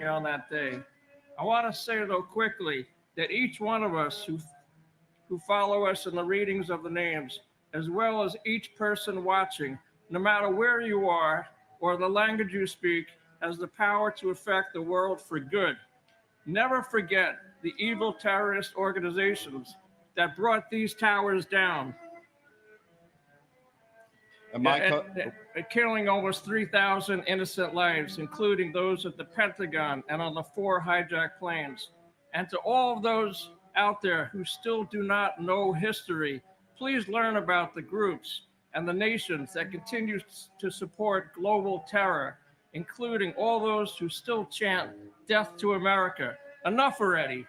on that day. I want to say, though, quickly that each one of us who follow us in the readings of the names, as well as each person watching, no matter where you are or the language you speak, has the power to affect the world for good. Never forget the evil terrorist organizations that brought these towers down, And my co- killing almost 3,000 innocent lives, including those at the Pentagon and on the four hijacked planes. And to all of those out there who still do not know history, please learn about the groups and the nations that continue to support global terror, including all those who still chant death to America. Enough already.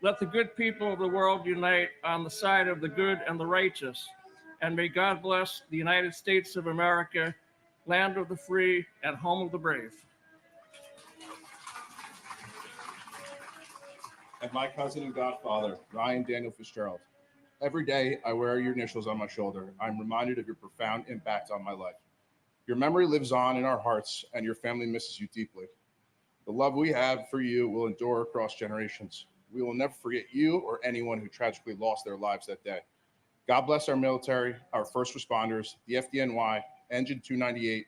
Let the good people of the world unite on the side of the good and the righteous. And may God bless the United States of America, land of the free and home of the brave. and my cousin and godfather, Ryan Daniel Fitzgerald. Every day I wear your initials on my shoulder. I'm reminded of your profound impact on my life. Your memory lives on in our hearts, and your family misses you deeply. The love we have for you will endure across generations. We will never forget you or anyone who tragically lost their lives that day. God bless our military, our first responders, the FDNY, Engine 298,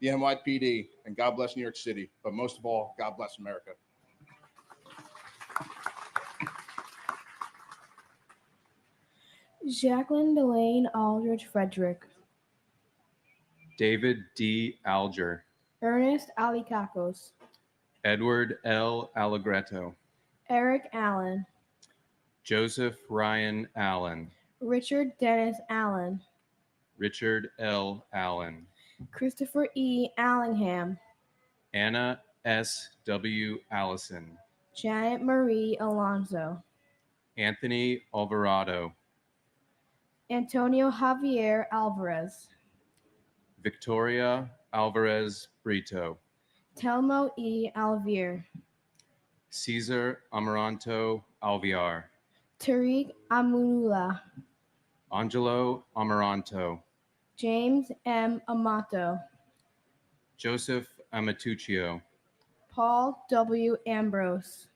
the NYPD, and God bless New York City. But most of all, God bless America. Jacqueline Delane Aldridge Frederick. David D. Alger. Ernest Alicacos. Edward L. Allegretto. Eric Allen. Joseph Ryan Allen. Richard Dennis Allen. Richard L. Allen. Christopher E. Allingham. Anna S. W. Allison. Janet Marie Alonso. Anthony Alvarado. Antonio Javier Alvarez. Victoria Alvarez Brito. Telmo E. Alvier. Cesar Amaranto Alviar. Tariq Amunula. Angelo Amaranto. James M. Amato. Joseph Amatuccio. Paul W. Ambrose.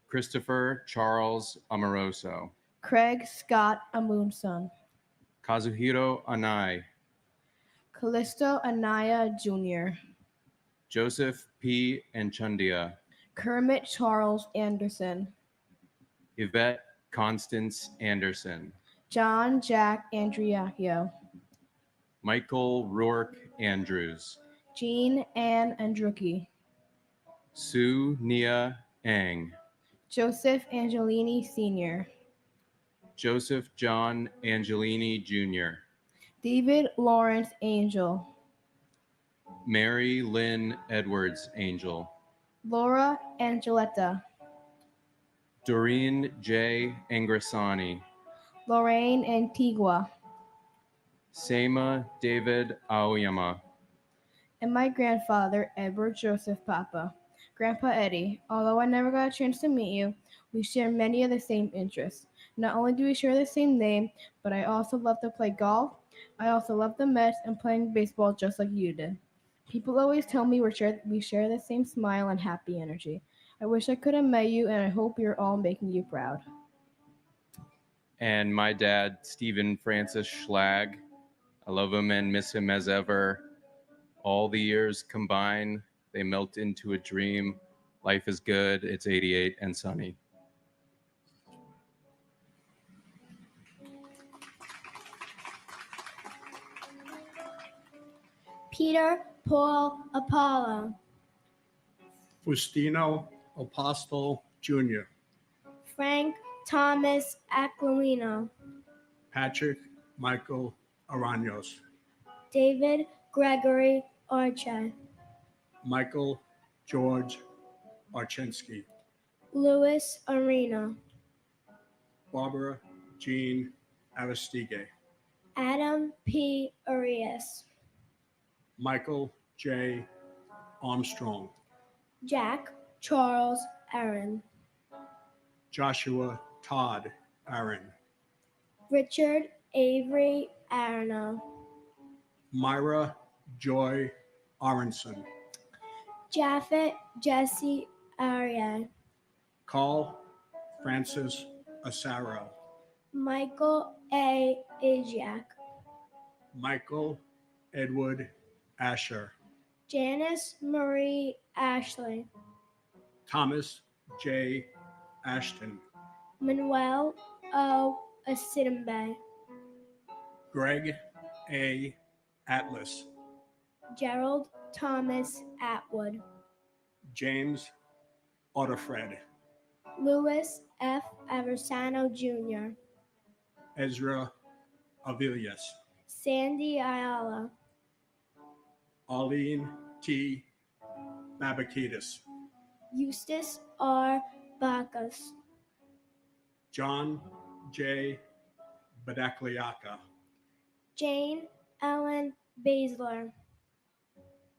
Christopher Charles Amoroso. Craig Scott Amundson. Kazuhiro Anai. Callisto Anaya Jr. Joseph P. Enchundia. Kermit Charles Anderson. Yvette Constance Anderson. John Jack Andriacchio. Michael Rourke Andrews. Jean Ann Andrucki. Sue Nia Ang. Joseph Angelini Sr. Joseph John Angelini Jr. David Lawrence Angel. Mary Lynn Edwards Angel. Laura Angeletta. Doreen J. Angrasani. Lorraine Antigua. Seima David Aoyama. And my grandfather, Edward Joseph Papa. Grandpa Eddie, although I never got a chance to meet you, we share many of the same interests. Not only do we share the same name, but I also love to play golf. I also love the Mets and playing baseball just like you did. People always tell me we share the same smile and happy energy. I wish I could have met you, and I hope you're all making you proud. And my dad, Stephen Francis Schlag. I love him and miss him as ever. All the years combine, they melt into a dream. Life is good. It's 88 and sunny. Peter Paul Apollo. Faustino Apostle Jr. Frank Thomas Aquilino. Patrick Michael Araños. David Gregory Arche. Michael George Archensky. Louis Arena. Barbara Jean Aristide. Adam P. Arias. Michael J. Armstrong. Jack Charles Aaron. Joshua Todd Aaron. Richard Avery Arno. Myra Joy Aronson. Japhet Jesse Ariane, Carl Francis Asaro, Michael A. Ajiak, Michael Edward Asher, Janice Marie Ashley, Thomas J. Ashton, Manuel O. Asidambe, Greg A. Atlas, Gerald Thomas Atwood, James Otterfred, Louis F. Aversano Jr., Ezra Avilius, Sandy Ayala, Arlene T. Babakidis, Eustace R. Bacchus, John J. Badakliaka, Jane Ellen Basler,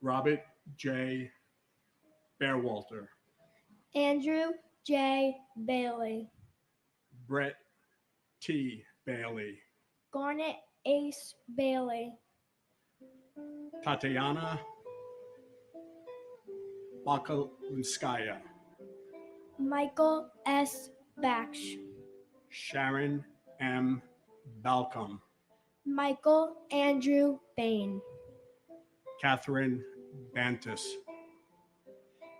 Robert J. Bearwalter, Andrew J. Bailey, Brett T. Bailey, Garnet Ace Bailey, Tatiana Bakalinskaya, Michael S. Baksh, Sharon M. Balcom, Michael Andrew Bain, Catherine Bantus,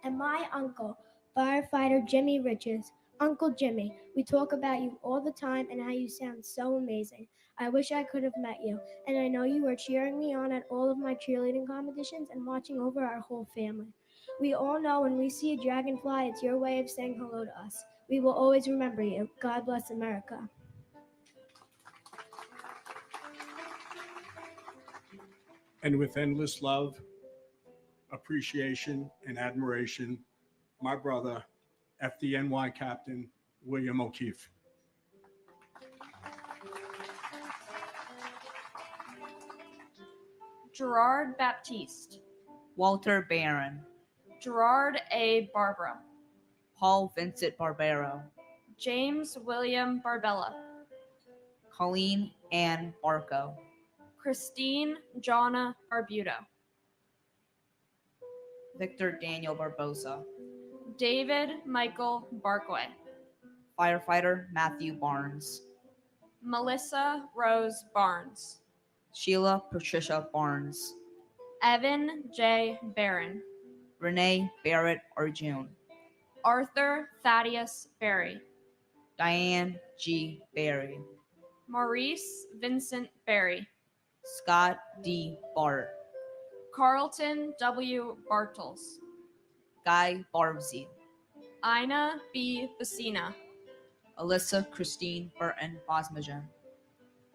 and my uncle, firefighter Jimmy Riches. Uncle Jimmy, we talk about you all the time and how you sound so amazing. I wish I could have met you, and I know you were cheering me on at all of my cheerleading competitions and watching over our whole family. We all know when we see a dragonfly, it's your way of saying hello to us. We will always remember you. God bless America. and with endless love, appreciation, and admiration, my brother, FDNY Captain William O'Keefe. Gerard Baptiste, Walter Barron, Gerard A. Barbara, Paul Vincent Barbero, James William Barbella, Colleen Ann Barco, Christine Jonna Barbuto, Victor Daniel Barbosa, David Michael Barkway, firefighter Matthew Barnes, Melissa Rose Barnes, Sheila Patricia Barnes, Evan J. Barron, Renee Barrett Arjun, Arthur Thaddeus Berry, Diane G. Berry, Maurice Vincent Berry, Scott D. Bart, Carlton W. Bartels, Guy Barbsey, Ina B. Basina, Alyssa Christine Burton Bosmajan,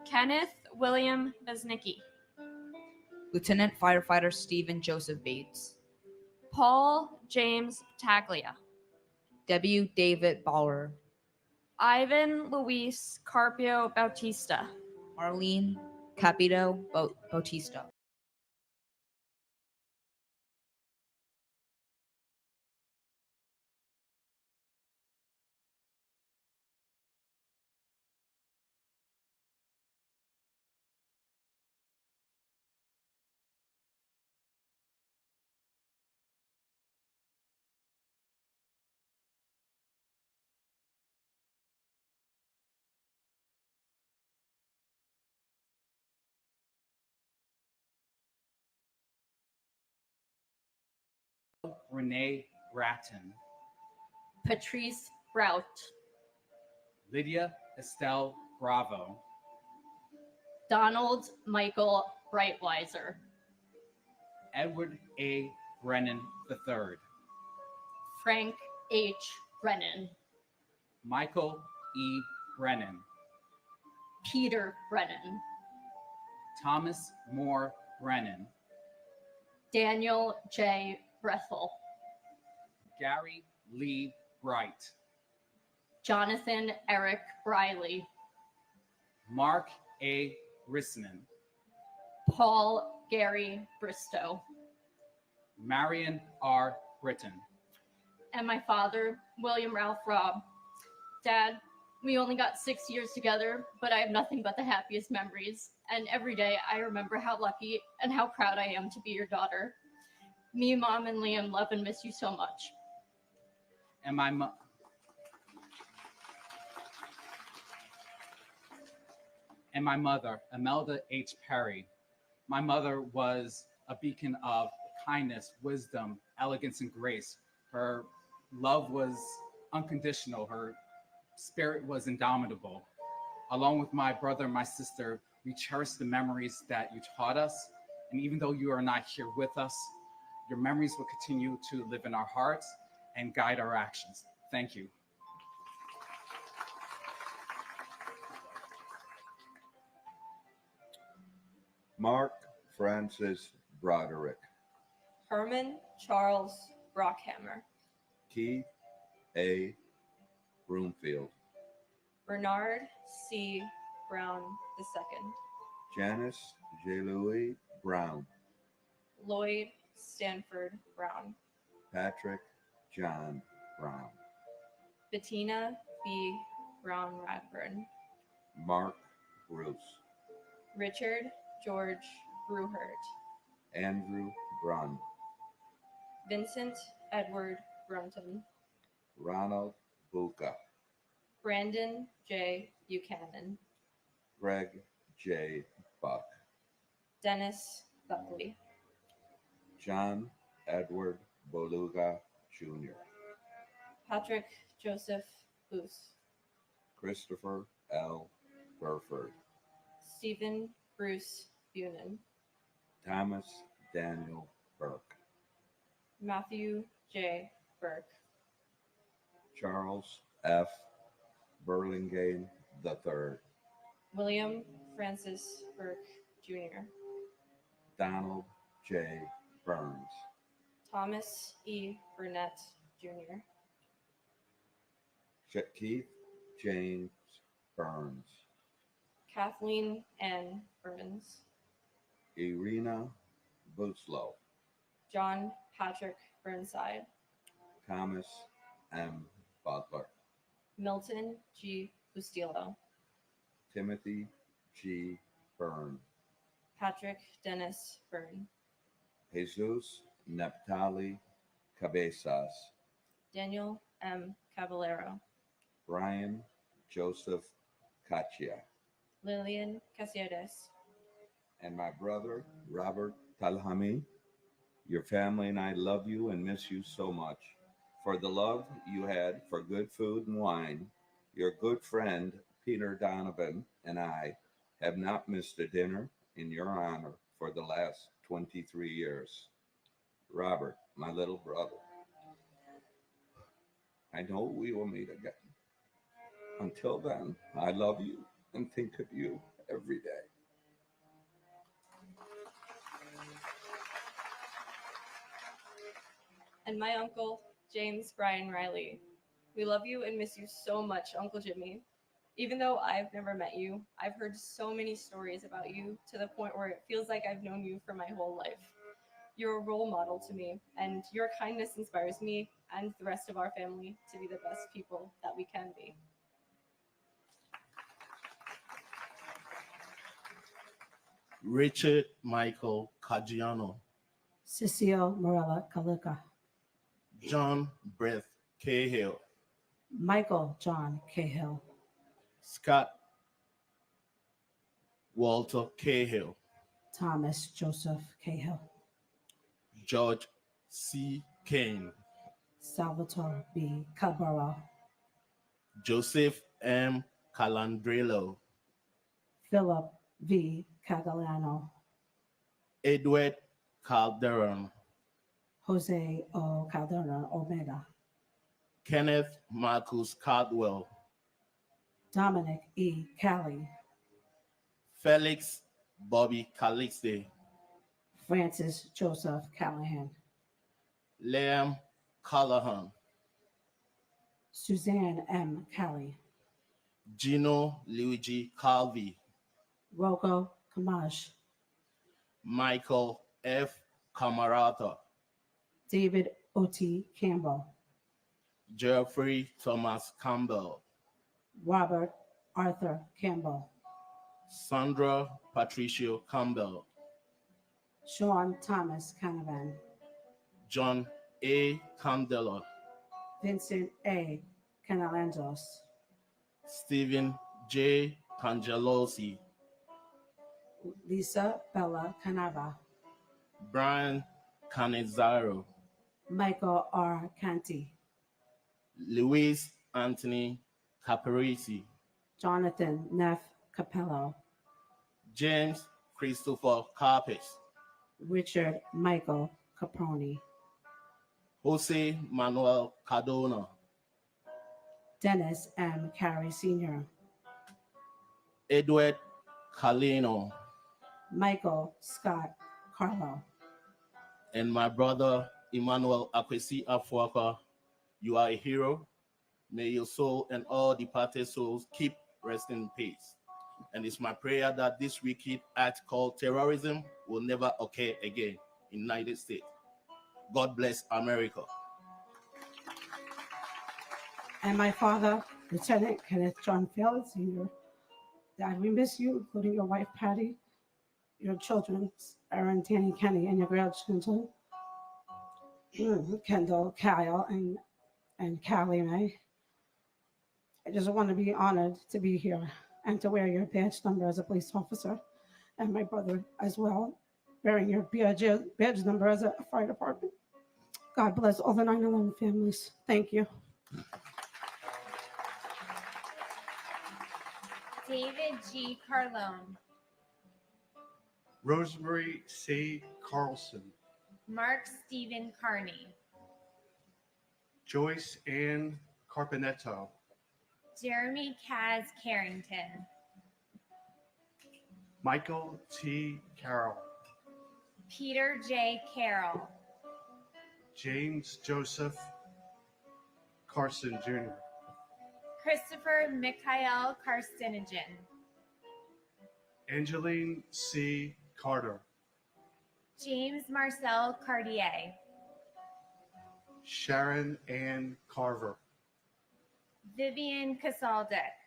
Kenneth William Beznicki, Lieutenant Firefighter Stephen Joseph Bates, Paul James Taglia, W. David Bauer, Ivan Luis Carpio Bautista, Marlene Capito Bautista, Renee Bratton, Patrice Brout, Lydia Estelle Bravo, Donald Michael Breitweiser, Edward A. Brennan III, Frank H. Brennan, Michael E. Brennan, Peter Brennan, Thomas Moore Brennan, Daniel J. Brethel, Gary Lee Bright, Jonathan Eric Briley, Mark A. Rissanen, Paul Gary Bristow, Marion R. Britton, and my father, William Ralph Robb. Dad, we only got 6 years together, but I have nothing but the happiest memories. And every day I remember how lucky and how proud I am to be your daughter. Me, Mom, and Liam love and miss you so much. And my mo- and my mother, Imelda H. Perry. My mother was a beacon of kindness, wisdom, elegance, and grace. Her love was unconditional. Her spirit was indomitable. Along with my brother and my sister, we cherish the memories that you taught us. And even though you are not here with us, your memories will continue to live in our hearts and guide our actions. Thank you. Mark Francis Broderick, Herman Charles Brockhammer. Keith A. Broomfield, Bernard C. Brown II. Janice J. Louis Brown, Lloyd Stanford Brown. Patrick John Brown, Bettina B. Brown Radburn. Mark Bruce, Richard George Bruhert. Andrew Brunn, Vincent Edward Brunton. Ronald Buca, Brandon J. Buchanan. Greg J. Buck, Dennis Buckley. John Edward Boluga Jr., Patrick Joseph Booth. Christopher L. Burford, Stephen Bruce Bunin. Thomas Daniel Burke, Matthew J. Burke. Charles F. Burlingame III, William Francis Burke Jr. Donald J. Burns, Thomas E. Burnett Jr. Keith James Burns, Kathleen N. Burns. Irina Buslow, John Patrick Burnside. Thomas M. Butler, Milton G. Bustillo. Timothy G. Byrne, Patrick Dennis Byrne. Jesus Neptali Cabezas, Daniel M. Caballero. Brian Joseph Cachia, Lillian Casillas. and my brother Robert Talhami. Your family and I love you and miss you so much. For the love you had for good food and wine, your good friend Peter Donovan and I have not missed a dinner in your honor for the last 23 years. Robert, my little brother, I know we will meet again. Until then, I love you and think of you every day. And my uncle, James Brian Riley. We love you and miss you so much, Uncle Jimmy. Even though I've never met you, I've heard so many stories about you to the point where it feels like I've known you for my whole life. You're a role model to me, and your kindness inspires me and the rest of our family to be the best people that we can be. Richard Michael Caggiano, Cecile Morella Kaluka, John Brett Cahill, Michael John Cahill, Scott Walter Cahill, Thomas Joseph Cahill, George C. Kane, Salvatore B. Cabral, Joseph M. Calandrello, Philip V. Cagaliano, Edward Calderon, Jose O. Calderon Omega, Kenneth Marcus Caldwell, Dominic E. Cali, Felix Bobby Calixte, Francis Joseph Callahan, Liam Callahan, Suzanne M. Cali, Gino Luigi Calvi, Rocco Camash, Michael F. Camarata, David O.T. Campbell, Jeffrey Thomas Campbell, Robert Arthur Campbell, Sandra Patricio Campbell, Sean Thomas Canavan, John A. Candela, Vincent A. Canalandos, Stephen J. Cangelosi, Lisa Bella Canava, Brian Canizaro, Michael R. Canty, Luis Anthony Caparisi, Jonathan Neff Capello, James Christopher Carpes, Richard Michael Caproni, Jose Manuel Cardona, Dennis M. Carey Sr., Edward Calino, Michael Scott Carlo, and my brother Emmanuel Akwesi Afuaka. You are a hero. May your soul and all departed souls keep resting in peace. And it's my prayer that this wicked act called terrorism will never occur again in the United States. God bless America. and my father, Lieutenant Kenneth John Field Sr. Dad, we miss you, including your wife Patty, your children Aaron, Danny, Kenny, and your grandchildren Kendall, Kyle, and Callie Mae. I just want to be honored to be here and to wear your badge number as a police officer, and my brother as well, wearing your badge number as a fire department. God bless all the 9/11 families. Thank you. David G. Carlone, Rosemary C. Carlson, Mark Stephen Carney, Joyce Ann Carpenetto, Jeremy Kaz Carrington, Michael T. Carroll, Peter J. Carroll, James Joseph Carson Jr., Christopher Mikhail Karstinogen, Angeline C. Carter, James Marcel Cartier, Sharon Ann Carver, Vivian Casaldek,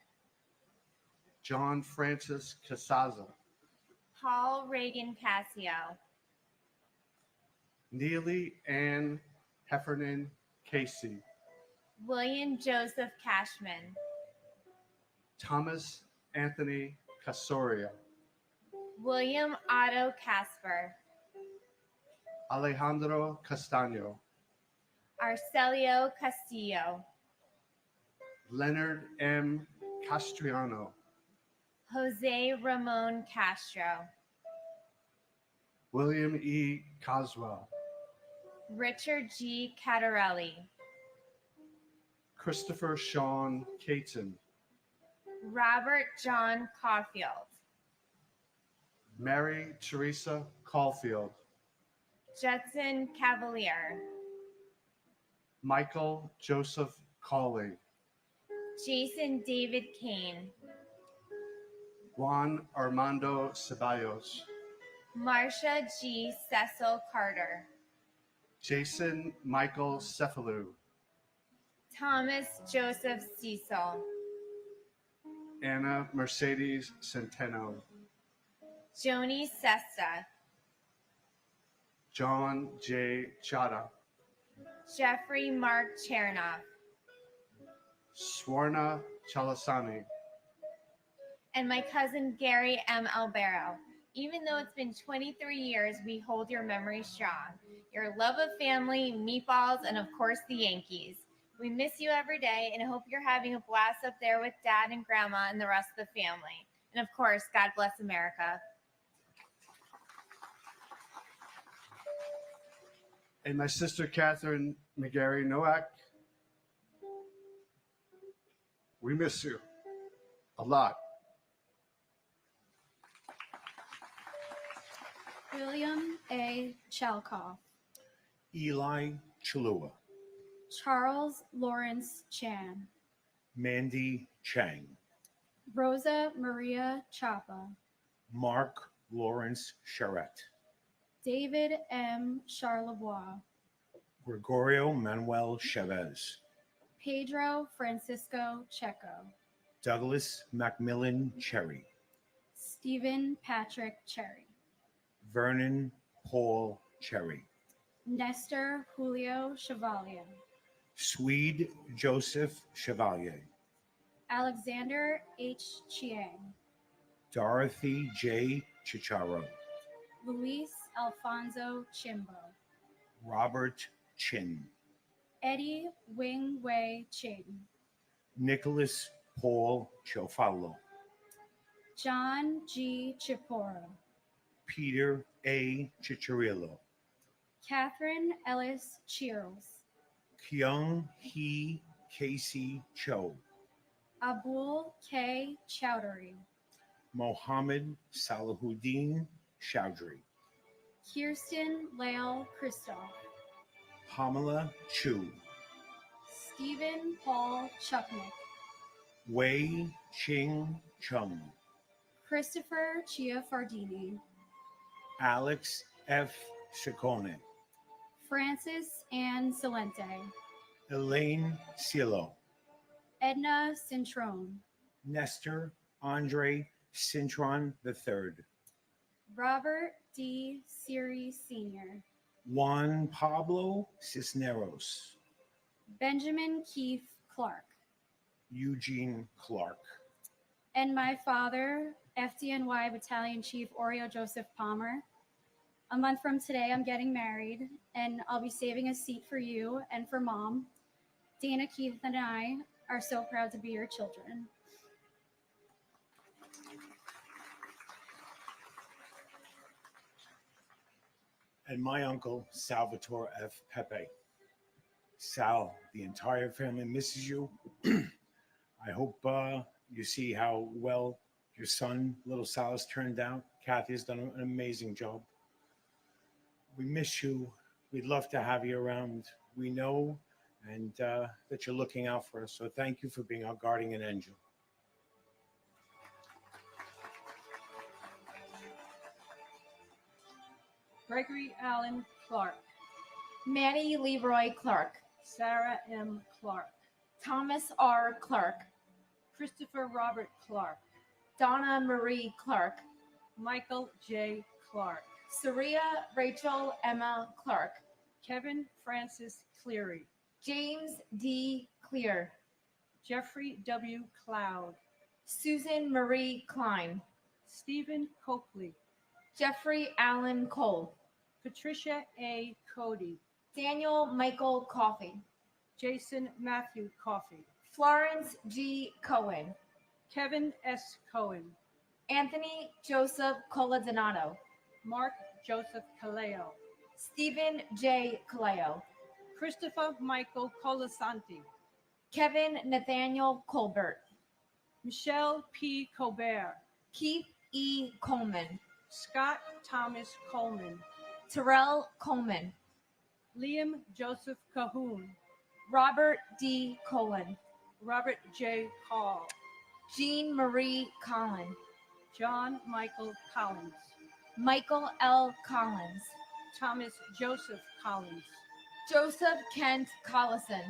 John Francis Casaza, Paul Reagan Cassio, Neely Ann Heffernan Casey, William Joseph Cashman, Thomas Anthony Casoria, William Otto Casper, Alejandro Castaño, Arcelio Castillo, Leonard M. Castriano, Jose Ramon Castro, William E. Coswell, Richard G. Catarelli, Christopher Sean Caton, Robert John Caulfield, Mary Teresa Caulfield, Judson Cavalier, Michael Joseph Cawley, Jason David Kane, Juan Armando Ceballos, Marcia G. Cecil Carter, Jason Michael Cephalou, Thomas Joseph Cecil, Anna Mercedes Centeno, Joni Sesta, John J. Chada, Jeffrey Mark Chernoff, Swarna Chalasani, and my cousin Gary M. Albero. Even though it's been 23 years, we hold your memory strong. Your love of family, meatballs, and of course the Yankees. We miss you every day and I hope you're having a blast up there with Dad and Grandma and the rest of the family. And of course, God bless America. and my sister Catherine McGarry Nowak. We miss you a lot. William A. Chalkoff, Eli Chalua, Charles Lawrence Chan, Mandy Chang, Rosa Maria Chapa, Mark Lawrence Charette, David M. Charlebois, Gregorio Manuel Chavez, Pedro Francisco Checo, Douglas Macmillan Cherry, Stephen Patrick Cherry, Vernon Paul Cherry, Nestor Julio Chevalier, Swede Joseph Chevalier, Alexander H. Chiang, Dorothy J. Chicharo, Luis Alfonso Chimbo, Robert Chin, Eddie Wing Wei Ching, Nicholas Paul Chofalo, John G. Chiporo, Peter A. Chicharillo, Catherine Ellis Cheers, Kyung Hee Casey Cho, Abul K. Chowdhury, Mohammed Salahuddin Chowdhury, Kirsten Lael Christoph, Pamela Chu, Stephen Paul Chuknik, Wei Ching Chung, Christopher Chiafardini, Alex F. Ciccone, Francis Ann Salente, Elaine Cielo, Edna Cintrone, Nestor Andre Cintron III, Robert D. Siri Sr., Juan Pablo Cisneros, Benjamin Keith Clark, Eugene Clark, and my father, FDNY Battalion Chief Oreo Joseph Palmer. A month from today, I'm getting married, and I'll be saving a seat for you and for Mom. Dana, Keith, and I are so proud to be your children. and my uncle, Salvatore F. Pepe. Sal, the entire family misses you. I hope you see how well your son, little Sal, has turned out. Kathy has done an amazing job. We miss you. We'd love to have you around. We know and that you're looking out for us. So thank you for being our guardian angel. Gregory Allen Clark, Manny Leroy Clark, Sarah M. Clark, Thomas R. Clark, Christopher Robert Clark, Donna Marie Clark, Michael J. Clark, Saria Rachel Emma Clark, Kevin Francis Cleary, James D. Clear, Jeffrey W. Cloud, Susan Marie Klein, Stephen Copley, Jeffrey Allen Cole, Patricia A. Cody, Daniel Michael Coffey, Jason Matthew Coffey, Florence G. Cohen, Kevin S. Cohen, Anthony Joseph Coladonato, Mark Joseph Caleo, Stephen J. Caleo, Christopher Michael Colasanti, Kevin Nathaniel Colbert, Michelle P. Colbert, Keith E. Coleman, Scott Thomas Coleman, Terrell Coleman, Liam Joseph Cahoon, Robert D. Colon, Robert J. Hall, Jean Marie Collin, John Michael Collins, Michael L. Collins, Thomas Joseph Collins, Joseph Kent Collison,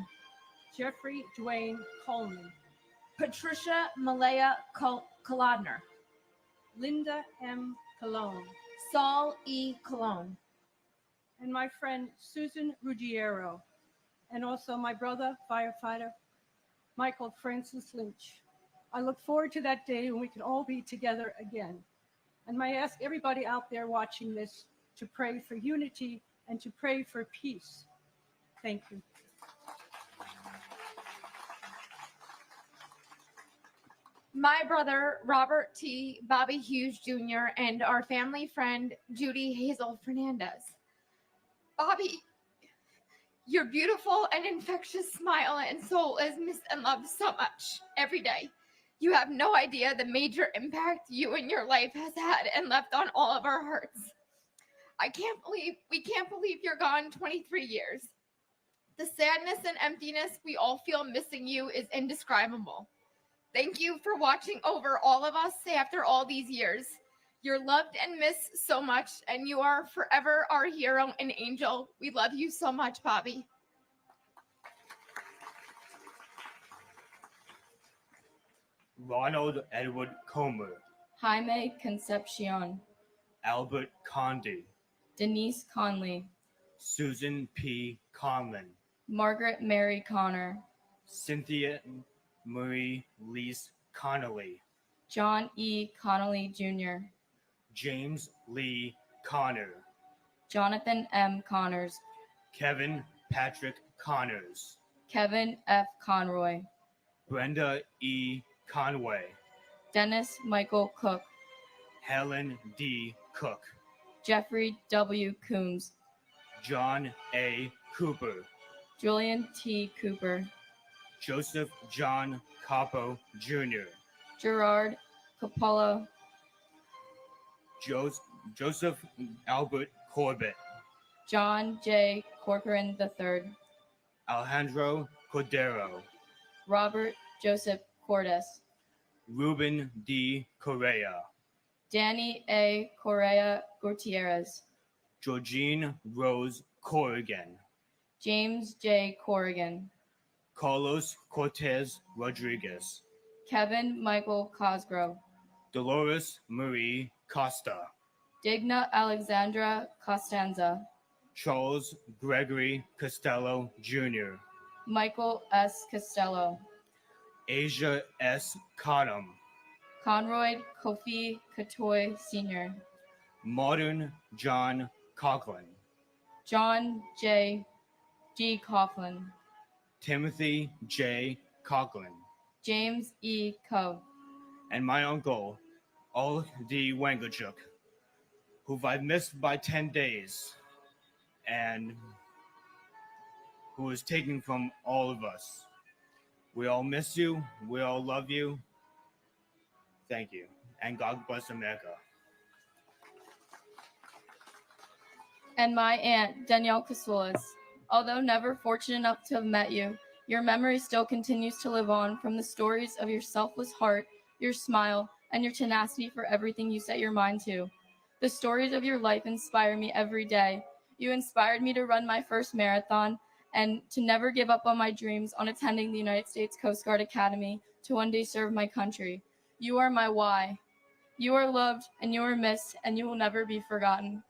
Jeffrey Dwayne Coleman, Patricia Malaya Kolodner, Linda M. Cologne, Saul E. Cologne, and my friend Susan Ruggiero, and also my brother, firefighter Michael Francis Lynch. I look forward to that day when we can all be together again. And may I ask everybody out there watching this to pray for unity and to pray for peace. Thank you. my brother Robert T. Bobby Hughes Jr., and our family friend Judy Hazel Fernandez. Bobby, your beautiful and infectious smile and soul is missed and loved so much every day. You have no idea the major impact you and your life has had and left on all of our hearts. We can't believe you're gone 23 years. The sadness and emptiness we all feel missing you is indescribable. Thank you for watching over all of us after all these years. You're loved and missed so much, and you are forever our hero and angel. We love you so much, Bobby. Ronald Edward Comer, Jaime Concepcion, Albert Conde, Denise Conley, Susan P. Conlon, Margaret Mary Connor, Cynthia Marie Lease Connolly, John E. Connolly Jr., James Lee Connor, Jonathan M. Connors, Kevin Patrick Connors, Kevin F. Conroy, Brenda E. Conway, Dennis Michael Cook, Helen D. Cook, Jeffrey W. Coombs, John A. Cooper, Julian T. Cooper, Joseph John Capo Jr., Gerard Coppola, Joseph Albert Corbett, John J. Corcoran III, Alejandro Cordero, Robert Joseph Cordes, Ruben D. Correa, Danny A. Correa Gutierrez, Georgine Rose Corrigan, James J. Corrigan, Carlos Cortez Rodriguez, Kevin Michael Cosgrove, Dolores Marie Costa, Digna Alexandra Costanza, Charles Gregory Costello Jr., Michael S. Costello, Asia S. Cottom, Conroy Kofi Katoy Sr., Modern John Coughlin, John J. G. Coughlin, Timothy J. Coughlin, James E. Cove, and my uncle, Ol D. Wangachuk, who I've missed by 10 days, and who was taken from all of us. We all miss you. We all love you. Thank you. And God bless America. and my aunt, Danielle Casulas. Although never fortunate enough to have met you, your memory still continues to live on from the stories of your selfless heart, your smile, and your tenacity for everything you set your mind to. The stories of your life inspire me every day. You inspired me to run my first marathon and to never give up on my dreams on attending the United States Coast Guard Academy to one day serve my country. You are my why. You are loved and you are missed and you will never be forgotten.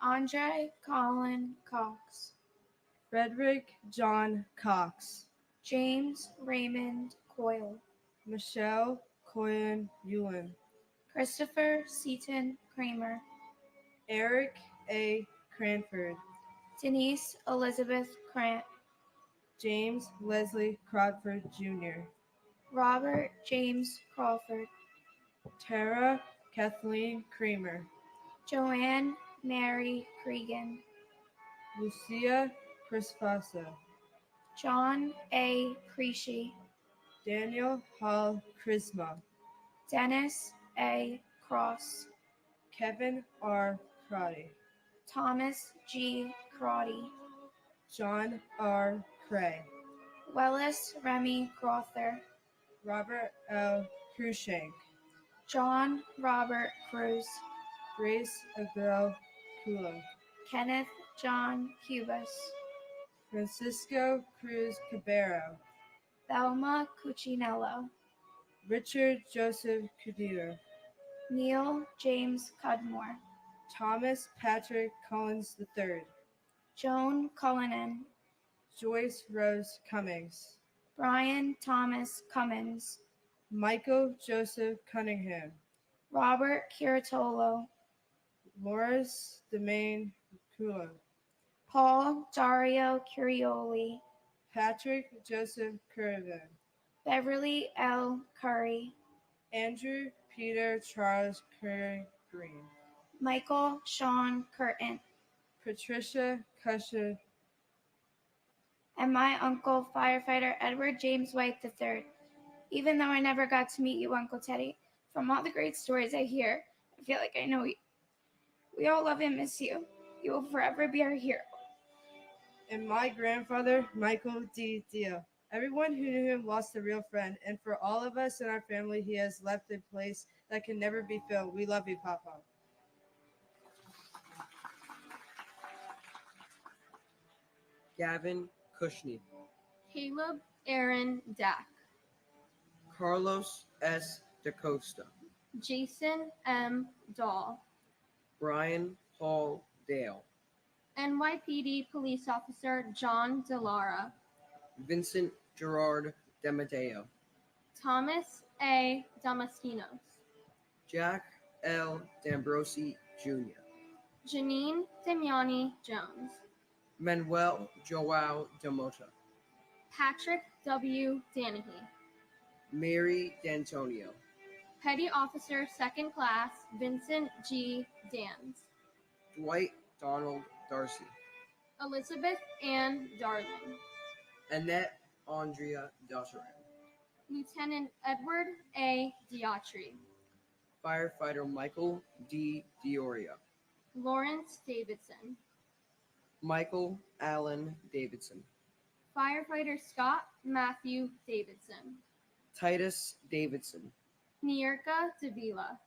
Andre Colin Cox, Frederick John Cox, James Raymond Coyle, Michelle Coyen Ewan, Christopher Seaton Kramer, Eric A. Cranford, Denise Elizabeth Krant, James Leslie Crawford Jr., Robert James Crawford, Tara Kathleen Kramer, Joanne Mary Cregan, Lucia Crispasa, John A. Creasy, Daniel Hall Chrisma, Dennis A. Cross, Kevin R. Crotty, Thomas G. Crotty, John R. Cray, Wellis Remy Crother, Robert L. Cruikshank, John Robert Cruz, Grace Aguil Kula, Kenneth John Cubas, Francisco Cruz Cabero, Thelma Cuccinello, Richard Joseph Cudero, Neil James Cudmore, Thomas Patrick Collins III, Joan Cullinan, Joyce Rose Cummings, Brian Thomas Cummins, Michael Joseph Cunningham, Robert Curatolo, Loris Demain Kula, Paul Dario Curioli, Patrick Joseph Curvin, Beverly L. Curry, Andrew Peter Charles Curry Green, Michael Sean Curtin, Patricia Cusher, and my uncle, firefighter Edward James White III. Even though I never got to meet you, Uncle Teddy, from all the great stories I hear, I feel like I know you. We all love and miss you. You will forever be our hero. and my grandfather, Michael D. Dio. Everyone who knew him lost a real friend, and for all of us in our family, he has left a place that can never be filled. We love you, Papa. Gavin Cushnie, Caleb Aaron Dack, Carlos S. DaCosta, Jason M. Dahl, Brian Paul Dale, NYPD Police Officer John DeLara, Vincent Gerard Demadeo, Thomas A. Damaskinos, Jack L. D'Ambrosi Jr., Janine Damiani Jones, Manuel Joao Demota, Patrick W. Danahy, Mary D'Antonio, Petty Officer Second Class Vincent G. Dans, Dwight Donald Darcy, Elizabeth Ann Darling, Annette Andrea Dotteran, Lieutenant Edward A. Diatri, Firefighter Michael D. Dioria, Lawrence Davidson, Michael Allen Davidson, Firefighter Scott Matthew Davidson, Titus Davidson, Nierka Davila,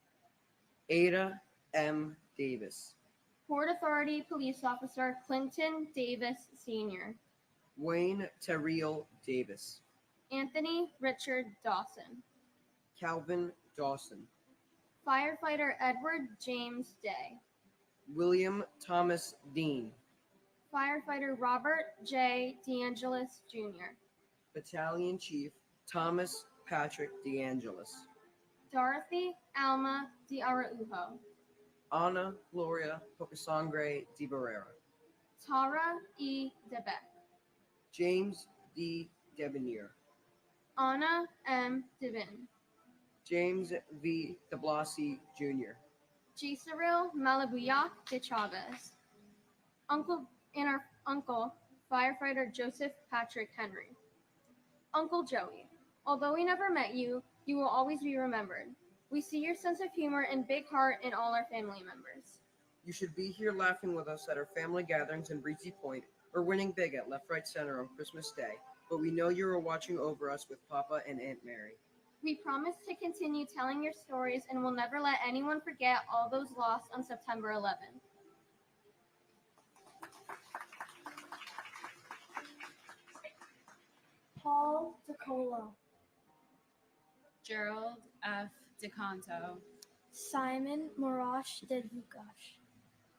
Ada M. Davis, Port Authority Police Officer Clinton Davis Sr., Wayne Terriel Davis, Anthony Richard Dawson, Calvin Dawson, Firefighter Edward James Day, William Thomas Dean, Firefighter Robert J. DeAngelis Jr., Battalion Chief Thomas Patrick DeAngelis, Dorothy Alma de Araujo, Ana Gloria Pocasangre de Barrera, Tara E. DeBeck, James D. Debonair, Anna M. Devin, James V. de Blasi Jr., Gisaril Malabuyak de Chavez, Uncle and our uncle, Firefighter Joseph Patrick Henry, Uncle Joey. Although we never met you, you will always be remembered. We see your sense of humor and big heart in all our family members. You should be here laughing with us at our family gatherings in Breezy Point or winning big at Left Right Center on Christmas Day, but we know you are watching over us with Papa and Aunt Mary. We promise to continue telling your stories and will never let anyone forget all those lost on September 11th. Paul DeColo, Gerald F. DeCanto, Simon Marash de Lucash,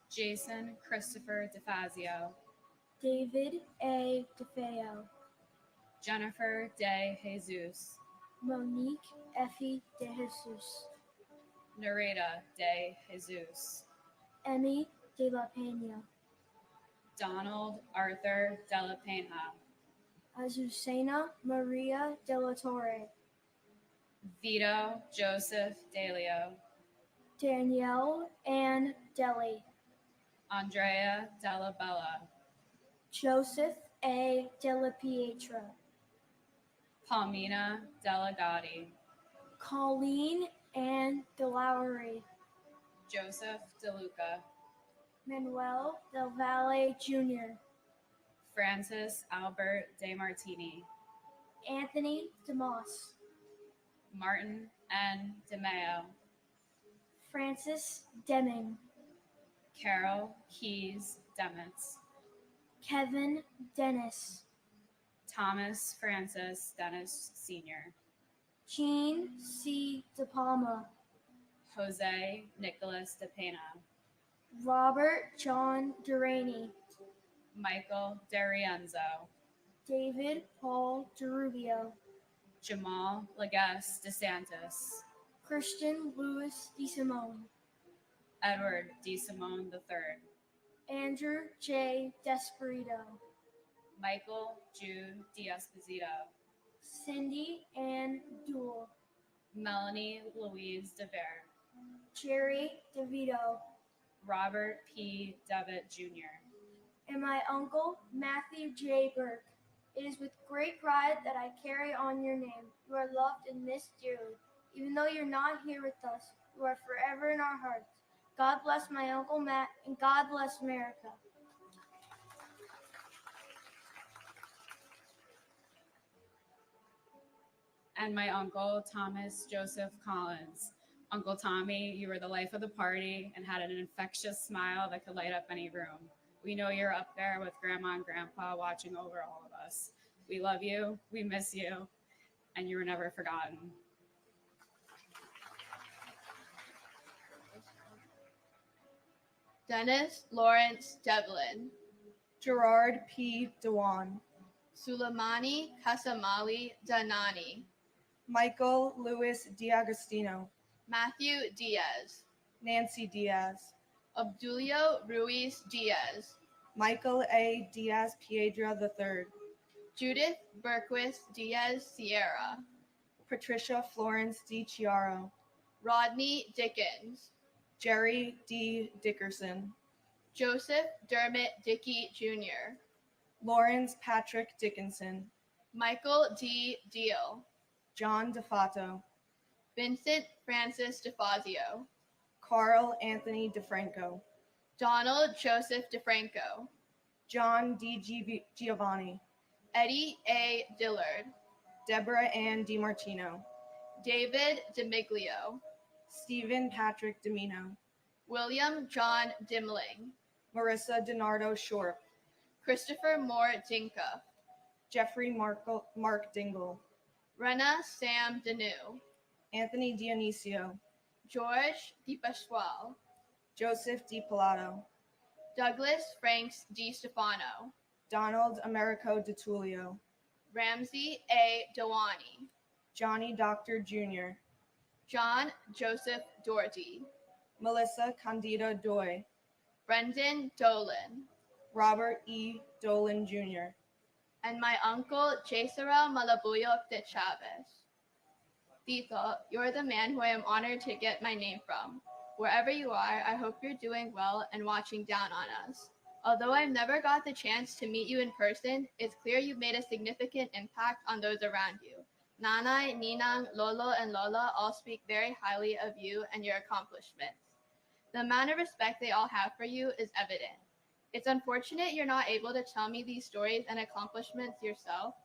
Jason Christopher DeFazio, David A. DeFeo, Jennifer De Jesus, Monique Effie de Jesus, Nareda De Jesus, Emmy de la Peña, Donald Arthur De La Pena, Azucena Maria de la Torre, Vito Joseph Delio, Danielle Ann Deli, Andrea Della Bella, Joseph A. Della Pietra, Palmina Della Gotti, Colleen Ann DeLaury, Joseph DeLuca, Manuel Del Valle Jr., Francis Albert De Martini, Anthony DeMoss, Martin N. DeMeo, Francis Deming, Carol Keys Demitz, Kevin Dennis, Thomas Francis Dennis Sr., Jean C. De Palma, Jose Nicholas De Pena, Robert John Duraney, Michael DeRienzo, David Paul DeRubio, Jamal Legas DeSantis, Christian Louis DeSimone, Edward D. Simone III, Andrew J. Desperito, Michael Jude D'Esposito, Cindy Ann Duell, Melanie Louise DeVere, Jerry DeVito, Robert P. Devitt Jr., and my uncle Matthew J. Burke. It is with great pride that I carry on your name. You are loved and missed dearly. Even though you're not here with us, you are forever in our hearts. God bless my Uncle Matt, and God bless America. and my uncle, Thomas Joseph Collins. Uncle Tommy, you were the life of the party and had an infectious smile that could light up any room. We know you're up there with Grandma and Grandpa watching over all of us. We love you, we miss you, and you were never forgotten. Dennis Lawrence Devlin, Gerard P. Dewan, Suleimani Kasamali Danani, Michael Louis D'Agostino, Matthew Diaz, Nancy Diaz, Obdulio Ruiz Diaz, Michael A. Diaz Piedra III, Judith Berquist Diaz Sierra, Patricia Florence D. Chiaro, Rodney Dickens, Jerry D. Dickerson, Joseph Dermot Dickey Jr., Lawrence Patrick Dickinson, Michael D. Deal, John DeFato, Vincent Francis DeFazio, Carl Anthony DeFranco, Donald Joseph DeFranco, John D. Giovanni, Eddie A. Dillard, Deborah Ann DiMartino, David DeMiglio, Stephen Patrick Domino, William John Dimling, Marissa DiNardo Shorp, Christopher Moore Dinka, Jeffrey Mark Dingle, Rena Sam Deneau, Anthony Dionisio, George DiPasquale, Joseph DiPilato, Douglas Franks DiStefano, Donald Americo DiTullio, Ramsey A. Dewani, Johnny Doctor Jr., John Joseph Doherty, Melissa Candida Doy, Brendan Dolan, Robert E. Dolan Jr., and my uncle Jesera Malabuyok de Chavez. Tito, you're the man who I am honored to get my name from. Wherever you are, I hope you're doing well and watching down on us. Although I've never got the chance to meet you in person, it's clear you've made a significant impact on those around you. Nanay, Ninang, Lolo, and Lola all speak very highly of you and your accomplishments. The amount of respect they all have for you is evident. It's unfortunate you're not able to tell me these stories and accomplishments yourself.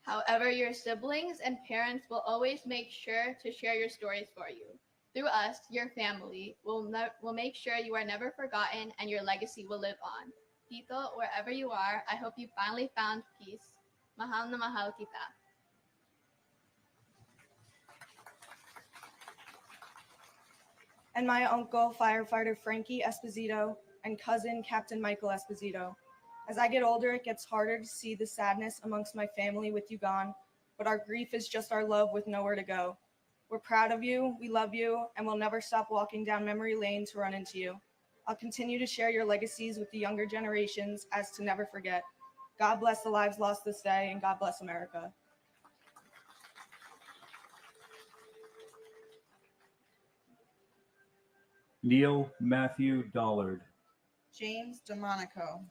However, your siblings and parents will always make sure to share your stories for you. Through us, your family, will make sure you are never forgotten and your legacy will live on. Tito, wherever you are, I hope you finally found peace. Mahal na mahal kita. and my uncle, firefighter Frankie Esposito, and cousin, Captain Michael Esposito. As I get older, it gets harder to see the sadness amongst my family with you gone, but our grief is just our love with nowhere to go. We're proud of you, we love you, and we'll never stop walking down memory lane to run into you. I'll continue to share your legacies with the younger generations as to never forget. God bless the lives lost this day, and God bless America. Neil Matthew Dollard, James DeMonico,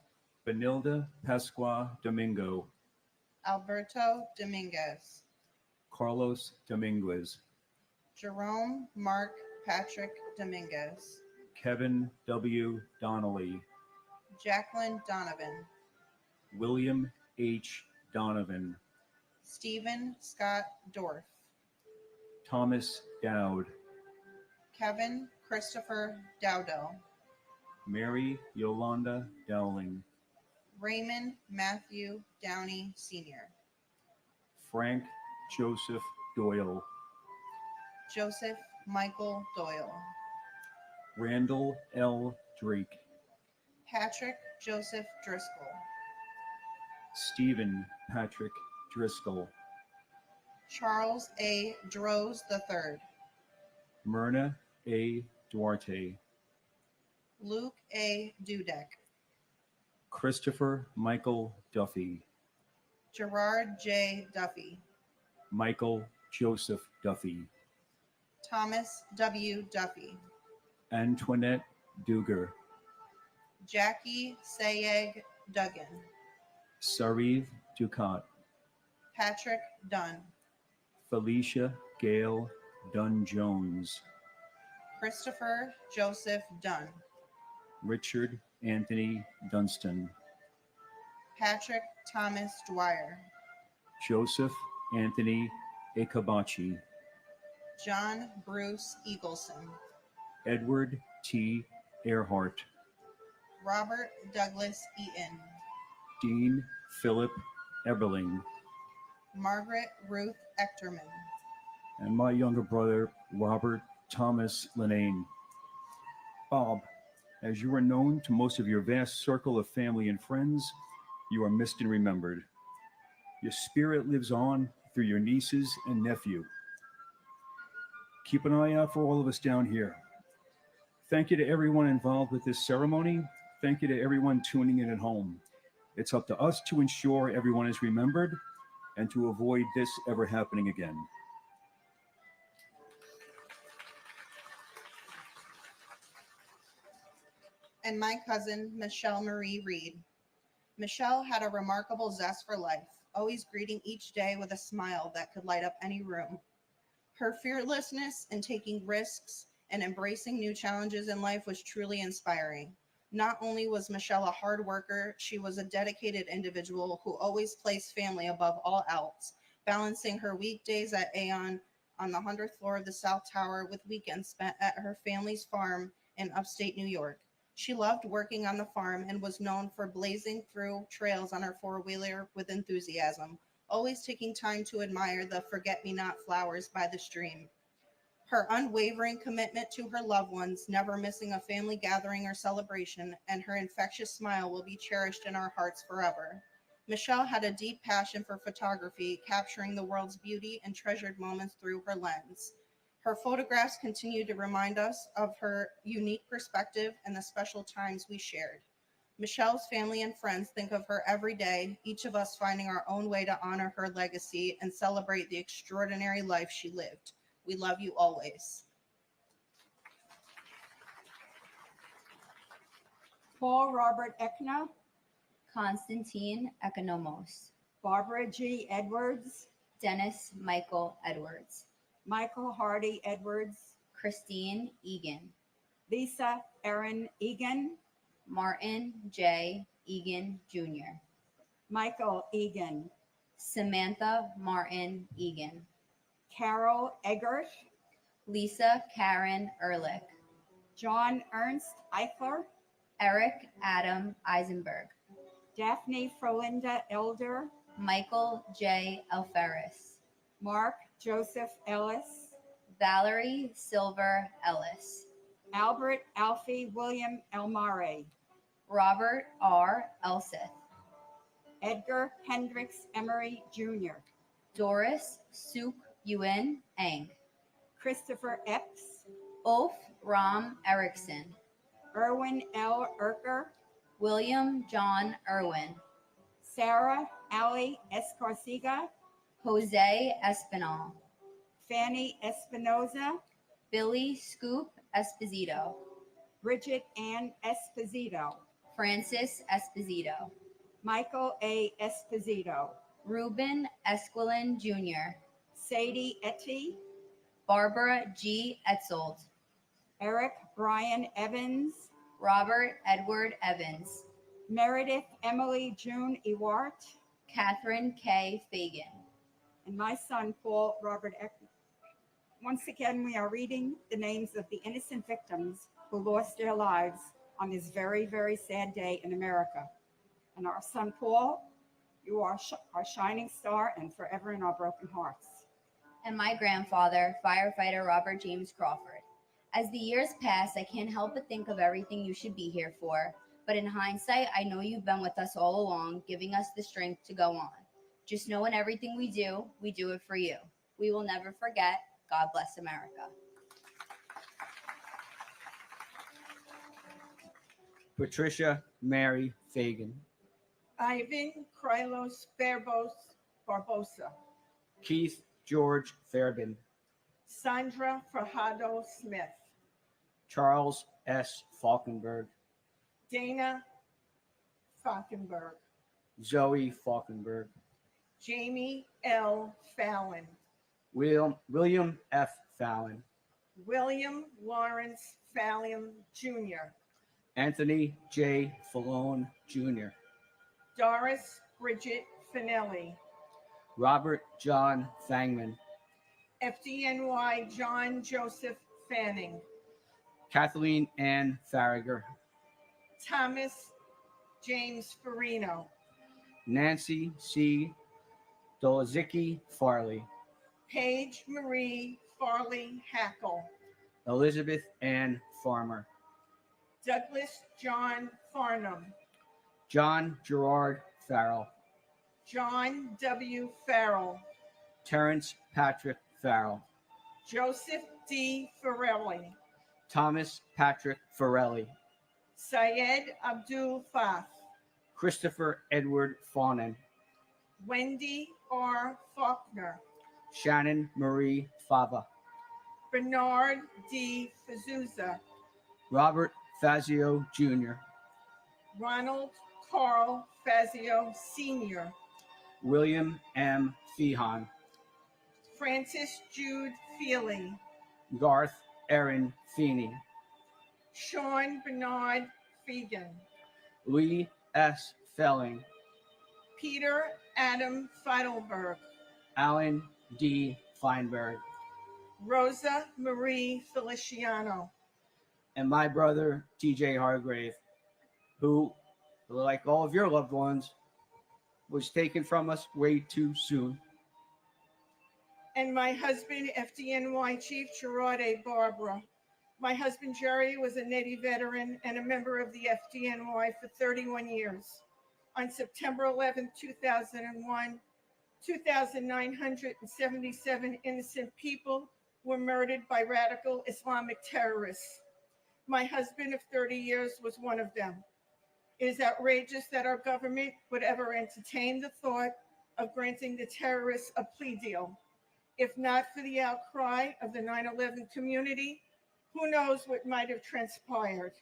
Benilda Pasqua Domingo, Alberto Dominguez, Carlos Dominguez, Jerome Mark Patrick Dominguez, Kevin W. Donnelly, Jacqueline Donovan, William H. Donovan, Stephen Scott Dorff, Thomas Dowd, Kevin Christopher Dowdell, Mary Yolanda Dowling, Raymond Matthew Downey Sr., Frank Joseph Doyle, Joseph Michael Doyle, Randall L. Drake, Patrick Joseph Driscoll, Stephen Patrick Driscoll, Charles A. Droz III, Myrna A. Duarte, Luke A. Dudek, Christopher Michael Duffy, Gerard J. Duffy, Michael Joseph Duffy, Thomas W. Duffy, Antoinette Duger, Jackie Sayeg Duggan, Sariv Ducat, Patrick Dunn, Felicia Gale Dunn Jones, Christopher Joseph Dunn, Richard Anthony Dunstan, Patrick Thomas Dwyer, Joseph Anthony Ikabachi, John Bruce Eagleson, Edward T. Earhart, Robert Douglas Eaton, Dean Philip Eberling, Margaret Ruth Echterman, and my younger brother, Robert Thomas Linane. Bob, as you are known to most of your vast circle of family and friends, you are missed and remembered. Your spirit lives on through your nieces and nephew. Keep an eye out for all of us down here. Thank you to everyone involved with this ceremony. Thank you to everyone tuning in at home. It's up to us to ensure everyone is remembered and to avoid this ever happening again. and my cousin, Michelle Marie Reed. Michelle had a remarkable zest for life, always greeting each day with a smile that could light up any room. Her fearlessness in taking risks and embracing new challenges in life was truly inspiring. Not only was Michelle a hard worker, she was a dedicated individual who always placed family above all else, balancing her weekdays at Aeon on the 100th floor of the South Tower with weekends spent at her family's farm in upstate New York. She loved working on the farm and was known for blazing through trails on her four-wheeler with enthusiasm, always taking time to admire the forget-me-not flowers by the stream. Her unwavering commitment to her loved ones, never missing a family gathering or celebration, and her infectious smile will be cherished in our hearts forever. Michelle had a deep passion for photography, capturing the world's beauty and treasured moments through her lens. Her photographs continue to remind us of her unique perspective and the special times we shared. Michelle's family and friends think of her every day, each of us finding our own way to honor her legacy and celebrate the extraordinary life she lived. We love you always. Paul Robert Ekna, Constantine Economos, Barbara G. Edwards, Dennis Michael Edwards, Michael Hardy Edwards, Christine Egan, Lisa Erin Egan, Martin J. Egan Jr., Michael Egan, Samantha Martin Egan, Carol Eggert, Lisa Karen Ehrlich, John Ernst Eichler, Eric Adam Eisenberg, Daphne Frolinda Elder, Michael J. Alferis, Mark Joseph Ellis, Valerie Silver Ellis, Albert Alfie William Elmare, Robert R. Elseth, Edgar Hendricks Emery Jr., Doris Suk Yuen Eng, Christopher Epps, Ulf Ram Erickson, Erwin L. Erker, William John Irwin, Sarah Ali Escarcega, Jose Espinal, Fanny Espinoza, Billy Scoop Esposito, Bridget Ann Esposito, Francis Esposito, Michael A. Esposito, Ruben Esquilin Jr., Sadie Etty, Barbara G. Etzold, Eric Brian Evans, Robert Edward Evans, Meredith Emily June Ewart, Catherine K. Fagan, and my son Paul Robert Eckner. Once again, we are reading the names of the innocent victims who lost their lives on this very, very sad day in America. And our son Paul, you are our shining star and forever in our broken hearts. and my grandfather, firefighter Robert James Crawford. As the years pass, I can't help but think of everything you should be here for. But in hindsight, I know you've been with us all along, giving us the strength to go on. Just know in everything we do it for you. We will never forget. God bless America. Patricia Mary Fagan, Ivan Krylos Barbosa, Keith George Fairbairn, Sandra Fajardo Smith, Charles S. Falkenberg, Dana Falkenberg, Zoe Falkenberg, Jamie L. Fallon, William F. Fallon, William Lawrence Fallon Jr., Anthony J. Fallone Jr., Doris Bridget Finelli, Robert John Fangman, FDNY John Joseph Fanning, Kathleen Ann Farragher, Thomas James Farino, Nancy C. Dolazicki Farley, Paige Marie Farley Hackle, Elizabeth Ann Farmer, Douglas John Farnham, John Gerard Farrell, John W. Farrell, Terrence Patrick Farrell, Joseph D. Farrelly, Thomas Patrick Farrelly, Syed Abdul Fath, Christopher Edward Fawnin, Wendy R. Faulkner, Shannon Marie Fava, Bernard D. Fazuza, Robert Fazio Jr., Ronald Carl Fazio Sr., William M. Feehan, Francis Jude Feely, Garth Aaron Feeney, Sean Bernard Fegan, Lee S. Felling, Peter Adam Feidelberg, Alan D. Feinberg, Rosa Marie Feliciano, and my brother TJ Hargrave, who, like all of your loved ones, was taken from us way too soon. and my husband, FDNY Chief Gerard A. Barbara. My husband, Jerry, was a Navy veteran and a member of the FDNY for 31 years. On September 11, 2001, 2,977 innocent people were murdered by radical Islamic terrorists. My husband of 30 years was one of them. It is outrageous that our government would ever entertain the thought of granting the terrorists a plea deal. If not for the outcry of the 9/11 community, who knows what might have transpired.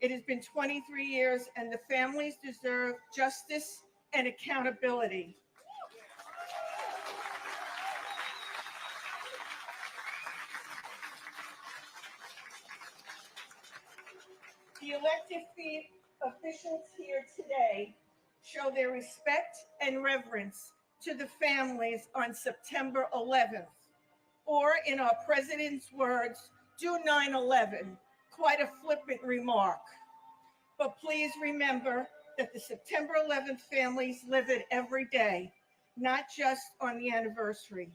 It has been 23 years and the families deserve justice and accountability. The elected officials here today show their respect and reverence to the families on September 11th. Or in our president's words, do 9/11, quite a flippant remark. But please remember that the September 11th families live it every day, not just on the anniversary.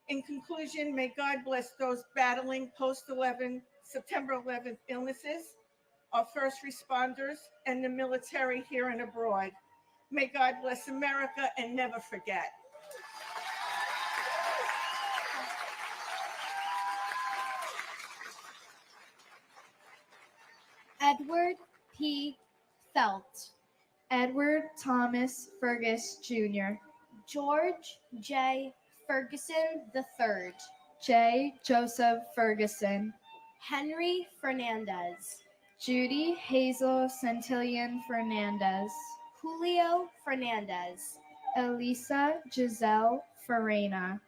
In conclusion, may God bless those battling September 11th illnesses, our first responders, and the military here and abroad. May God bless America and never forget. Edward P. Felt, Edward Thomas Fergus Jr., George J. Ferguson III, J. Joseph Ferguson, Henry Fernandez, Judy Hazel Centillion Fernandez, Julio Fernandez, Elisa Giselle Farina,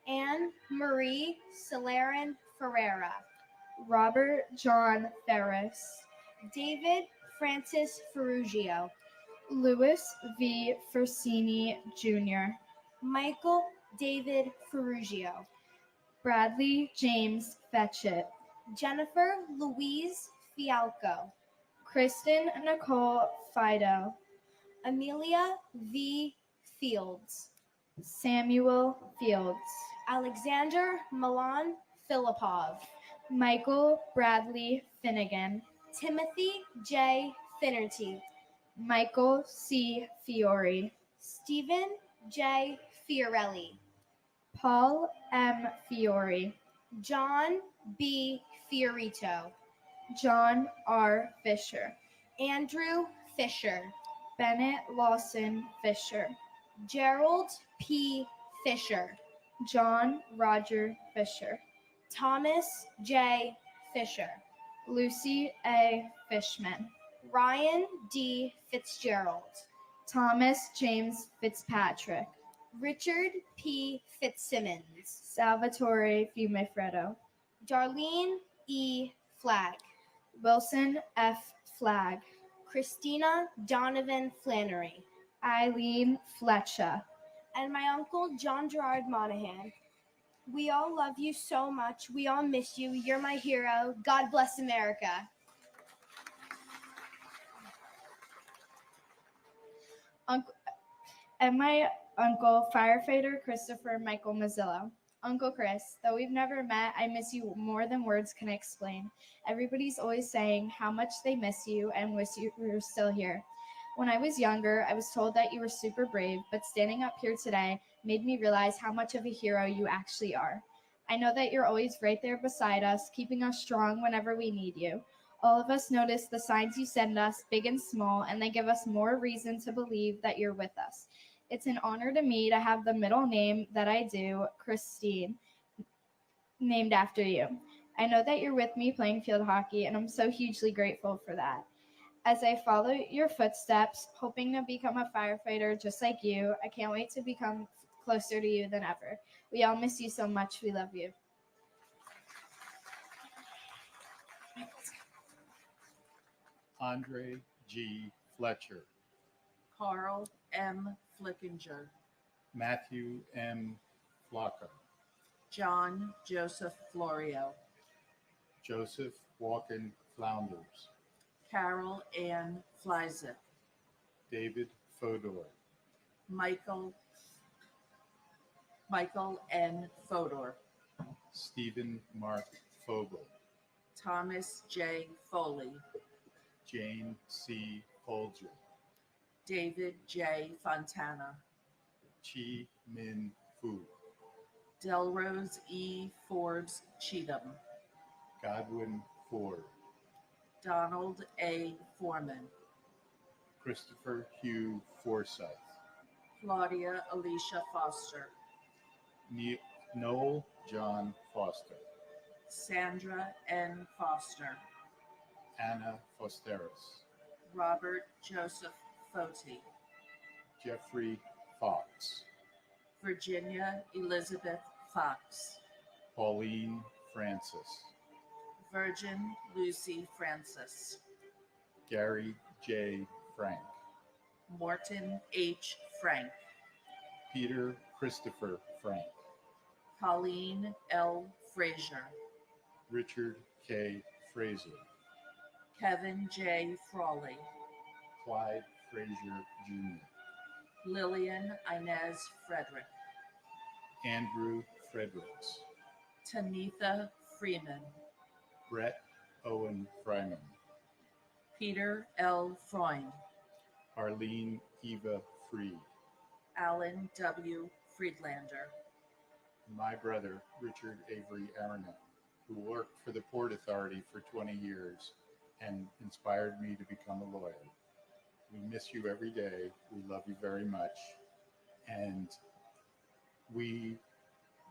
Anne Marie Celerin Ferreira, Robert John Ferris, David Francis Ferrugio, Louis V. Fersini Jr., Michael David Ferrugio, Bradley James Fetchit, Jennifer Louise Fialco, Kristen Nicole Fido, Amelia V. Fields, Samuel Fields, Alexander Milan Filipov, Michael Bradley Finnegan, Timothy J. Finnerty, Michael C. Fiore, Stephen J. Fiorelli, Paul M. Fiore, John B. Fiorito, John R. Fisher, Andrew Fisher, Bennett Lawson Fisher, Gerald P. Fisher, John Roger Fisher, Thomas J. Fisher, Lucy A. Fishman, Ryan D. Fitzgerald, Thomas James Fitzpatrick, Richard P. Fitzsimmons, Salvatore Fiumefreddo, Darlene E. Flagg, Wilson F. Flagg, Christina Donovan Flannery, Eileen Fletcher, and my uncle John Gerard Monahan. We all love you so much. We all miss you. You're my hero. God bless America. And my uncle, firefighter Christopher Michael Mazzillo. Uncle Chris, though we've never met, I miss you more than words can explain. Everybody's always saying how much they miss you and wish you were still here. When I was younger, I was told that you were super brave, but standing up here today made me realize how much of a hero you actually are. I know that you're always right there beside us, keeping us strong whenever we need you. All of us notice the signs you send us, big and small, and they give us more reason to believe that you're with us. It's an honor to me to have the middle name that I do, Christine, named after you. I know that you're with me playing field hockey, and I'm so hugely grateful for that. As I follow your footsteps, hoping to become a firefighter just like you, I can't wait to become closer to you than ever. We all miss you so much. We love you. Andre G. Fletcher, Carl M. Flickinger, Matthew M. Flocka, John Joseph Florio, Joseph Walken Flounders, Carol Ann Flyzik, David Fodor, Michael N. Fodor, Stephen Mark Fogel, Thomas J. Foley, Jane C. Folger, David J. Fontana, Chi Min Fu, Delrose E. Forbes Cheatham, Godwin Ford, Donald A. Foreman, Christopher Hugh Forsyth, Claudia Alicia Foster, Noel John Foster, Sandra N. Foster, Anna Fosteris, Robert Joseph Foti, Jeffrey Fox, Virginia Elizabeth Fox, Pauline Francis, Virgin Lucy Francis, Gary J. Frank, Morton H. Frank, Peter Christopher Frank, Colleen L. Frazier, Richard K. Fraser, Kevin J. Frawley, Clyde Frazier Jr., Lillian Inez Frederick, Andrew Fredericks, Tanitha Freeman, Brett Owen Fryman, Peter L. Freund, Arlene Eva Freed, Alan W. Friedlander, my brother Richard Avery Aronet, who worked for the Port Authority for 20 years and inspired me to become a lawyer. We miss you every day. We love you very much. And we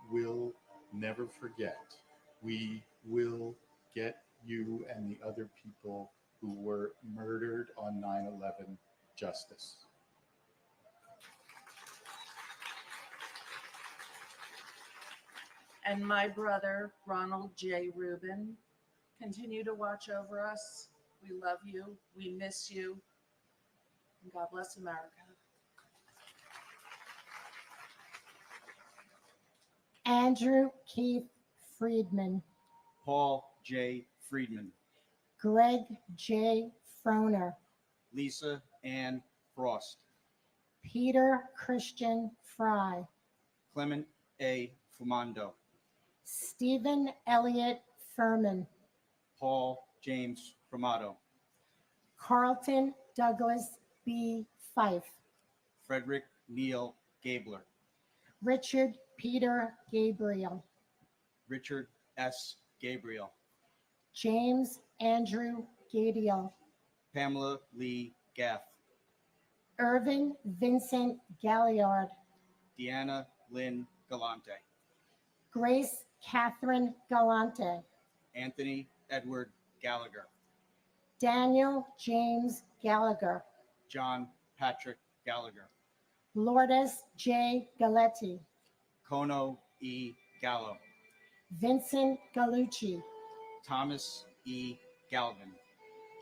will never forget. We will get you and the other people who were murdered on 9/11 justice. and my brother Ronald J. Rubin. Continue to watch over us. We love you. We miss you. And God bless America. Andrew Keith Friedman, Paul J. Friedman, Greg J. Froner, Lisa Ann Frost, Peter Christian Fry, Clement A. Fumando, Stephen Elliott Furman, Paul James Framato, Carlton Douglas B. Fife, Frederick Neal Gabler, Richard Peter Gabriel, Richard S. Gabriel, James Andrew Gadiel, Pamela Lee Gaff, Irving Vincent Galliard, Deanna Lynn Galante, Grace Catherine Galante, Anthony Edward Gallagher, Daniel James Gallagher, John Patrick Gallagher, Lourdes J. Galetti, Kono E. Gallo, Vincent Gallucci, Thomas E. Galvin,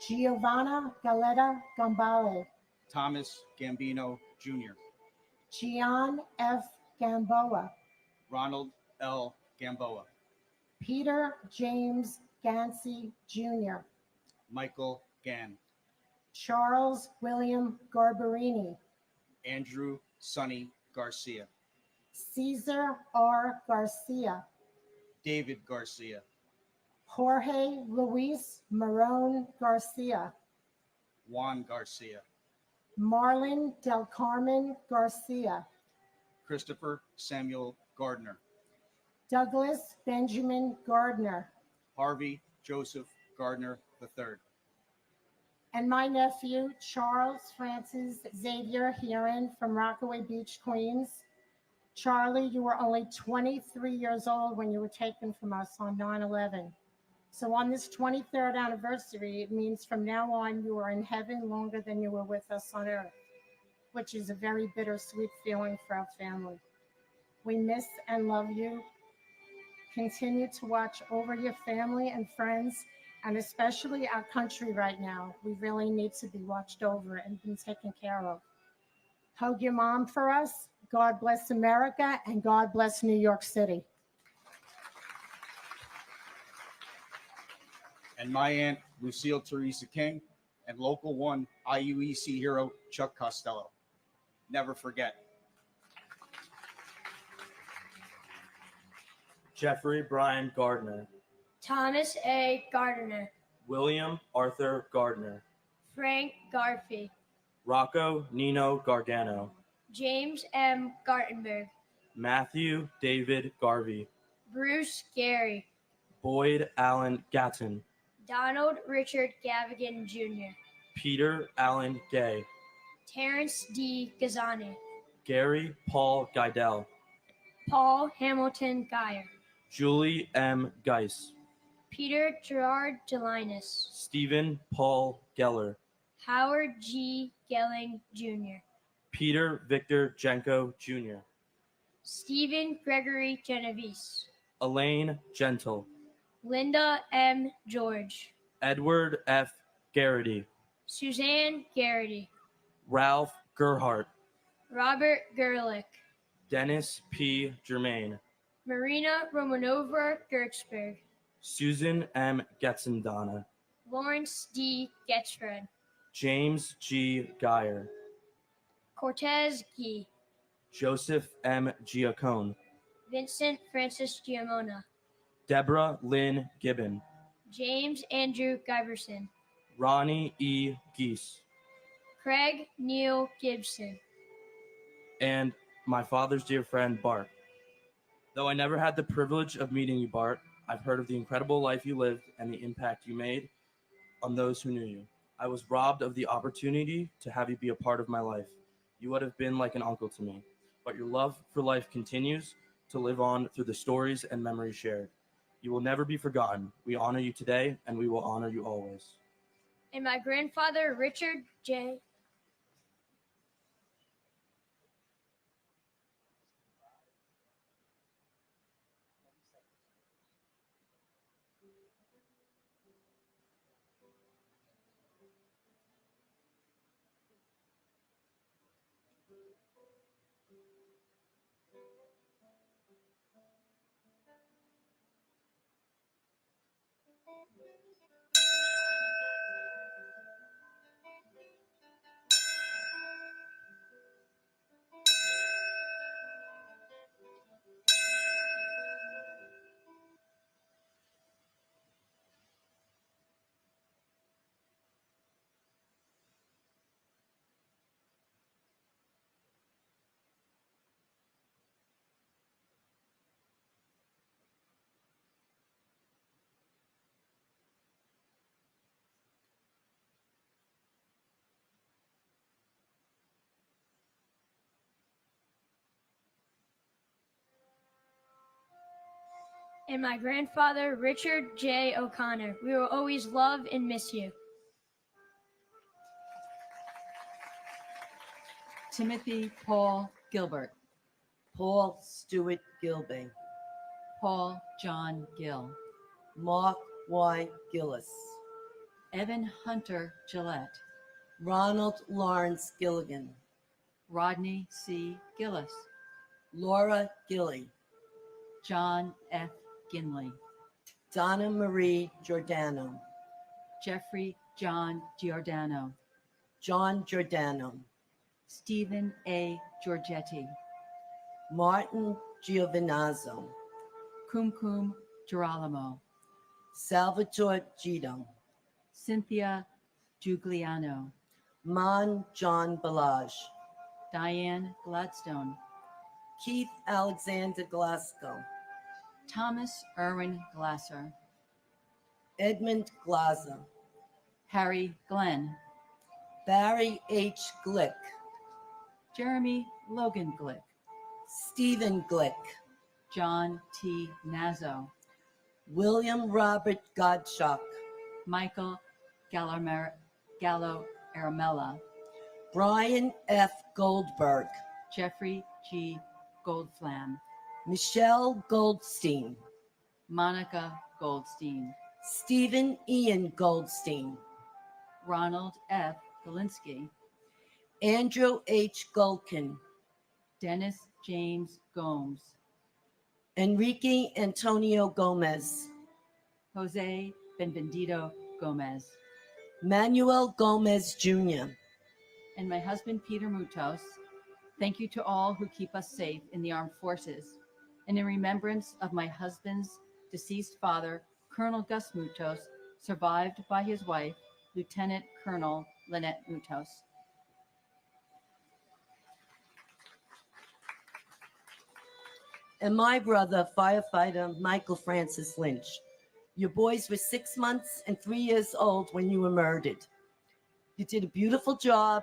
Giovanna Galetta Gambale, Thomas Gambino Jr., Gian F. Gamboa, Ronald L. Gamboa, Peter James Gansey Jr., Michael Gann, Charles William Garbarini, Andrew Sonny Garcia, Caesar R. Garcia, David Garcia, Jorge Luis Marone Garcia, Juan Garcia, Marlon Del Carmen Garcia, Christopher Samuel Gardner, Douglas Benjamin Gardner, Harvey Joseph Gardner III, and my nephew, Charles Francis Xavier Heron from Rockaway Beach, Queens. Charlie, you were only 23 years old when you were taken from us on 9/11. So on this 23rd anniversary, it means from now on you are in heaven longer than you were with us on earth, which is a very bittersweet feeling for our family. We miss and love you. Continue to watch over your family and friends, and especially our country right now. We really need to be watched over and been taken care of. Hug your mom for us. God bless America, and God bless New York City. and my aunt Lucille Teresa King, and local 1 IUEC hero Chuck Costello. Never forget. Jeffrey Brian Gardner, Thomas A. Gardner, William Arthur Gardner, Frank Garfey, Rocco Nino Gargano, James M. Gartenberg, Matthew David Garvey, Bruce Gary, Boyd Allen Gatton, Donald Richard Gavigan Jr., Peter Allen Gay, Terrence D. Gazani, Gary Paul Geidel, Paul Hamilton Geyer, Julie M. Geis, Peter Gerard Delinus, Stephen Paul Geller, Howard G. Gelling Jr., Peter Victor Jenko Jr., Stephen Gregory Genovese, Elaine Gentle, Linda M. George, Edward F. Garrity, Suzanne Garrity, Ralph Gerhart, Robert Gerlich, Dennis P. Germain, Marina Romanova Gertzberg, Susan M. Getzendana, Lawrence D. Getzfred, James G. Geyer, Cortez Gee, Joseph M. Giacone, Vincent Francis Giamona, Deborah Lynn Gibbon, James Andrew Giberson, Ronnie E. Geese, Craig Neil Gibson, and my father's dear friend, Bart. Though I never had the privilege of meeting you, Bart, I've heard of the incredible life you lived and the impact you made on those who knew you. I was robbed of the opportunity to have you be a part of my life. You would have been like an uncle to me, but your love for life continues to live on through the stories and memories shared. You will never be forgotten. We honor you today, and we will honor you always. and my grandfather Richard J. And my grandfather, Richard J. O'Connor. We will always love and miss you. Timothy Paul Gilbert. Paul Stewart Gilbey. Paul John Gill. Mark Y. Gillis. Evan Hunter Gillette. Ronald Lawrence Gilligan. Rodney C. Gillis. Laura Gilly. John F. Ginley. Donna Marie Giordano. Jeffrey John Giordano. John Giordano. Stephen A. Giorgetti. Martin Giovinazzo. Kumkum Girolamo. Salvatore Gito. Cynthia Giugliano. Mon John Balaj. Diane Gladstone. Keith Alexander Glasgow. Thomas Irwin Glasser. Edmund Glaser. Harry Glenn. Barry H. Glick. Jeremy Logan Glick. Stephen Glick. John T. Nazzo. William Robert Gottschalk. Michael Gallo Aramella. Brian F. Goldberg. Jeffrey G. Goldflam. Michelle Goldstein. Monica Goldstein. Stephen Ian Goldstein. Ronald F. Galinsky. Andrew H. Gulkin. Dennis James Gomes. Enrique Antonio Gomez. Jose Benvenido Gomez. Manuel Gomez Jr. And my husband, Peter Mutos. Thank you to all who keep us safe in the armed forces. And in remembrance of my husband's deceased father, Colonel Gus Mutos, survived by his wife, Lieutenant Colonel Lynette Mutos. And my brother, firefighter Michael Francis Lynch. Your boys were 6 months and 3 years old when you were murdered. You did a beautiful job,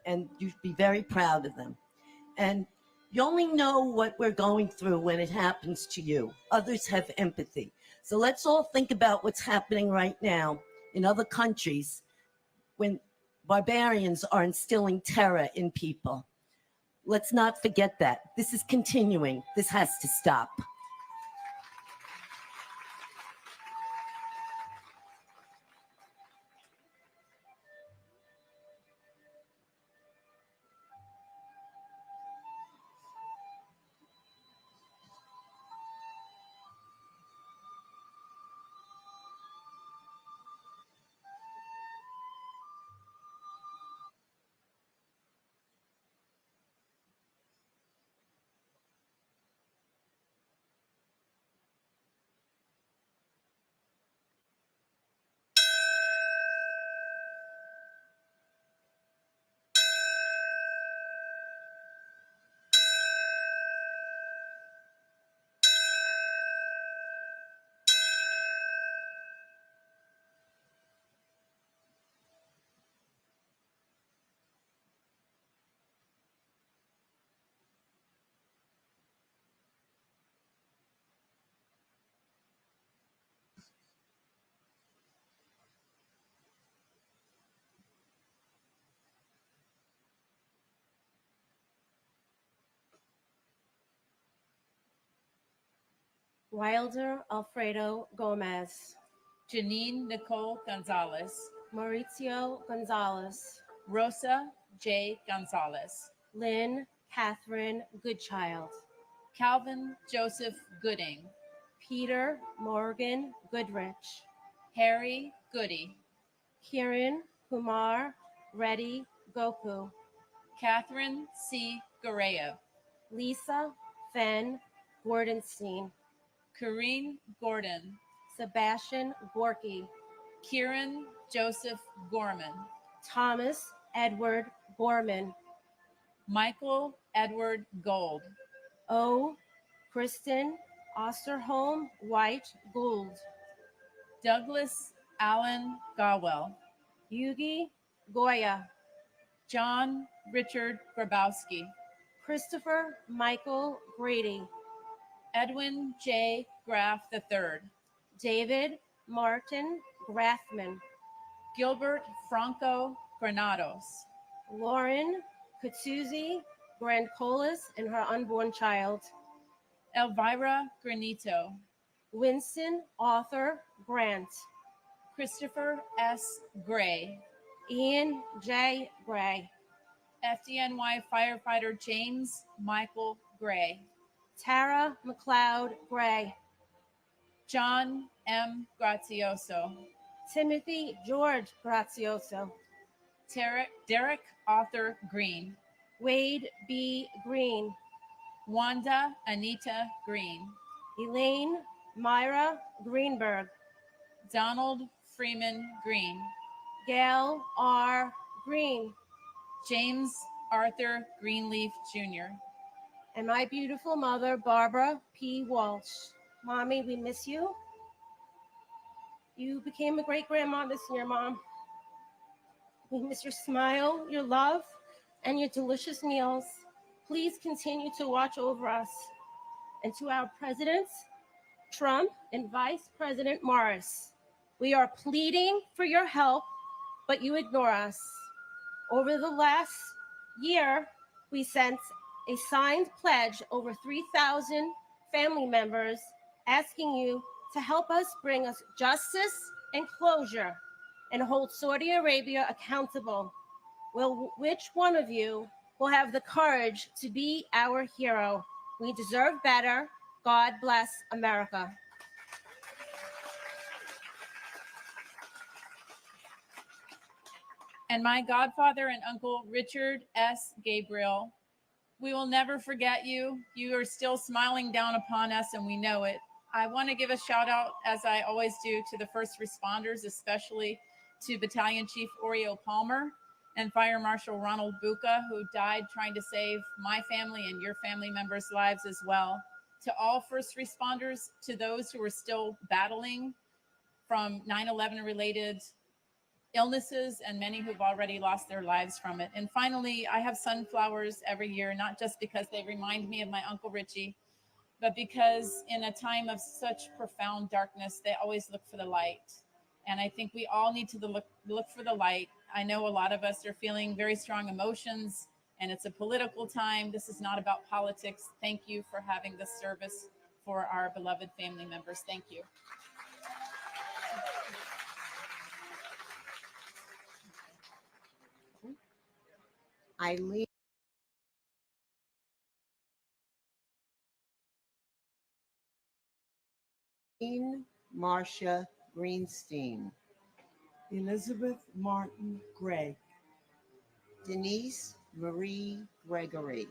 and you should be very proud of them. And you only know what we're going through when it happens to you. Others have empathy. So let's all think about what's happening right now in other countries when barbarians are instilling terror in people. Let's not forget that. This is continuing. This has to stop. Wilder Alfredo Gomez. Janine Nicole Gonzalez. Maurizio Gonzalez. Rosa J. Gonzalez. Lynn Catherine Goodchild. Calvin Joseph Gooding. Peter Morgan Goodrich. Harry Goody. Kiran Kumar Reddy Goku. Catherine C. Gareyev. Lisa Fenn Gordenstein. Corrine Gordon. Sebastian Gorky. Kieran Joseph Gorman. Thomas Edward Gorman. Michael Edward Gold. O. Kristen Osterholm White Gould. Douglas Allen Gawel. Yugi Goya. John Richard Grabowski. Christopher Michael Grady. Edwin J. Graff III, David Martin Graffman, Gilbert Franco Granados, Lauren Katsuzi Grancolis and her unborn child, Elvira Granito, Winston Arthur Grant, Christopher S. Gray, Ian J. Gray, FDNY firefighter James Michael Gray, Tara McLeod Gray, John M. Grazioso, Timothy George Grazioso, Derek Arthur Green, Wade B. Green, Wanda Anita Green, Elaine Myra Greenberg, Donald Freeman Green, Gail R. Green, James Arthur Greenleaf Jr., and my beautiful mother, Barbara P. Walsh. Mommy, we miss you. You became a great grandma this year, Mom. We miss your smile, your love, and your delicious meals. Please continue to watch over us. And to our presidents, Trump and Vice President Morris, we are pleading for your help, but you ignore us. Over the last year, we sent a signed pledge over 3,000 family members asking you to help us bring us justice and closure and hold Saudi Arabia accountable. Well, which one of you will have the courage to be our hero? We deserve better. God bless America. and my godfather and uncle, Richard S. Gabriel. We will never forget you. You are still smiling down upon us, and we know it. I want to give a shout out, as I always do, to the first responders, especially to Battalion Chief Oreo Palmer and Fire Marshal Ronald Buca, who died trying to save my family and your family members' lives as well. To all first responders, to those who are still battling from 9/11 related illnesses, and many who've already lost their lives from it. And finally, I have sunflowers every year, not just because they remind me of my Uncle Richie, but because in a time of such profound darkness, they always look for the light. And I think we all need to look for the light. I know a lot of us are feeling very strong emotions, and it's a political time. This is not about politics. Thank you for having this service for our beloved family members. Thank you. Eileen Marcia Greenstein, Elizabeth Martin Gregg, Denise Marie Gregory,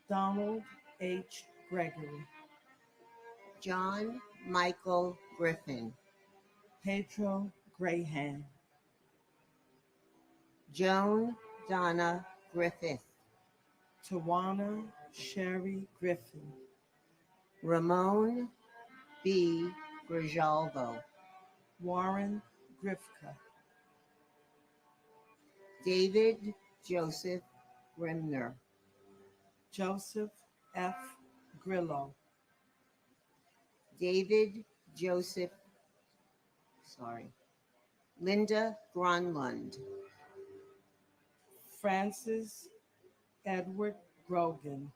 Donald H. Gregory, John Michael Griffin, Pedro Graham, Joan Donna Griffith, Tawana Sherry Griffin, Ramon B. Grijalvo, Warren Grifka, David Joseph Grimner, Joseph F. Grillo, Linda Gronlund, Francis Edward Grogan,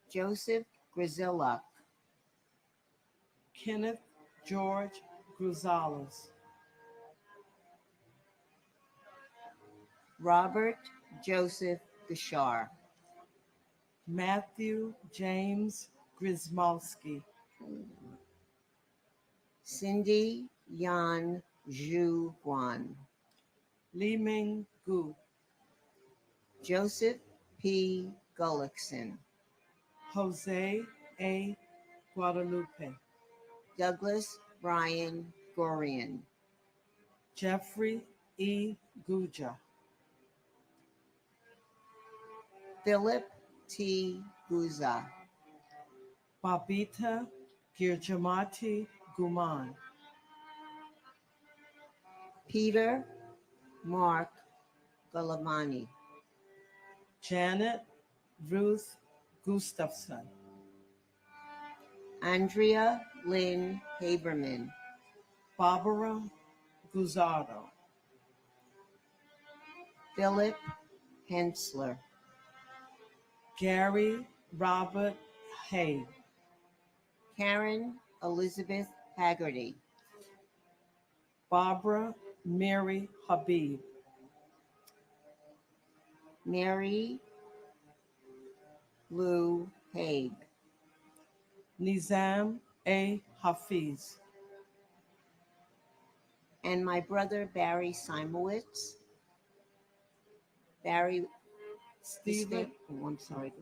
Joseph Grzilak, Kenneth George Gonzalez, Robert Joseph Gashar, Matthew James Grismalski, Cindy Yan Zhu Guan, Li Ming Gu, Joseph P. Gullickson, Jose A. Guadalupe, Douglas Brian Gorian, Jeffrey E. Guja, Philip T. Guza, Babita Girjamati Guman, Peter Mark Galavani, Janet Ruth Gustafson. Andrea Lynn Haberman, Barbara Guzardo. Philip Hensler, Gary Robert Hay. Karen Elizabeth Haggerty, Barbara Mary Habib. Mary Lou Haig, Nizam A. Hafiz. and my brother Barry Simowitz. Barry Stephen. Oh, I'm sorry.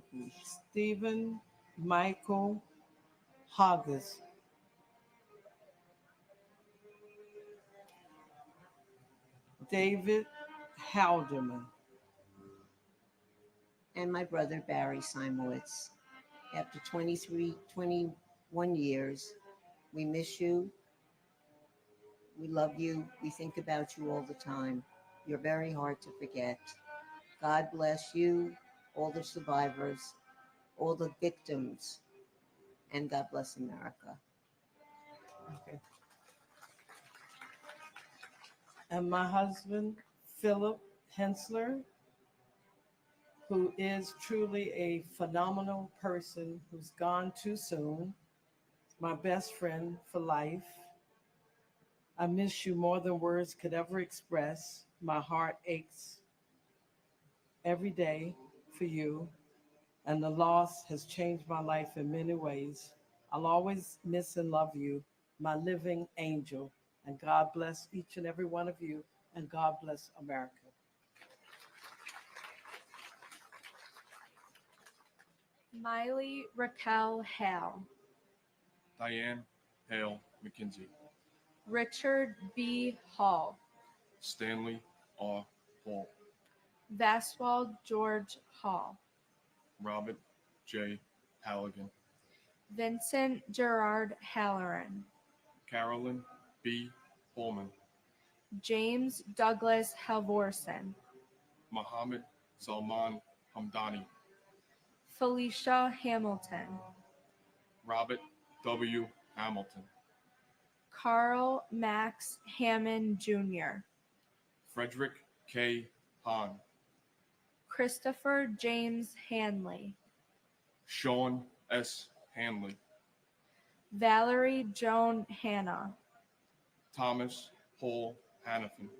Stephen Michael Hoggis. David Halderman. And my brother Barry Simowitz. After 21 years, we miss you. We love you. We think about you all the time. You're very hard to forget. God bless you, all the survivors, all the victims, and God bless America. Okay. And my husband, Philip Hensler, who is truly a phenomenal person who's gone too soon, my best friend for life. I miss you more than words could ever express. My heart aches every day for you, and the loss has changed my life in many ways. I'll always miss and love you, my living angel, and God bless each and every one of you, and God bless America. Miley Raquel Hale, Diane Hale McKinsey, Richard B. Hall, Stanley R. Hall, Vaswald George Hall, Robert J. Halligan, Vincent Gerard Halloran, Carolyn B. Holman, James Douglas Halvorsen, Mohammed Salman Hamdani, Felicia Hamilton, Robert W. Hamilton, Carl Max Hammond Jr., Frederick K. Hahn, Christopher James Hanley, Sean S. Hanley, Valerie Joan Hanna, Thomas Paul Hannafin,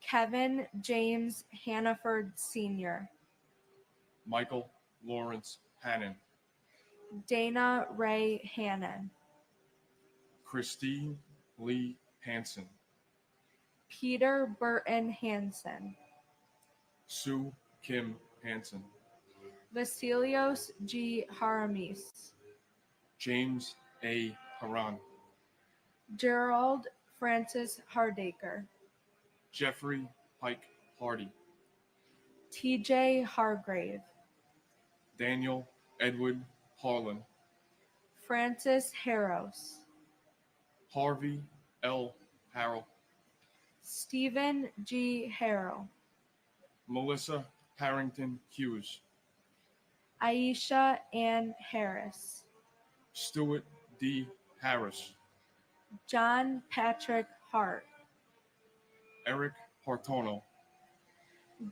Kevin James Hannaford Sr., Michael Lawrence Hannon, Dana Ray Hannon, Christine Lee Hansen, Peter Burton Hansen, Sue Kim Hansen, Vasilios G. Haramis, James A. Haran, Gerald Francis Hardacre, Jeffrey Pike Hardy, TJ Hargrave, Daniel Edward Harlan, Francis Harros, Harvey L. Harrell, Stephen G. Harrell, Melissa Harrington Hughes, Aisha Ann Harris, Stuart D. Harris, John Patrick Hart, Eric Hartono,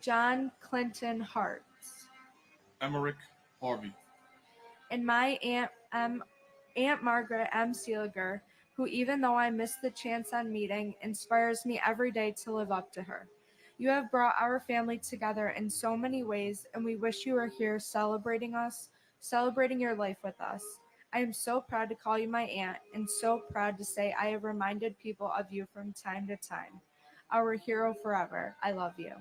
John Clinton Hartz, Emmerich Harvey, and my Aunt Margaret M. Seeliger, who, even though I miss the chance on meeting, inspires me every day to live up to her. You have brought our family together in so many ways, and we wish you were here celebrating us, celebrating your life with us. I am so proud to call you my aunt, and so proud to say I have reminded people of you from time to time. Our hero forever. I love you.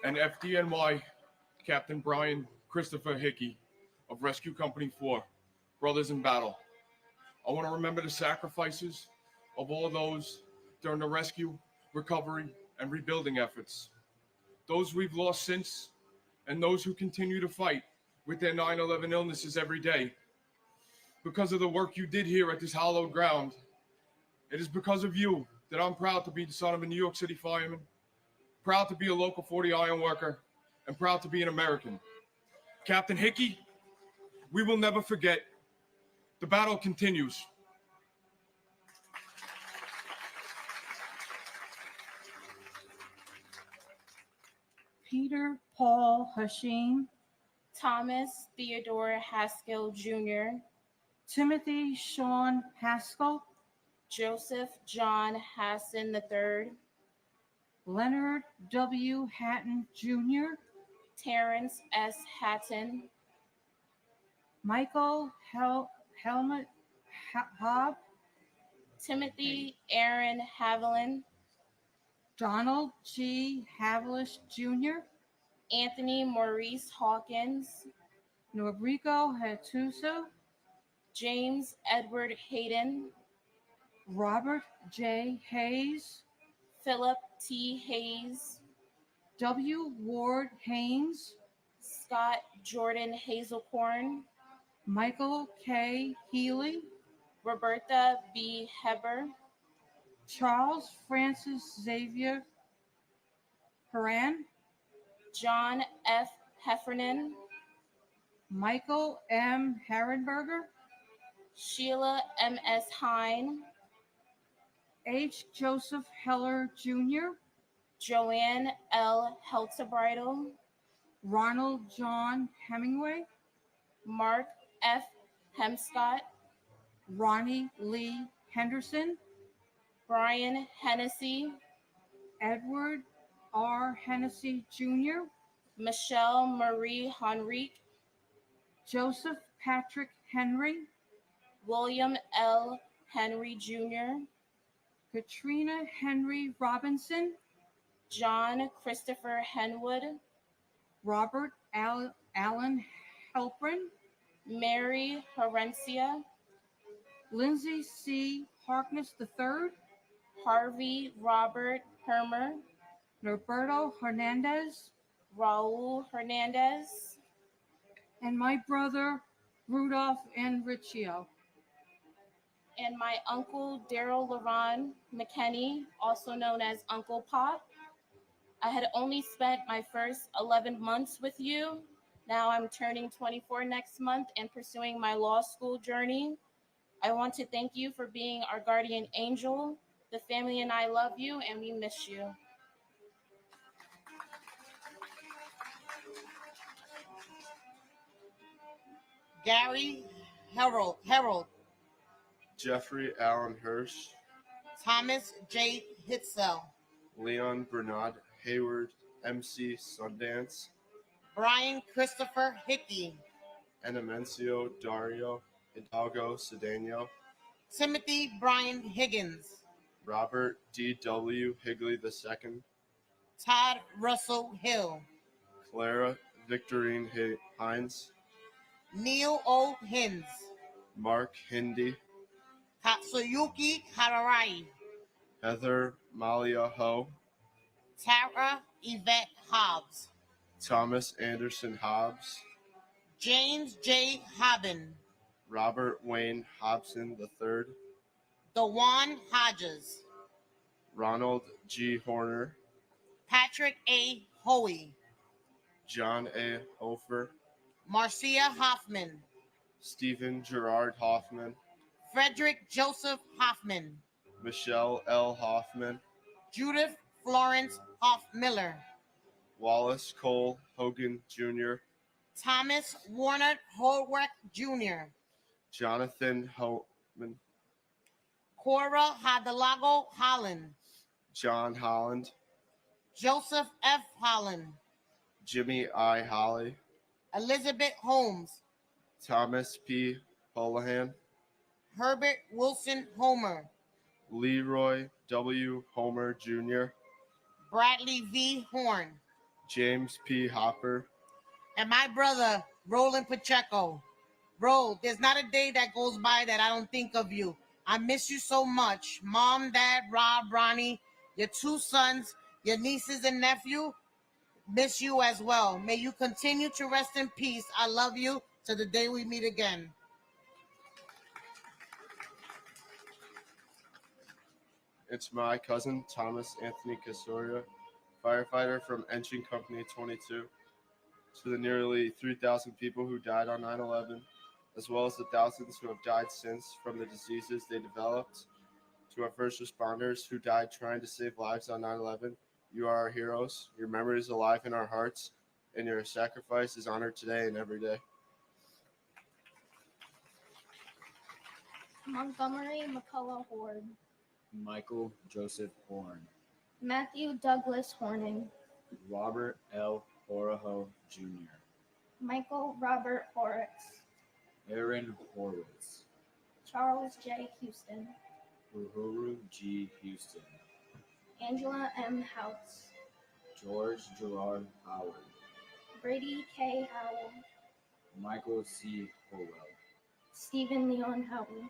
and FDNY Captain Brian Christopher Hickey of Rescue Company 4, Brothers in Battle. I want to remember the sacrifices of all those during the rescue, recovery, and rebuilding efforts. Those we've lost since, and those who continue to fight with their 9/11 illnesses every day. Because of the work you did here at this hallowed ground, it is because of you that I'm proud to be the son of a New York City fireman, proud to be a local 40 iron worker, and proud to be an American. Captain Hickey, we will never forget. The battle continues. Peter Paul Hashim, Thomas Theodore Haskell Jr., Timothy Sean Haskell, Joseph John Hassan III, Leonard W. Hatton Jr., Terrence S. Hatton, Michael Helmut Hobb, Timothy Aaron Haviland, Donald G. Havlish Jr., Anthony Maurice Hawkins, Norrico Hattuso, James Edward Hayden, Robert J. Hayes, Philip T. Hayes, W. Ward Haynes, Scott Jordan Hazelcorn, Michael K. Healy, Roberta B. Heber, Charles Francis Xavier Haran, John F. Heffernan, Michael M. Herrenberger, Sheila M.S. Hine, H. Joseph Heller Jr., Joanne L. Heltebridle, Ronald John Hemingway, Mark F. Hemscott, Ronnie Lee Henderson, Brian Hennessy, Edward R. Hennessy Jr., Michelle Marie Henrique, Joseph Patrick Henry, William L. Henry Jr., Katrina Henry Robinson, John Christopher Henwood, Robert Allen Helprin, Mary Herencia, Lindsay C. Harkness III, Harvey Robert Hermer, Norberto Hernandez, Raul Hernandez, and my brother Rudolph Enrichio. and my uncle Daryl LaRon McKenney, also known as Uncle Pop. I had only spent my first 11 months with you. Now I'm turning 24 next month and pursuing my law school journey. I want to thank you for being our guardian angel. The family and I love you, and we miss you. Gary Harold, Jeffrey Allen Hirsch, Thomas J. Hitzel, Leon Bernard Hayward, MC Sundance, Brian Christopher Hickey, Enemencio Dario Hidalgo Cedeno, Timothy Brian Higgins, Robert D.W. Higley II, Todd Russell Hill, Clara Victorine Hines, Neil O. Hins, Mark Hindi, Katsuyuki Hararai, Heather Malia Ho, Tara Yvette Hobbs, Thomas Anderson Hobbs, James J. Hobbin, Robert Wayne Hobson III, Dewan Hodges, Ronald G. Horner, Patrick A. Hoey, John A. Hofer, Marcia Hoffman, Stephen Gerard Hoffman, Frederick Joseph Hoffman, Michelle L. Hoffman, Judith Florence Hoff-Miller, Wallace Cole Hogan Jr., Thomas Warner Holwick Jr., Jonathan Homan, Cora Hadalago Holland, John Holland, Joseph F. Holland, Jimmy I. Holly, Elizabeth Holmes, Thomas P. Holohan, Herbert Wilson Homer, Leroy W. Homer Jr., Bradley V. Horn, James P. Hopper, and my brother, Roland Pacheco. Bro, there's not a day that goes by that I don't think of you. I miss you so much. Mom, Dad, Rob, Ronnie, your two sons, your nieces and nephew, miss you as well. May you continue to rest in peace. I love you to the day we meet again. It's my cousin, Thomas Anthony Casoria, firefighter from Engine Company 22, to the nearly 3,000 people who died on 9/11, as well as the thousands who have died since from the diseases they developed, to our first responders who died trying to save lives on 9/11, you are our heroes. Your memory is alive in our hearts, and your sacrifice is honored today and every day. Montgomery McCullough Horde. Michael Joseph Horn. Matthew Douglas Horning. Robert L. Horoho Jr. Michael Robert Horrocks. Aaron Horwitz. Charles J. Houston. Uhuru G. Houston. Angela M. House. George Gerard Howard. Brady K. Howell. Michael C. Howell. Stephen Leon Howell.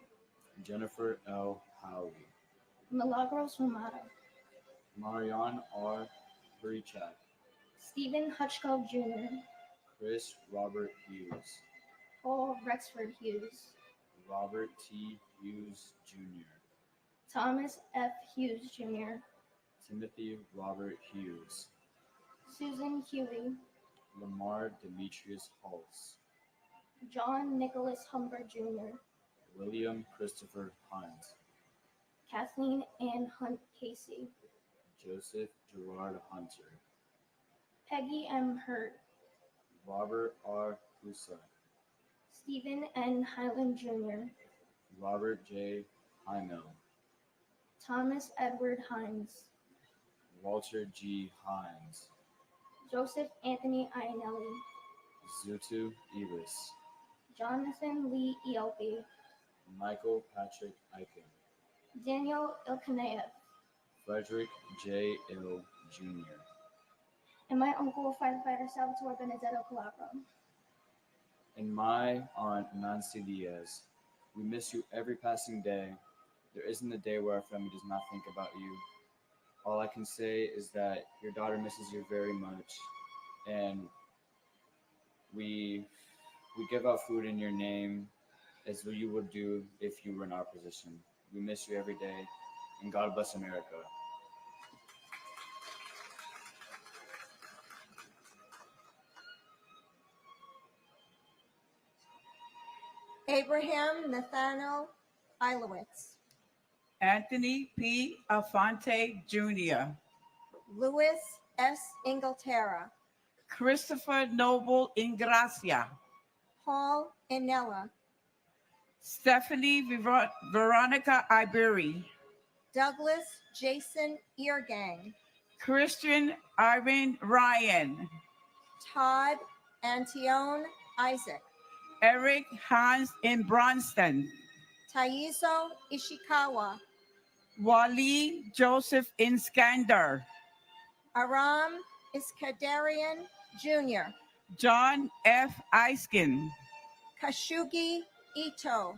Jennifer L. Howley. Milagros Romado. Marianne R. Brichak. Stephen Hutchcove Jr. Chris Robert Hughes. Paul Rexford Hughes. Robert T. Hughes Jr. Thomas F. Hughes Jr. Timothy Robert Hughes. Susan Huey. Lamar Demetrius Hulse. John Nicholas Humber Jr. William Christopher Hunt. Kathleen Ann Hunt Casey. Joseph Gerard Hunter. Peggy M. Hurt. Robert R. Husa. Stephen N. Highland Jr. Robert J. Heimel. Thomas Edward Hines. Walter G. Hines. Joseph Anthony Ionelli. Zutu Ibis. Jonathan Lee Elby. Michael Patrick Eichen. Daniel Ilkaneyev. Frederick J. Ill Jr. And my uncle, firefighter Salvatore Benedetto Calabro. And my aunt Nancy Diaz. We miss you every passing day. There isn't a day where our family does not think about you. All I can say is that your daughter misses you very much, and we give out food in your name as you would do if you were in our position. We miss you every day, and God bless America. Abraham Nathaniel Ilowitz. Anthony P. Alfonte Jr. Louis S. Inglaterra. Christopher Noble Ingracia. Paul Inella. Stephanie Veronica Ibery. Douglas Jason Eargang. Christian Irene Ryan. Todd Antione Isaac. Eric Hans in Bronston. Taizo Ishikawa. Wally Joseph Inskander. Aram Iskandarian Jr. John F. Eiskin. Kashugi Ito.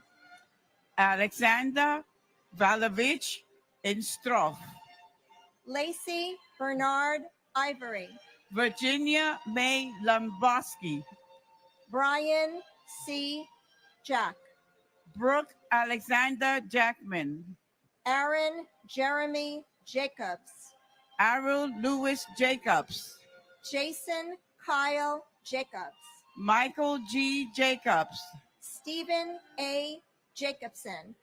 Alexander Valovich Instroff. Lacey Bernard Ivory. Virginia May Lomboski. Brian C. Jack. Brooke Alexander Jackman. Aaron Jeremy Jacobs. Arul Lewis Jacobs. Jason Kyle Jacobs. Michael G. Jacobs. Stephen A. Jacobson.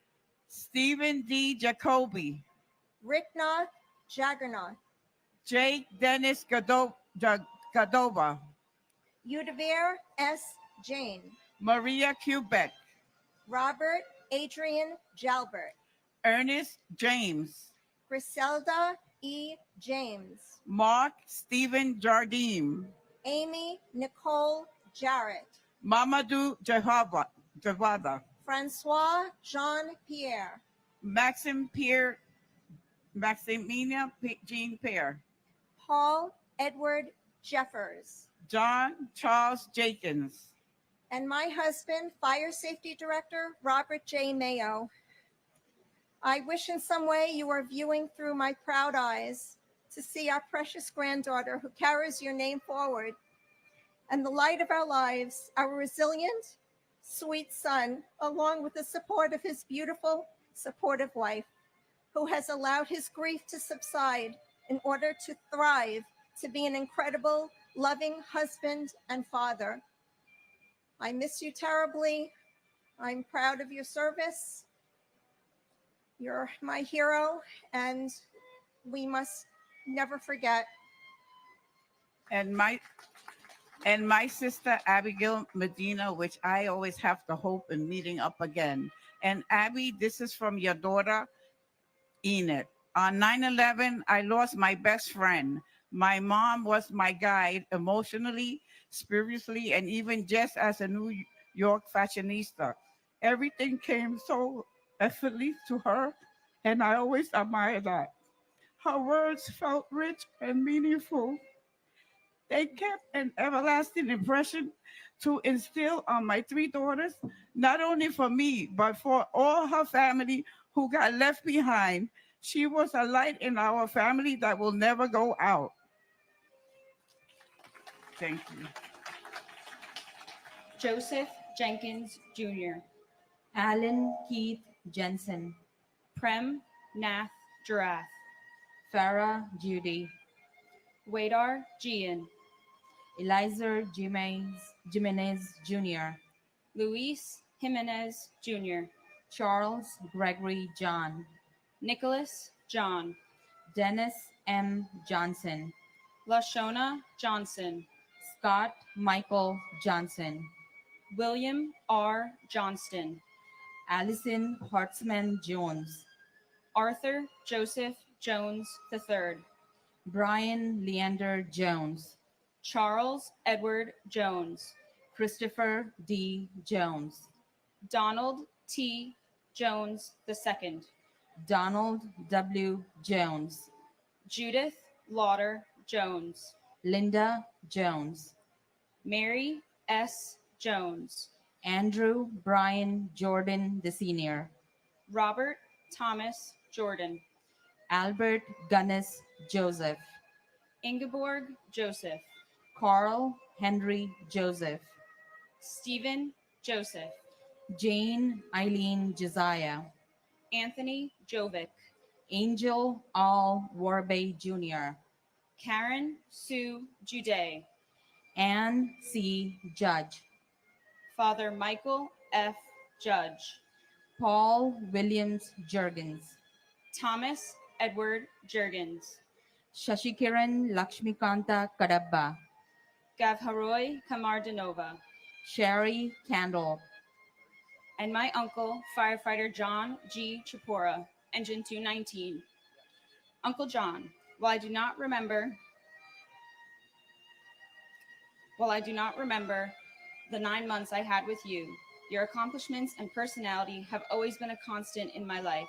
Stephen D. Jacoby. Ricknoth Jaggernoth. Jake Dennis Gadova. Udavir S. Jane. Maria Quebec. Robert Adrian Jalbert. Ernest James. Griselda E. James. Mark Stephen Jardim. Amy Nicole Jarrett. Mamadou Javada. Francois Jean Pierre. Maximilian Jean Pierre. Paul Edward Jeffers. John Charles Jenkins. And my husband, Fire Safety Director Robert J. Mayo. I wish in some way you are viewing through my proud eyes to see our precious granddaughter who carries your name forward and the light of our lives, our resilient, sweet son, along with the support of his beautiful, supportive wife, who has allowed his grief to subside in order to thrive, to be an incredible, loving husband and father. I miss you terribly. I'm proud of your service. You're my hero, and we must never forget. And my sister Abigail Medina, which I always have the hope in meeting up again. And Abby, this is from your daughter, Enid. On 9/11, I lost my best friend. My mom was my guide emotionally, spiritually, and even just as a New York fashionista. Everything came so effortlessly to her, and I always admire that. Her words felt rich and meaningful. They kept an everlasting impression to instill on my three daughters, not only for me, but for all her family who got left behind. She was a light in our family that will never go out. Thank you. Joseph Jenkins Jr., Alan Keith Jensen, Prem Nath Jarath, Farah Judy, Wadar Gian, Eliza Jimenez Jr., Luis Jimenez Jr., Charles Gregory John, Nicholas John, Dennis M. Johnson, Lashona Johnson, Scott Michael Johnson, William R. Johnston, Allison Hartzman Jones, Arthur Joseph Jones III, Brian Leander Jones, Charles Edward Jones, Christopher D. Jones, Donald T. Jones II, Donald W. Jones, Judith Lauder Jones, Linda Jones, Mary S. Jones, Andrew Brian Jordan the Senior, Robert Thomas Jordan, Albert Gunnis Joseph, Ingeborg Joseph, Carl Henry Joseph, Stephen Joseph, Jane Eileen Josiah, Anthony Jovic, Angel Al Warbay Jr., Karen Sue Jude, Ann C. Judge, Father Michael F. Judge, Paul Williams Jurgens, Thomas Edward Jurgens, Shashikiran Lakshmikanta Kadabba, Gavharoy Kamardanova, Sherry Candle, and my uncle, firefighter John G. Chapora, Engine 219. Uncle John, while I do not remember the 9 months I had with you, your accomplishments and personality have always been a constant in my life.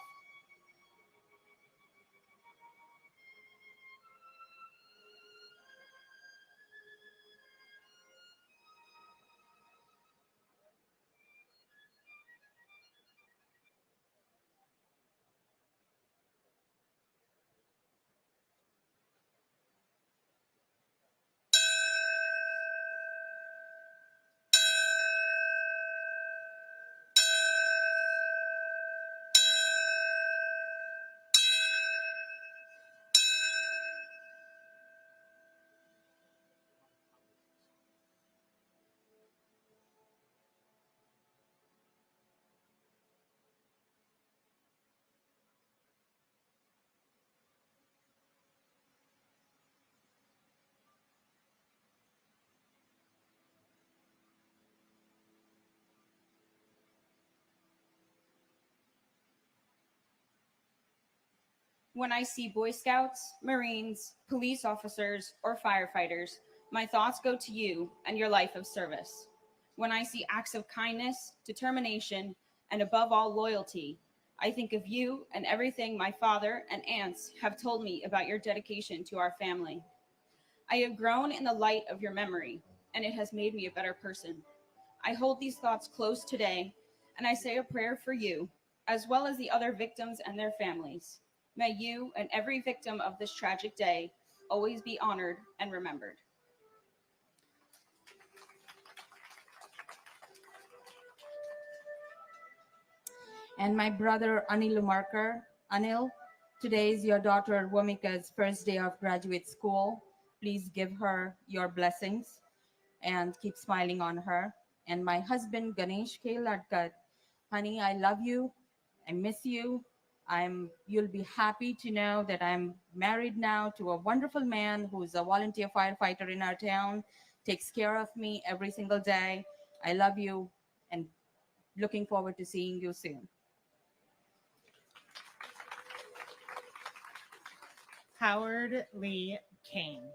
When I see Boy Scouts, Marines, police officers, or firefighters, my thoughts go to you and your life of service. When I see acts of kindness, determination, and above all, loyalty, I think of you and everything my father and aunts have told me about your dedication to our family. I have grown in the light of your memory, and it has made me a better person. I hold these thoughts close today, and I say a prayer for you, as well as the other victims and their families. May you and every victim of this tragic day always be honored and remembered. And my brother Anil Umarkar, Anil, today is your daughter Wamika's first day of graduate school. Please give her your blessings and keep smiling on her. And my husband, Ganesh K. Ladkat, honey, I love you. I miss you. You'll be happy to know that I'm married now to a wonderful man who's a volunteer firefighter in our town, takes care of me every single day. I love you and looking forward to seeing you soon. Howard Lee Kane,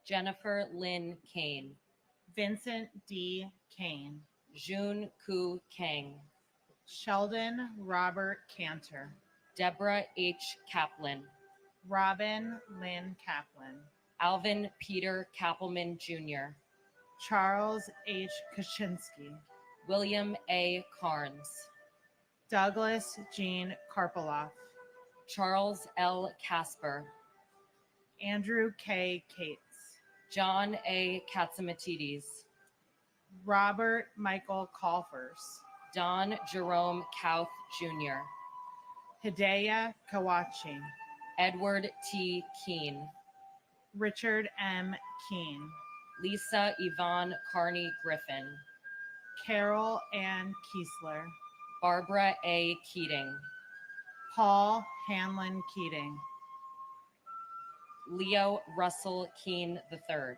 Jennifer Lynn Kane, Vincent D. Kane, Jun Ku Kang, Sheldon Robert Cantor, Deborah H. Kaplan, Robin Lynn Kaplan, Alvin Peter Kappelman Jr., Charles H. Kaczynski, William A. Carnes, Douglas Jean Karpoloff, Charles L. Casper, Andrew K. Cates, John A. Katsimatidis, Robert Michael Colfers, Don Jerome Kauth Jr., Hidea Kawachi, Edward T. Keene, Richard M. Keene, Lisa Yvonne Carney Griffin, Carol Ann Kiesler, Barbara A. Keating, Paul Hanlon Keating, Leo Russell Keene III,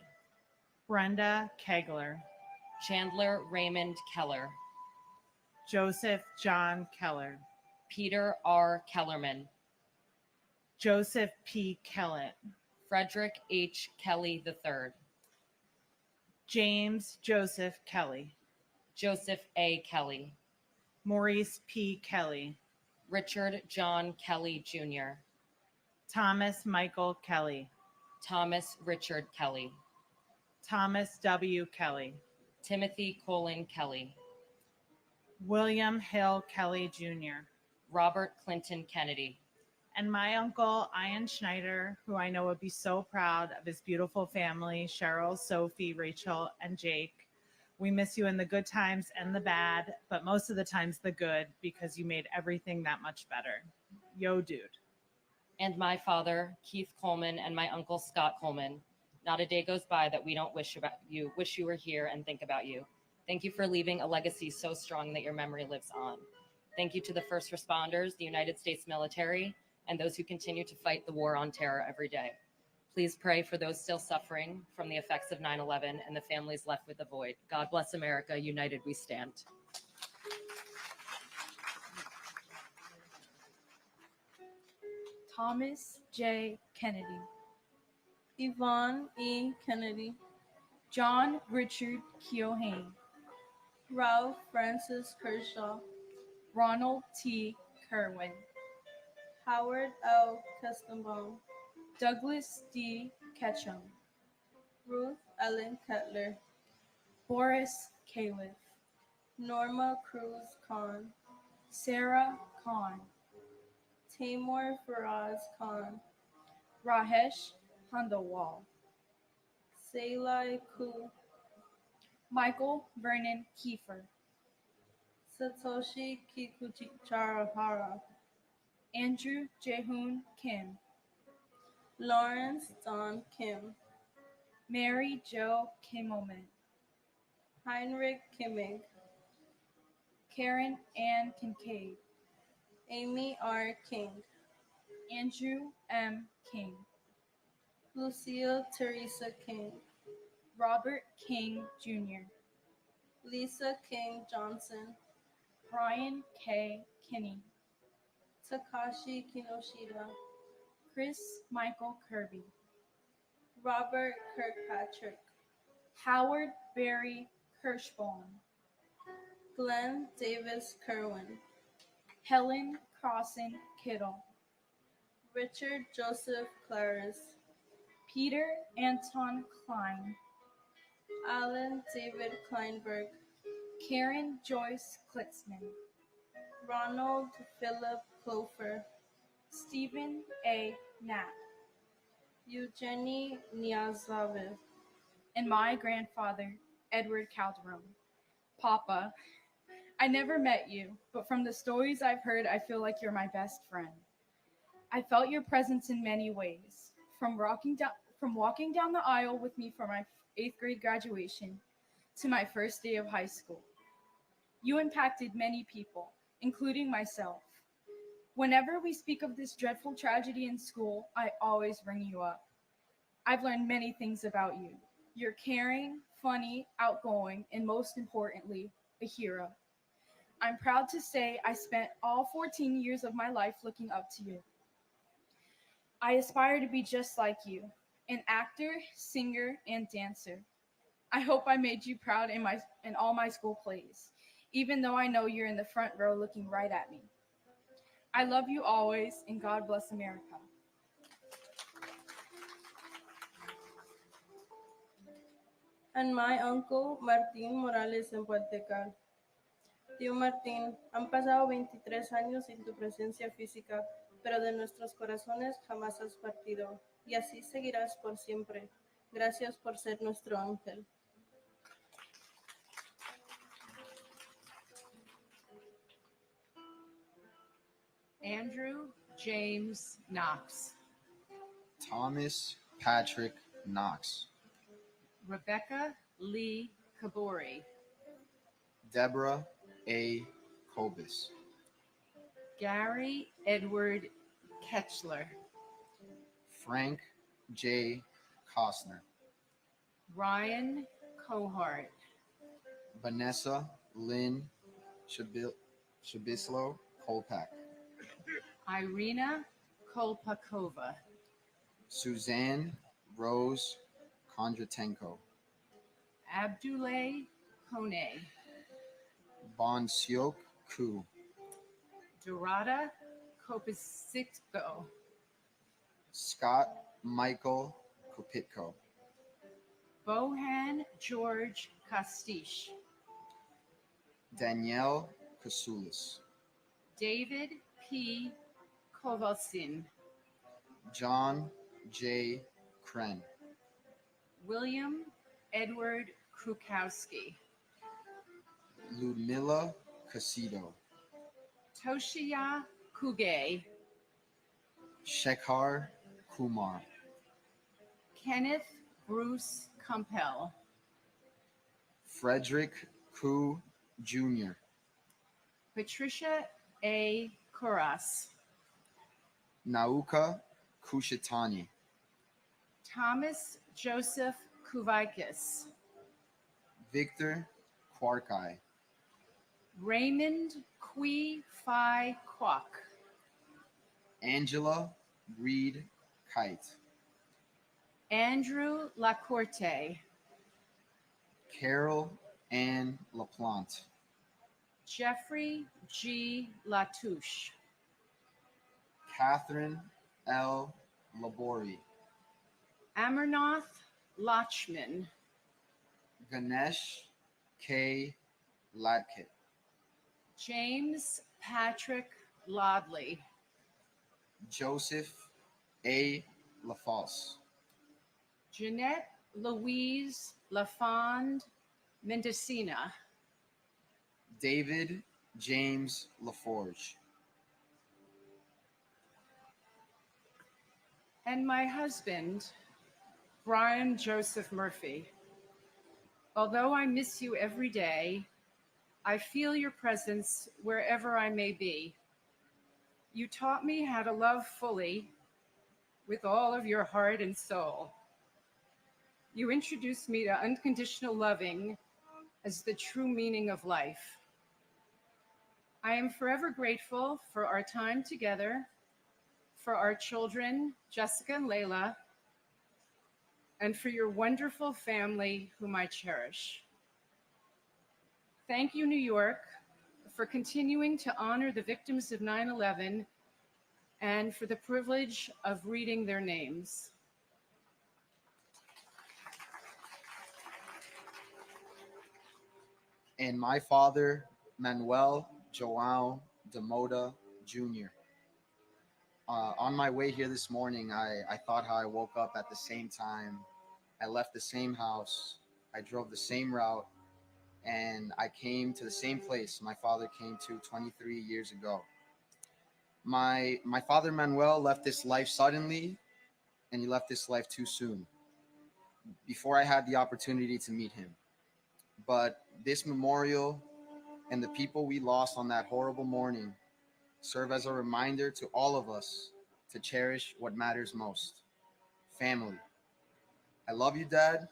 Brenda Kegler, Chandler Raymond Keller, Joseph John Keller, Peter R. Kellerman, Joseph P. Kellett, Frederick H. Kelly III, James Joseph Kelly, Joseph A. Kelly, Maurice P. Kelly, Richard John Kelly Jr., Thomas Michael Kelly, Thomas Richard Kelly, Thomas W. Kelly, Timothy Colin Kelly, William Hill Kelly Jr., Robert Clinton Kennedy, and my uncle Ian Schneider, who I know would be so proud of his beautiful family, Cheryl, Sophie, Rachel, and Jake. We miss you in the good times and the bad, but most of the times the good, because you made everything that much better. Yo, dude. and my father, Keith Coleman, and my uncle, Scott Coleman. Not a day goes by that we don't wish you were here and think about you. Thank you for leaving a legacy so strong that your memory lives on. Thank you to the first responders, the United States military, and those who continue to fight the war on terror every day. Please pray for those still suffering from the effects of 9/11 and the families left with the void. God bless America. United we stand. Thomas J. Kennedy, Yvonne E. Kennedy, John Richard Keohane, Ralph Francis Kershaw, Ronald T. Kerwin, Howard L. Kestenbaum, Douglas D. Ketchum, Ruth Ellen Kettler, Boris Califf, Norma Cruz Khan, Sarah Khan, Tamor Faraz Khan, Rahesh Handawal, Salai Ku, Michael Vernon Kiefer, Satoshi Kikuchihara, Andrew Jehoon Kim, Lawrence Don Kim, Mary Jo Kimmelman, Heinrich Kimmig, Karen Ann Kincaid, Amy R. King, Andrew M. King, Lucille Teresa King, Robert King Jr., Lisa King Johnson, Brian K. Kinney, Takashi Kinoshita, Chris Michael Kirby, Robert Kirkpatrick, Howard Barry Kirschbaum, Glenn Davis Kerwin, Helen Crossan Kittle, Richard Joseph Claris, Peter Anton Klein, Alan David Kleinberg, Karen Joyce Klitzman, Ronald Philip Clofer, Stephen A. Knapp, Eugenie Niazaviv, and my grandfather, Edward Calderon. Papa, I never met you, but from the stories I've heard, I feel like you're my best friend. I felt your presence in many ways, from from walking down the aisle with me for my 8th grade graduation to my first day of high school. You impacted many people, including myself. Whenever we speak of this dreadful tragedy in school, I always bring you up. I've learned many things about you. You're caring, funny, outgoing, and most importantly, a hero. I'm proud to say I spent all 14 years of my life looking up to you. I aspire to be just like you, an actor, singer, and dancer. I hope I made you proud in all my school plays, even though I know you're in the front row looking right at me. I love you always, and God bless America. And my uncle Martín Morales en Puertecal. Tío Martín, han pasado 23 años sin tu presencia física, pero de nuestros corazones jamás has partido, y así seguirás por siempre. Gracias por ser nuestro ángel. Andrew James Knox. Thomas Patrick Knox. Rebecca Lee Kabori. Deborah A. Kobus. Gary Edward Ketchler. Frank J. Costner. Ryan Cohart. Vanessa Lynn Shabislo Kolpak. Irina Kolpakova. Suzanne Rose Kondratenko. Abdullah Kone. Bonsiok Ku. Dorada Kopisitko. Scott Michael Kopitko. Bohan George Kastish. Danielle Kasulis. David P. Kovalsin. John J. Kren. William Edward Krukowski. Ludmila Casido. Toshiya Kuge. Shekhar Kumar. Kenneth Bruce Kumpel. Frederick Ku Jr. Patricia A. Kuras. Nauka Kushitani. Thomas Joseph Kuvaikis. Victor Kwarkai. Raymond Kui Phi Kwok. Angela Reed Kite. Andrew Lacorte. Carol Ann LaPlante. Jeffrey G. Latouche. Catherine L. Labori. Amarnath Lachman. Ganesh K. Latkit. James Patrick Lodley. Joseph A. LaFosse. Jeanette Louise LaFond Mendocina. David James LaForge. And my husband, Brian Joseph Murphy. Although I miss you every day, I feel your presence wherever I may be. You taught me how to love fully with all of your heart and soul. You introduced me to unconditional loving as the true meaning of life. I am forever grateful for our time together, for our children, Jessica and Layla, and for your wonderful family whom I cherish. Thank you, New York, for continuing to honor the victims of 9/11 and for the privilege of reading their names. And my father, Manuel Joao de Moda Jr. On my way here this morning, I thought how I woke up at the same time. I left the same house. I drove the same route. And I came to the same place my father came to 23 years ago. My father, Manuel, left this life suddenly, and he left this life too soon. before I had the opportunity to meet him. But this memorial and the people we lost on that horrible morning serve as a reminder to all of us to cherish what matters most: family. I love you, Dad,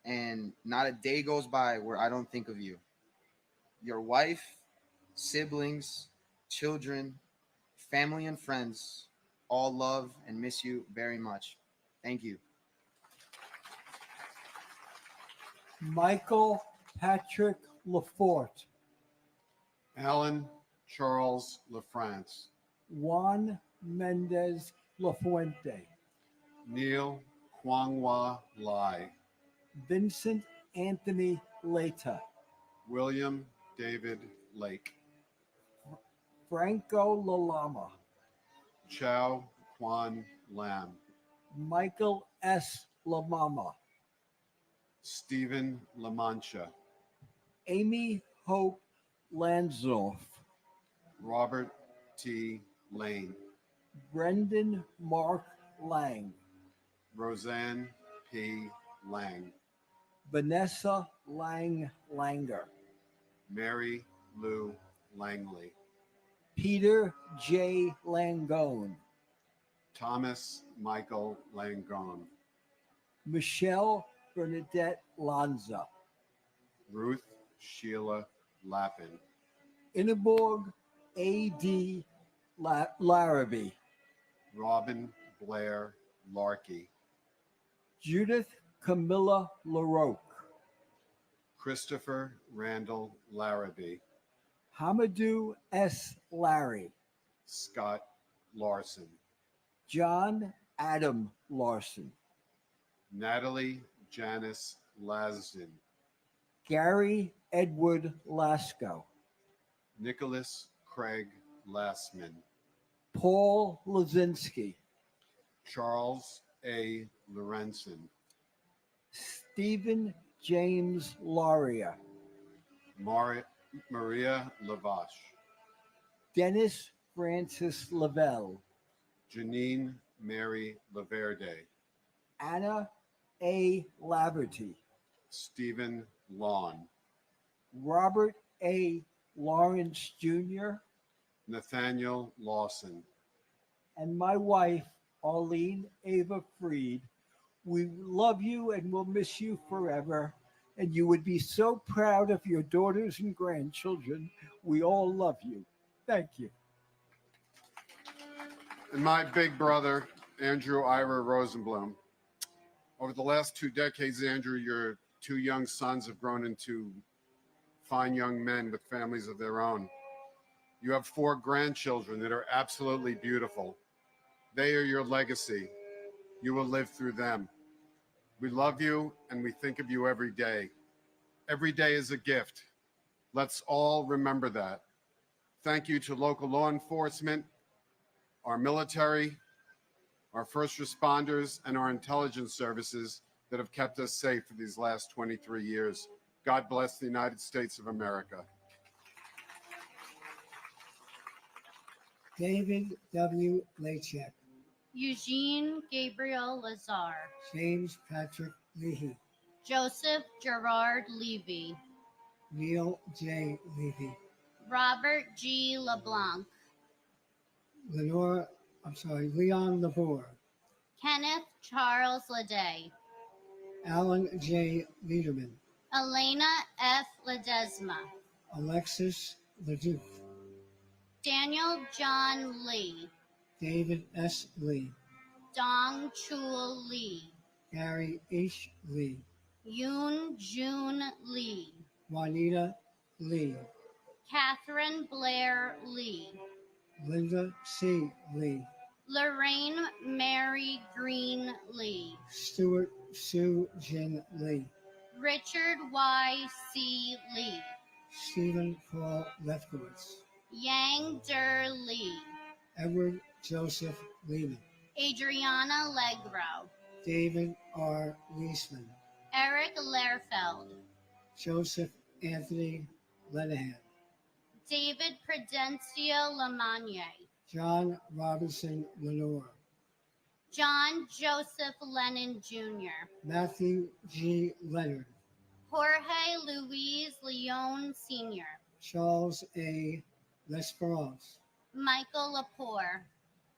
and not a day goes by where I don't think of you. Your wife, siblings, children, family, and friends all love and miss you very much. Thank you. Michael Patrick Lafort, Alan Charles LaFrance, Juan Mendez Lafuente, Neil Kwangwa Lai, Vincent Anthony Leta, William David Lake, Franco Lalama, Chow Kwan Lam, Michael S. Lamama, Stephen LaMancha, Amy Hope Lanzoff, Robert T. Lane, Brendan Mark Lang, Roseanne P. Lang, Vanessa Lang Langer, Mary Lou Langley, Peter J. Langone, Thomas Michael Langone, Michelle Bernadette Lanza, Ruth Sheila Lappin, Ingeborg A.D. Larrabee, Robin Blair Larkey, Judith Camilla LaRoque, Christopher Randall Larrabee, Hamadou S. Larry, Scott Larson, John Adam Larson, Natalie Janice Lasden, Gary Edward Lasco, Nicholas Craig Lassman, Paul Lazinski, Charles A. Lorenzen, Stephen James Laria, Maria Lavache, Dennis Francis Lavelle, Janine Mary Laverde, Anna A. Laverty, Stephen Lawn, Robert A. Lawrence Jr., Nathaniel Lawson, and my wife, Arlene Ava Freed. We love you and will miss you forever. And you would be so proud of your daughters and grandchildren. We all love you. Thank you. and my big brother, Andrew Ira Rosenblum. Over the last 2 decades, Andrew, your 2 young sons have grown into fine young men with families of their own. You have 4 grandchildren that are absolutely beautiful. They are your legacy. You will live through them. We love you and we think of you every day. Every day is a gift. Let's all remember that. Thank you to local law enforcement, our military, our first responders, and our intelligence services that have kept us safe for these last 23 years. God bless the United States of America. David W. Lachek, Eugene Gabriel Lazar, James Patrick Leahy, Joseph Gerard Levy, Neil J. Levy, Robert G. LeBlanc, Leon Labor, Kenneth Charles Leday, Alan J. Liederman, Elena F. Ledesma, Alexis Leduc, Daniel John Lee, David S. Lee, Dong Chul Lee, Gary H. Lee, Yoon Jun Lee, Juanita Lee, Catherine Blair Lee, Linda C. Lee, Lorraine Mary Green Lee, Stuart Sue Jin Lee, Richard Y. C. Lee, Stephen Paul Lefkowitz, Yang Der Lee, Edward Joseph Lehman, Adriana Legro, David R. Leisman, Eric Lehrfeld, Joseph Anthony Lenahan, David Prudencio Lamagne, John Robinson Lenore, John Joseph Lennon Jr., Matthew G. Leonard, Jorge Luis Leon Sr., Charles A. Lesperance, Michael Lepore,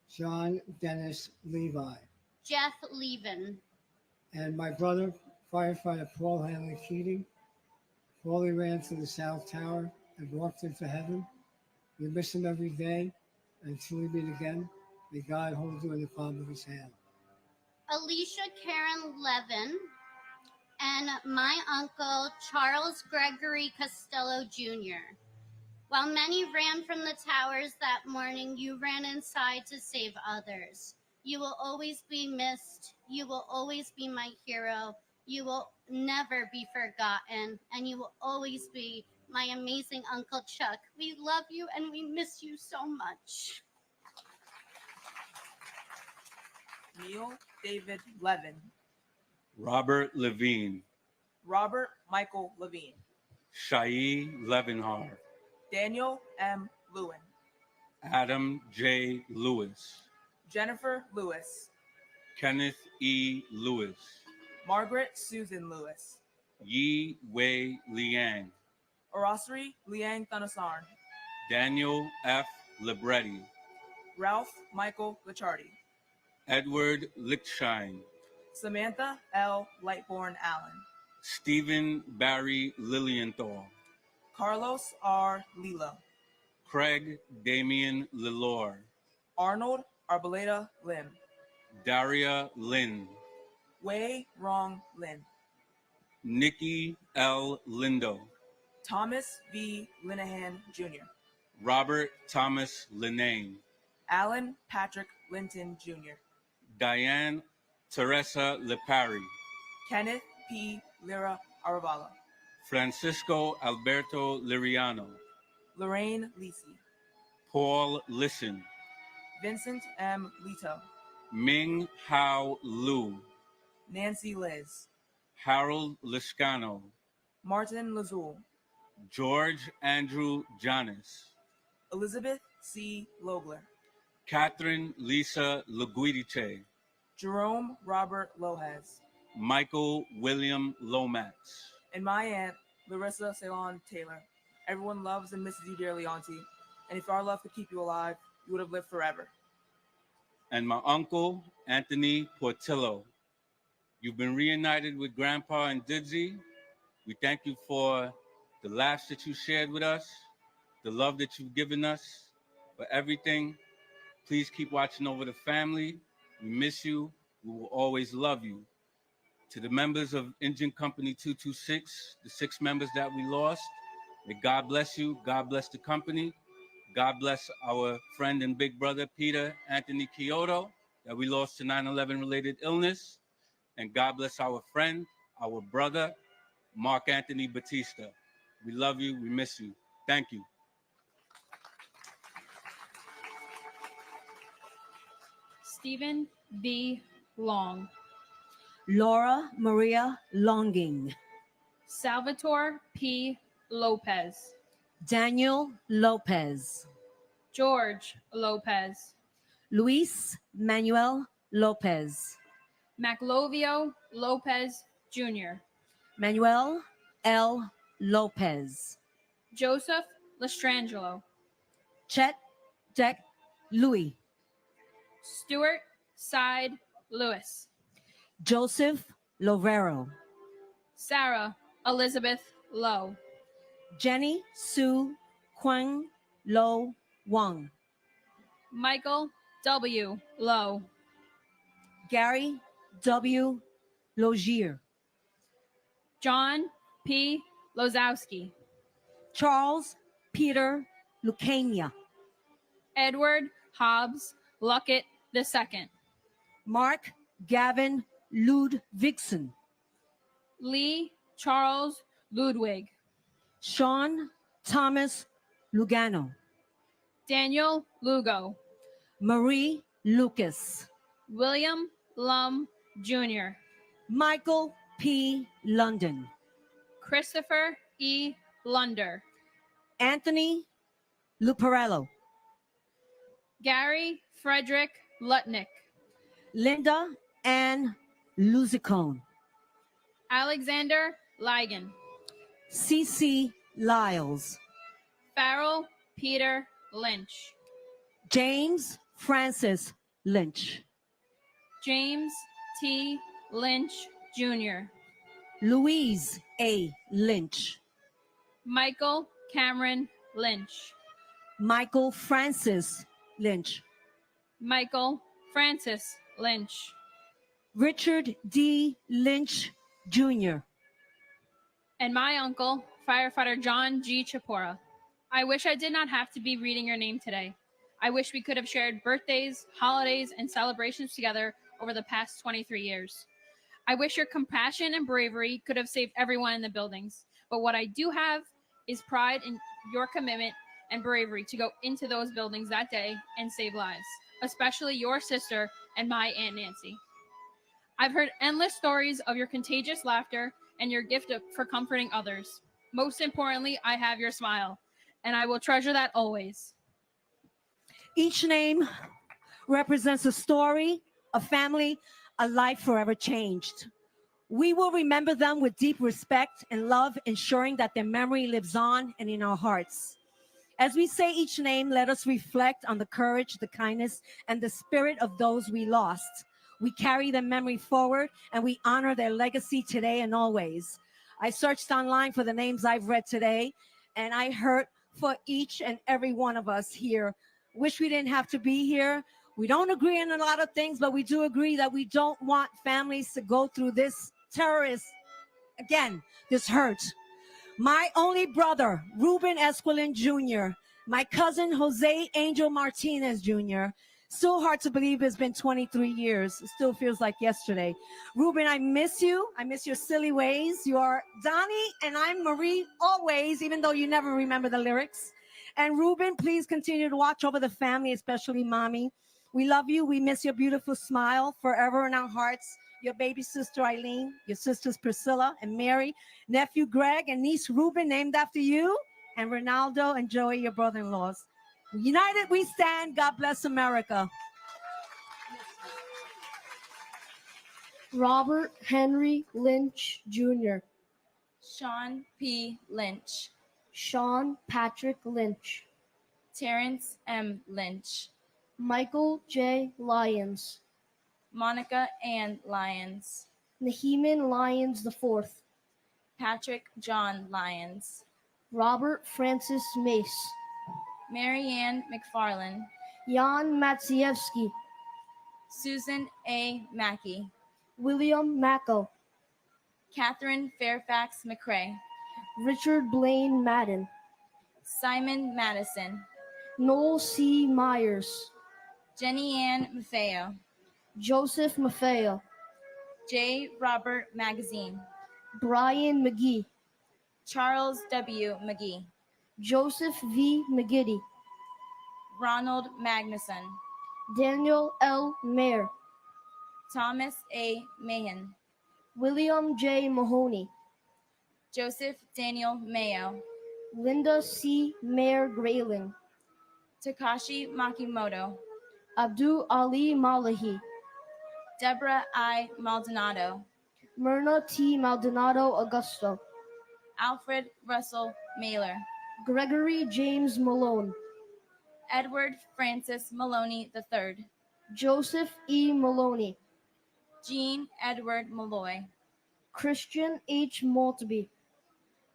John Dennis Levi, Jeff Levin, and my brother, firefighter Paul Hanley Keating. Paulie ran to the South Tower and walked into heaven. We miss him every day. Until we meet again, may God hold you in the palm of his hand. Alicia Karen Levin, and my uncle Charles Gregory Costello Jr. While many ran from the towers that morning, you ran inside to save others. You will always be missed. You will always be my hero. You will never be forgotten, and you will always be my amazing Uncle Chuck. We love you and we miss you so much. Neil David Levin, Robert Levine, Robert Michael Levine, Shai Levenhar, Daniel M. Lewin, Adam J. Lewis, Jennifer Lewis, Kenneth E. Lewis, Margaret Susan Lewis, Yi Wei Liang, Orasri Liang Thanasarn, Daniel F. Libretti, Ralph Michael Lichardi, Edward Lichtshine, Samantha L. Lightborn Allen, Stephen Barry Lilienthal, Carlos R. Lilo, Craig Damian Lilor, Arnold Arboleda Lim, Daria Lynn, Wei Rong Lin, Nikki L. Lindo, Thomas V. Linehan Jr., Robert Thomas Linane, Alan Patrick Linton Jr., Diane Teresa Lepari, Kenneth P. Lira Aravala, Francisco Alberto Liriano, Lorraine Lisi, Paul Listen, Vincent M. Lito, Ming Hao Lu, Nancy Liz, Harold Liscano, Martin Lazul, George Andrew Janis, Elizabeth C. Logler, Catherine Lisa Luguidice, Jerome Robert Lohez, Michael William Lomax, and my aunt, Larissa Ceylon Taylor. Everyone loves and misses you dearly, Auntie. And if our love could keep you alive, you would have lived forever. and my uncle, Anthony Portillo. You've been reunited with Grandpa and Didzy. We thank you for the laughs that you shared with us, the love that you've given us, for everything. Please keep watching over the family. We miss you. We will always love you. To the members of Engine Company 226, the 6 members that we lost, may God bless you. God bless the company. God bless our friend and big brother, Peter Anthony Kyoto, that we lost to 9/11 related illness. And God bless our friend, our brother, Mark Anthony Batista. We love you. We miss you. Thank you. Stephen B. Long, Laura Maria Longing, Salvatore P. Lopez, Daniel Lopez, George Lopez, Luis Manuel Lopez, Maclovio Lopez Jr., Manuel L. Lopez, Joseph Lestrangelo, Chet Deck Louis, Stuart Side Lewis, Joseph Lovero, Sarah Elizabeth Lowe, Jenny Sue Kwang Lo Wang, Michael W. Lowe, Gary W. Logier, John P. Lozowski, Charles Peter Lucania, Edward Hobbs Luckett II, Mark Gavin Ludvigsen, Lee Charles Ludwig, Sean Thomas Lugano, Daniel Lugo, Marie Lucas, William Lum Jr., Michael P. London, Christopher E. Lunder, Anthony Luparello, Gary Frederick Lutnick, Linda Ann Luzicone, Alexander Ligon, Cece Lyles, Farrell Peter Lynch, James Francis Lynch, James T. Lynch Jr., Louise A. Lynch, Michael Cameron Lynch, Michael Francis Lynch, Michael Francis Lynch, Richard D. Lynch Jr., and my uncle, firefighter John G. Chapora. I wish I did not have to be reading your name today. I wish we could have shared birthdays, holidays, and celebrations together over the past 23 years. I wish your compassion and bravery could have saved everyone in the buildings. But what I do have is pride in your commitment and bravery to go into those buildings that day and save lives, especially your sister and my Aunt Nancy. I've heard endless stories of your contagious laughter and your gift for comforting others. Most importantly, I have your smile, and I will treasure that always. Each name represents a story, a family, a life forever changed. We will remember them with deep respect and love, ensuring that their memory lives on and in our hearts. As we say each name, let us reflect on the courage, the kindness, and the spirit of those we lost. We carry their memory forward, and we honor their legacy today and always. I searched online for the names I've read today, and I heard for each and every one of us here. Wish we didn't have to be here. We don't agree on a lot of things, but we do agree that we don't want families to go through this this hurt. My only brother, Ruben Esquilin Jr., my cousin, Jose Angel Martinez Jr., still hard to believe it's been 23 years. It still feels like yesterday. Ruben, I miss you. I miss your silly ways. You are Donnie and I'm Marie always, even though you never remember the lyrics. And Ruben, please continue to watch over the family, especially mommy. We love you. We miss your beautiful smile forever in our hearts. Your baby sister Eileen, your sisters Priscilla and Mary, nephew Greg, and niece Ruben, named after you, and Ronaldo and Joey, your brother-in-laws. United we stand. God bless America. Robert Henry Lynch Jr., Sean P. Lynch, Sean Patrick Lynch, Terrence M. Lynch, Michael J. Lyons, Monica Ann Lyons, Naheeman Lyons IV, Patrick John Lyons, Robert Francis Mace, Mary Ann McFarland, Jan Matsievsky, Susan A. Mackey, William Macko, Catherine Fairfax McCrae, Richard Blaine Madden, Simon Madison, Noel C. Myers, Jenny Ann Maffeo, Joseph Maffeo, J. Robert Magazine, Brian McGee, Charles W. McGee, Joseph V. McGiddy, Ronald Magnuson, Daniel L. Mayer, Thomas A. Mahan, William J. Mahoney, Joseph Daniel Mayo, Linda C. Mayer Grayling, Takashi Makimoto, Abdul Ali Malahi, Deborah I. Maldonado, Myrna T. Maldonado Augusto, Alfred Russell Mailer, Gregory James Malone, Edward Francis Maloney III, Joseph E. Maloney, Jean Edward Malloy, Christian H. Maltby,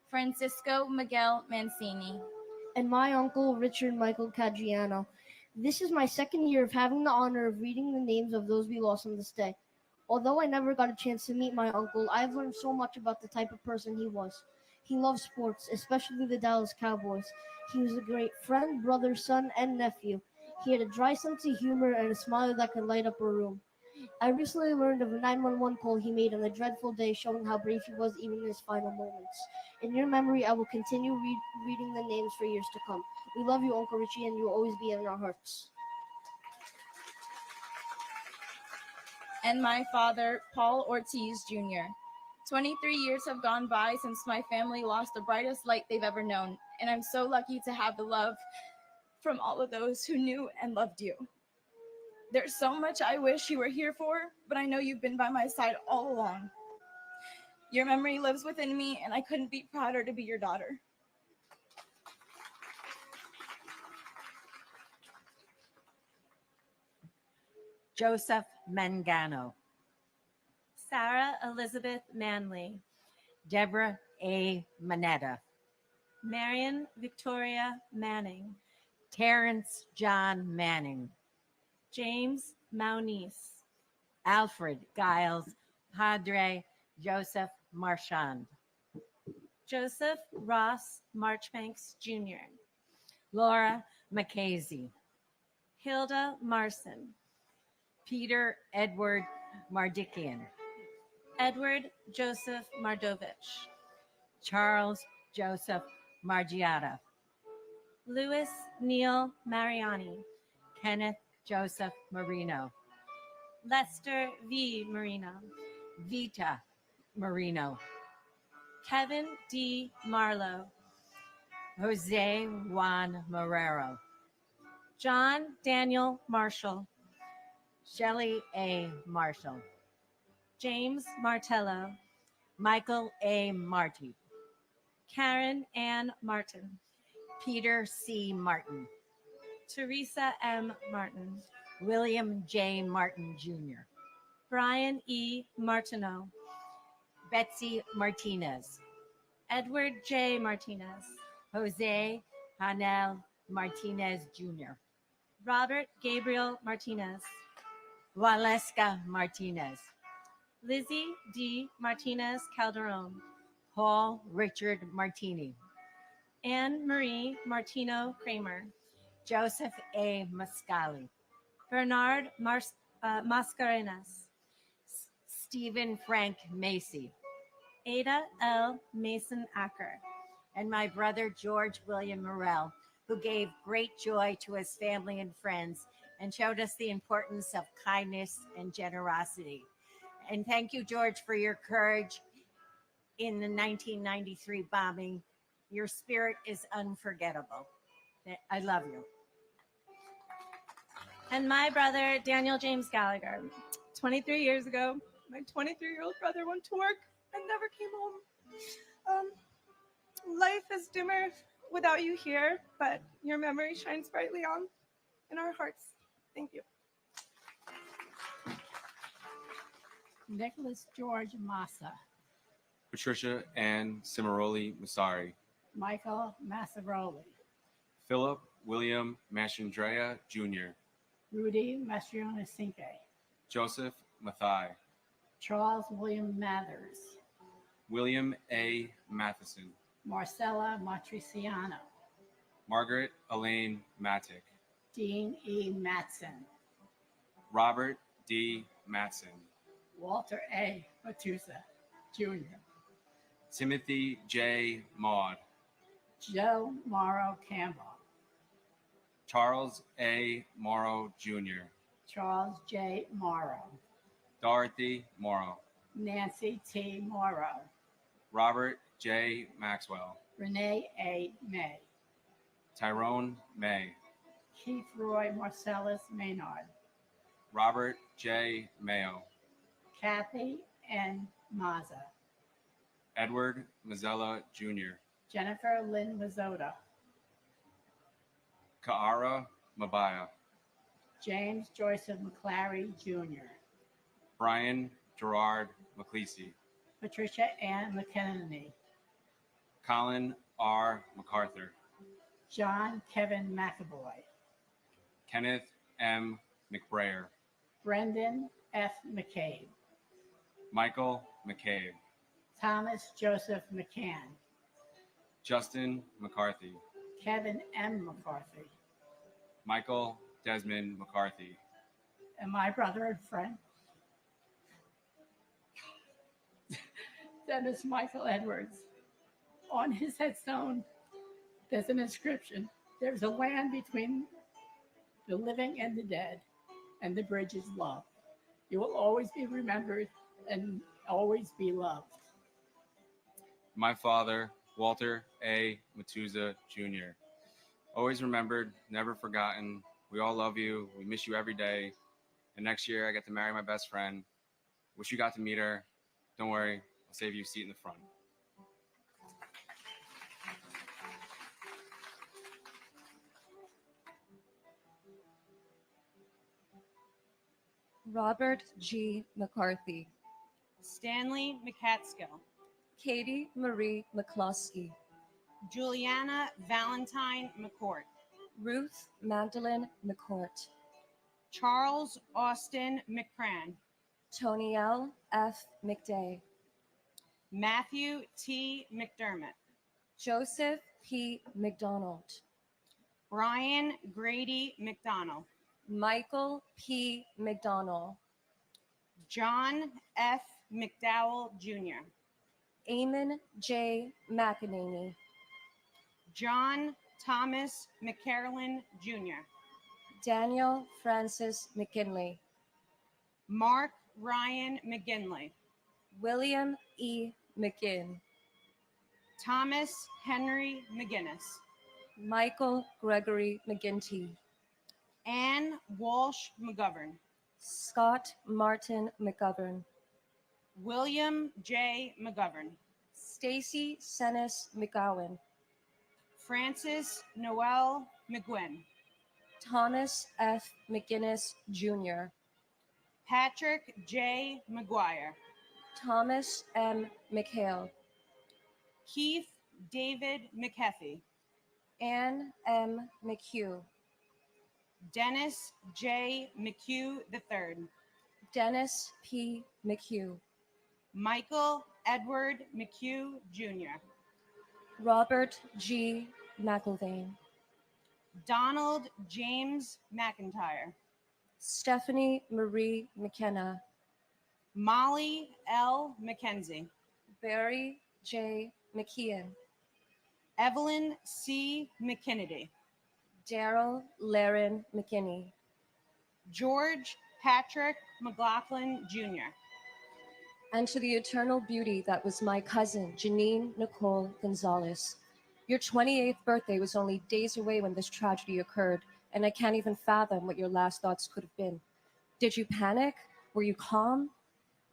Francisco Miguel Mancini, and my uncle Richard Michael Caggiano. This is my second year of having the honor of reading the names of those we lost on this day. Although I never got a chance to meet my uncle, I've learned so much about the type of person he was. He loved sports, especially the Dallas Cowboys. He was a great friend, brother, son, and nephew. He had a dry sense of humor and a smile that could light up a room. I recently learned of a 911 call he made on a dreadful day, showing how brave he was even in his final moments. In your memory, I will continue reading the names for years to come. We love you, Uncle Richie, and you will always be in our hearts. and my father, Paul Ortiz Jr. 23 years have gone by since my family lost the brightest light they've ever known, and I'm so lucky to have the love from all of those who knew and loved you. There's so much I wish you were here for, but I know you've been by my side all along. Your memory lives within me, and I couldn't be prouder to be your daughter. Joseph Mangano, Sarah Elizabeth Manley, Deborah A. Manetta, Marion Victoria Manning, Terrence John Manning, James Maunice, Alfred Giles, Padre Joseph Marchand, Joseph Ross Marchbanks Jr., Laura McKaysey, Hilda Marson, Peter Edward Mardikian, Edward Joseph Mardovich, Charles Joseph Margiata, Louis Neil Mariani, Kenneth Joseph Marino, Lester V. Marino, Vita Marino, Kevin D. Marlowe, Jose Juan Marrero, John Daniel Marshall, Shelley A. Marshall, James Martello, Michael A. Marty, Karen Ann Martin, Peter C. Martin, Teresa M. Martin, William J. Martin Jr., Brian E. Martineau, Betsy Martinez, Edward J. Martinez, Jose Hanel Martinez Jr., Robert Gabriel Martinez, Waleska Martinez, Lizzie D. Martinez Calderon, Paul Richard Martini, Anne Marie Martino Kramer, Joseph A. Mascali, Bernard Mascarenas, Stephen Frank Macy, Ada L. Mason Acker, and my brother George William Morell, who gave great joy to his family and friends and showed us the importance of kindness and generosity. And thank you, George, for your courage in the 1993 bombing. Your spirit is unforgettable. I love you. And my brother, Daniel James Gallagher. 23 years ago, my 23-year-old brother went to work and never came home. Life is dimmer without you here, but your memory shines brightly on in our hearts. Thank you. Nicholas George Massa, Patricia Ann Cimaroli Masari, Michael Massaroli, Philip William Mastrandrea Jr., Rudy Mastrionacinque, Joseph Mathai, Charles William Mathers, William A. Matheson, Marcella Matriciano, Margaret Elaine Mattick, Dean E. Matson, Robert D. Matson, Walter A. Matusa Jr., Timothy J. Maud, Joe Morrow Campbell, Charles A. Morrow Jr., Charles J. Morrow, Dorothy Morrow, Nancy T. Morrow, Robert J. Maxwell, Renee A. May, Tyrone May, Keith Roy Marcellus Maynard, Robert J. Mayo, Kathy N. Maza, Edward Mazzella Jr., Jennifer Lynn Mazzota, Kaara Mabaya, James Joyce McClary Jr., Brian Gerard McClesey, Patricia Ann McKenney, Colin R. MacArthur, John Kevin McAvoy, Kenneth M. McBrayer, Brendan F. McCabe, Michael McCabe, Thomas Joseph McCann, Justin McCarthy, Kevin M. McCarthy, Michael Desmond McCarthy, and my brother and friend, Dennis Michael Edwards. On his headstone, there's an inscription. There's a land between the living and the dead, and the bridge is love. You will always be remembered and always be loved. my father, Walter A. Matuza Jr. Always remembered, never forgotten. We all love you. We miss you every day. And next year, I get to marry my best friend. Wish you got to meet her. Don't worry, I'll save you a seat in the front. Robert G. McCarthy, Stanley McCatskill, Katie Marie McCloskey, Juliana Valentine McCourt, Ruth Magdalene McCourt, Charles Austin McCran, Tonielle F. McDay, Matthew T. McDermott, Joseph P. McDonald, Brian Grady McDonald, Michael P. McDonald, John F. McDowell Jr., Eamon J. McEnany, John Thomas McCarolyn Jr., Daniel Francis McKinley, Mark Ryan McGinley, William E. McGinn, Thomas Henry McGinnis, Michael Gregory McGinty, Ann Walsh McGovern, Scott Martin McGovern, William J. McGovern, Stacy Senes McGowan, Francis Noel McGuinn, Thomas F. McGinnis Jr., Patrick J. McGuire, Thomas M. McHale, Keith David McHeffy, Ann M. McHugh, Dennis J. McHugh III, Dennis P. McHugh, Michael Edward McHugh Jr., Robert G. McIlvaine, Donald James McIntyre, Stephanie Marie McKenna, Molly L. McKenzie, Barry J. McKeon, Evelyn C. McKinnedy, Daryl Laren McKinney, George Patrick McLaughlin Jr., and to the eternal beauty that was my cousin, Janine Nicole Gonzalez. Your 28th birthday was only days away when this tragedy occurred, and I can't even fathom what your last thoughts could have been. Did you panic? Were you calm?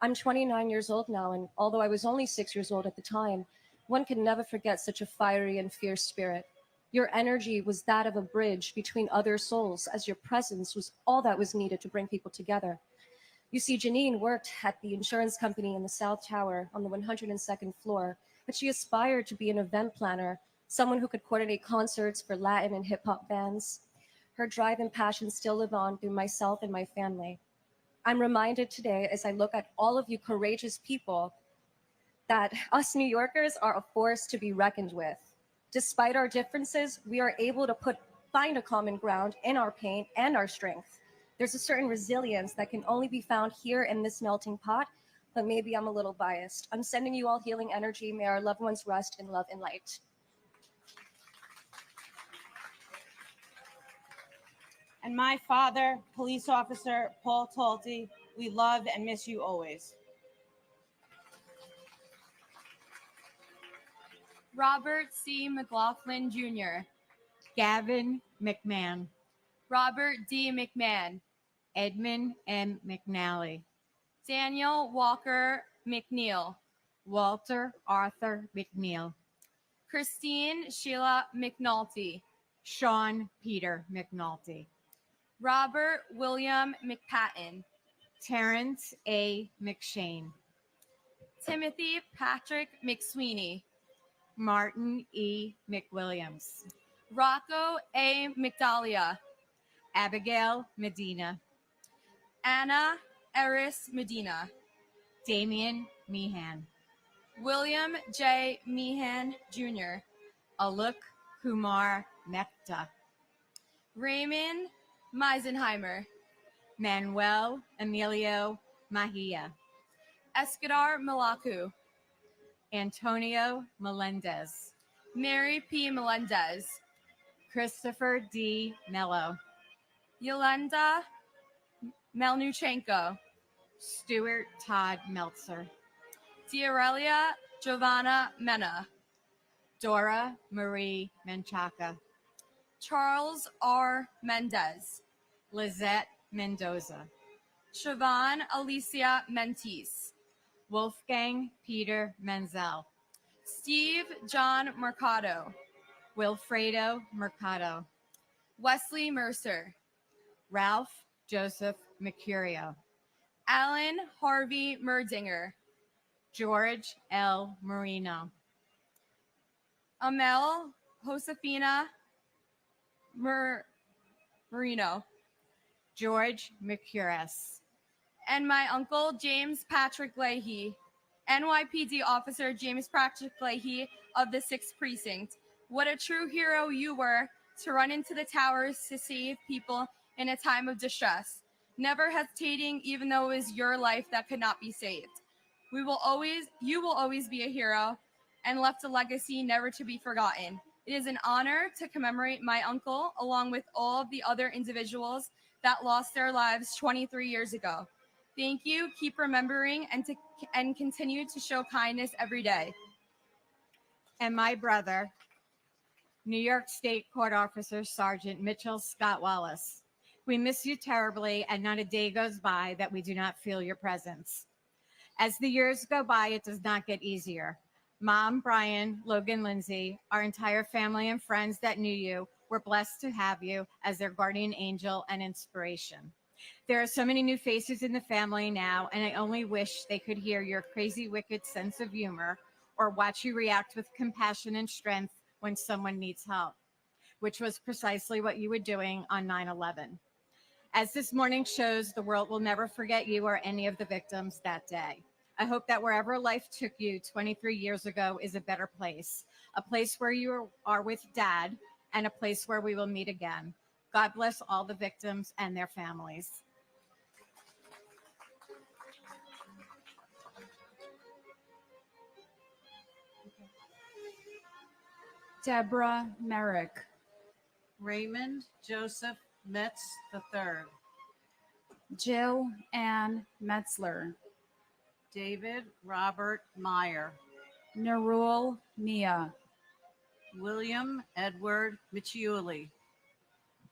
I'm 29 years old now, and although I was only 6 years old at the time, one can never forget such a fiery and fierce spirit. Your energy was that of a bridge between other souls, as your presence was all that was needed to bring people together. You see, Janine worked at the insurance company in the South Tower on the 102nd floor, but she aspired to be an event planner, someone who could coordinate concerts for Latin and hip-hop bands. Her drive and passion still live on through myself and my family. I'm reminded today, as I look at all of you courageous people, that us New Yorkers are a force to be reckoned with. Despite our differences, we are able to find a common ground in our pain and our strength. There's a certain resilience that can only be found here in this melting pot, but maybe I'm a little biased. I'm sending you all healing energy. May our loved ones rest in love and light. and my father, Police Officer Paul Talty, we love and miss you always. Robert C. McLaughlin Jr., Gavin McMahon, Robert D. McMahon, Edmund M. McNally, Daniel Walker McNeil, Walter Arthur McNeil, Christine Sheila McNulty, Sean Peter McNulty, Robert William McPatton, Terrence A. McShane, Timothy Patrick McSweeney, Martin E. McWilliams, Rocco A. McDalia, Abigail Medina, Anna Eris Medina, Damian Meehan, William J. Meehan Jr., Aluk Kumar Mehta, Raymond Meisenheimer, Manuel Emilio Mahia, Escadar Malaku, Antonio Melendez, Mary P. Melendez, Christopher D. Mello, Yolanda Melnuchenko, Stuart Todd Meltzer, Diarelia Giovanna Mena, Dora Marie Menchaca, Charles R. Mendez, Lizette Mendoza, Siobhan Alicia Mentis. Wolfgang Peter Menzel. Steve John Mercado. Wilfredo Mercado. Wesley Mercer. Ralph Joseph Mercurio. Alan Harvey Merdinger. George L. Marino. Amel Josefina Marino. George Mercuris. And my uncle, James Patrick Leahy, NYPD officer James Patrick Leahy of the 6th Precinct. What a true hero you were to run into the towers to save people in a time of distress, never hesitating even though it was your life that could not be saved. You will always be a hero and left a legacy never to be forgotten. It is an honor to commemorate my uncle along with all of the other individuals that lost their lives 23 years ago. Thank you. Keep remembering and continue to show kindness every day. And my brother, New York State Court Officer Sergeant Mitchell Scott Wallace. We miss you terribly, and not a day goes by that we do not feel your presence. As the years go by, it does not get easier. Mom, Brian, Logan, Lindsay, our entire family and friends that knew you were blessed to have you as their guardian angel and inspiration. There are so many new faces in the family now, and I only wish they could hear your crazy, wicked sense of humor or watch you react with compassion and strength when someone needs help, which was precisely what you were doing on 9/11. As this morning shows, the world will never forget you or any of the victims that day. I hope that wherever life took you 23 years ago is a better place, a place where you are with Dad, and a place where we will meet again. God bless all the victims and their families. Deborah Merrick. Raymond Joseph Metz III. Jill Ann Metzler. David Robert Meyer. Narul Mia. William Edward Michiuli.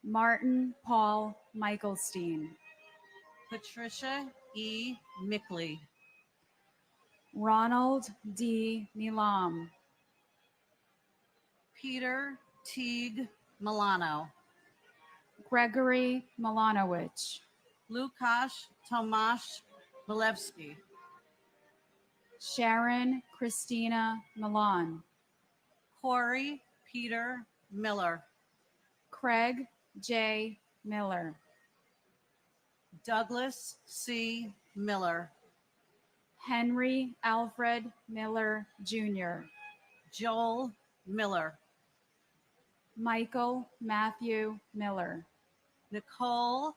Martin Paul Michaelstein. Patricia E. Mickley. Ronald D. Milam. Peter Teague Milano. Gregory Milanowicz. Lukasz Tomasz Milewski. Sharon Christina Milan. Corey Peter Miller. Craig J. Miller. Douglas C. Miller. Henry Alfred Miller Jr. Joel Miller. Michael Matthew Miller. Nicole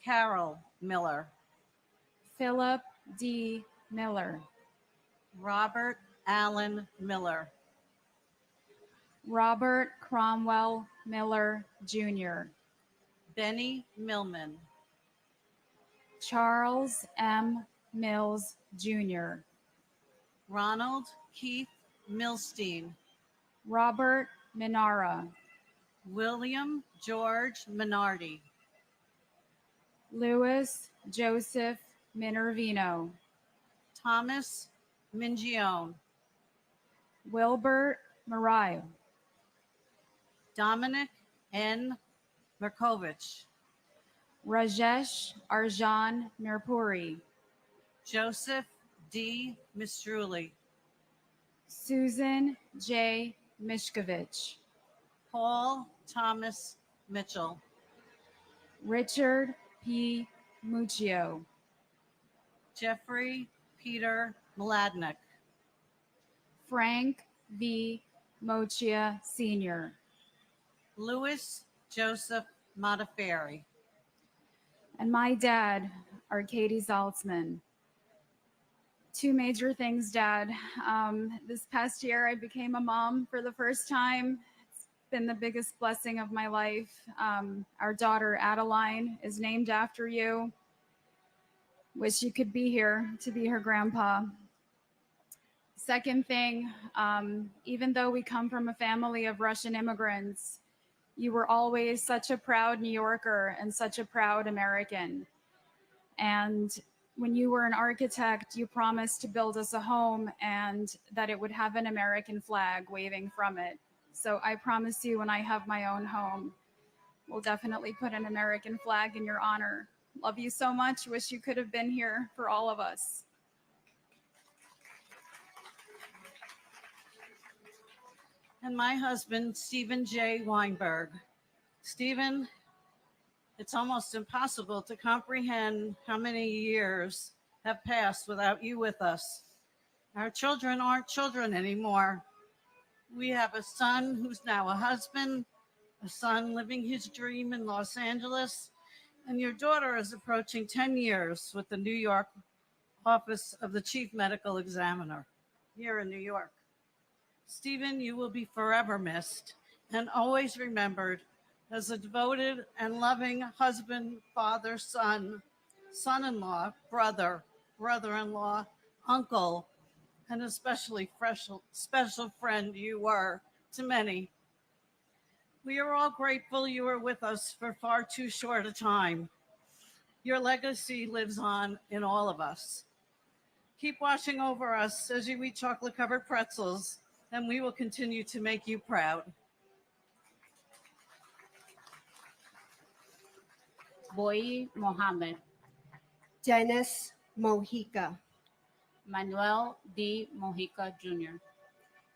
Carol Miller. Philip D. Miller. Robert Allen Miller. Robert Cromwell Miller Jr. Benny Millman. Charles M. Mills Jr. Ronald Keith Milstein. Robert Minara. William George Minardi. Louis Joseph Minervino. Thomas Mingione. Wilbert Mariah. Dominic N. Merkovich. Rajesh Arjan Mirpuri. Joseph D. Mistruli. Susan J. Mishkovich. Paul Thomas Mitchell. Richard P. Muccio. Jeffrey Peter Mladnick. Frank V. Mochia Sr. Louis Joseph Modafferi. And my dad, Arkady Zaltzman. Two major things, Dad. This past year, I became a mom for the first time. It's been the biggest blessing of my life. Our daughter, Adeline, is named after you. Wish you could be here to be her grandpa. Second thing, even though we come from a family of Russian immigrants, you were always such a proud New Yorker and such a proud American. And when you were an architect, you promised to build us a home and that it would have an American flag waving from it. So I promise you, when I have my own home, we'll definitely put an American flag in your honor. Love you so much. Wish you could have been here for all of us. And my husband, Stephen J. Weinberg. Stephen, it's almost impossible to comprehend how many years have passed without you with us. Our children aren't children anymore. We have a son who's now a husband, a son living his dream in Los Angeles, and your daughter is approaching 10 years with the New York office of the Chief Medical Examiner here in New York. Stephen, you will be forever missed and always remembered as a devoted and loving husband, father, son, son-in-law, brother, brother-in-law, uncle, and especially special friend you were to many. We are all grateful you were with us for far too short a time. Your legacy lives on in all of us. Keep watching over us as you eat chocolate-covered pretzels, and we will continue to make you proud. Boy Mohammed, Dennis Mojica, Manuel D. Mojica Jr.,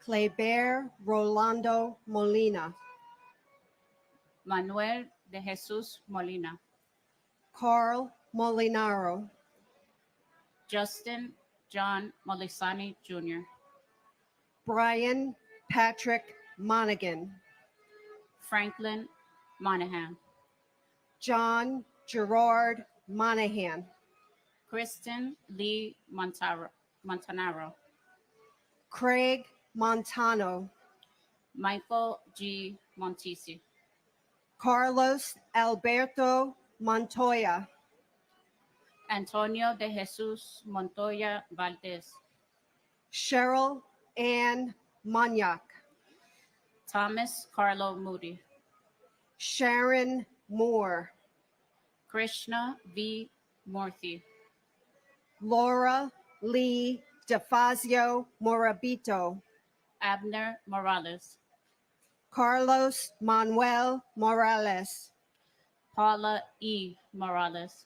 Cleber Rolando Molina, Manuel de Jesus Molina, Carl Molinaro, Justin John Molisani Jr., Brian Patrick Monaghan, Franklin Monahan, John Gerard Monahan, Kristen Lee Montanaro, Craig Montano, Michael G. Montisi, Carlos Alberto Montoya, Antonio de Jesus Montoya Valdez, Cheryl Ann Monyak, Thomas Carlo Moody, Sharon Moore, Krishna V. Murthy, Laura Lee DeFazio Morabito, Abner Morales, Carlos Manuel Morales, Paula E. Morales,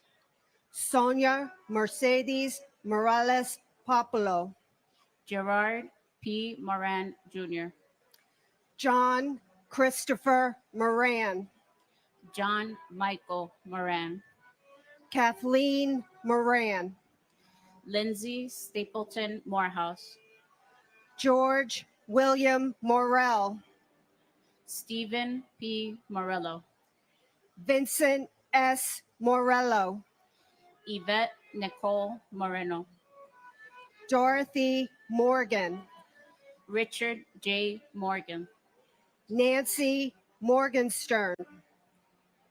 Sonia Mercedes Morales Populo, Gerard P. Moran Jr., John Christopher Moran, John Michael Moran, Kathleen Moran, Lindsay Stapleton Morehouse, George William Morell, Stephen P. Morello, Vincent S. Morello, Yvette Nicole Moreno, Dorothy Morgan, Richard J. Morgan, Nancy Morgenstern,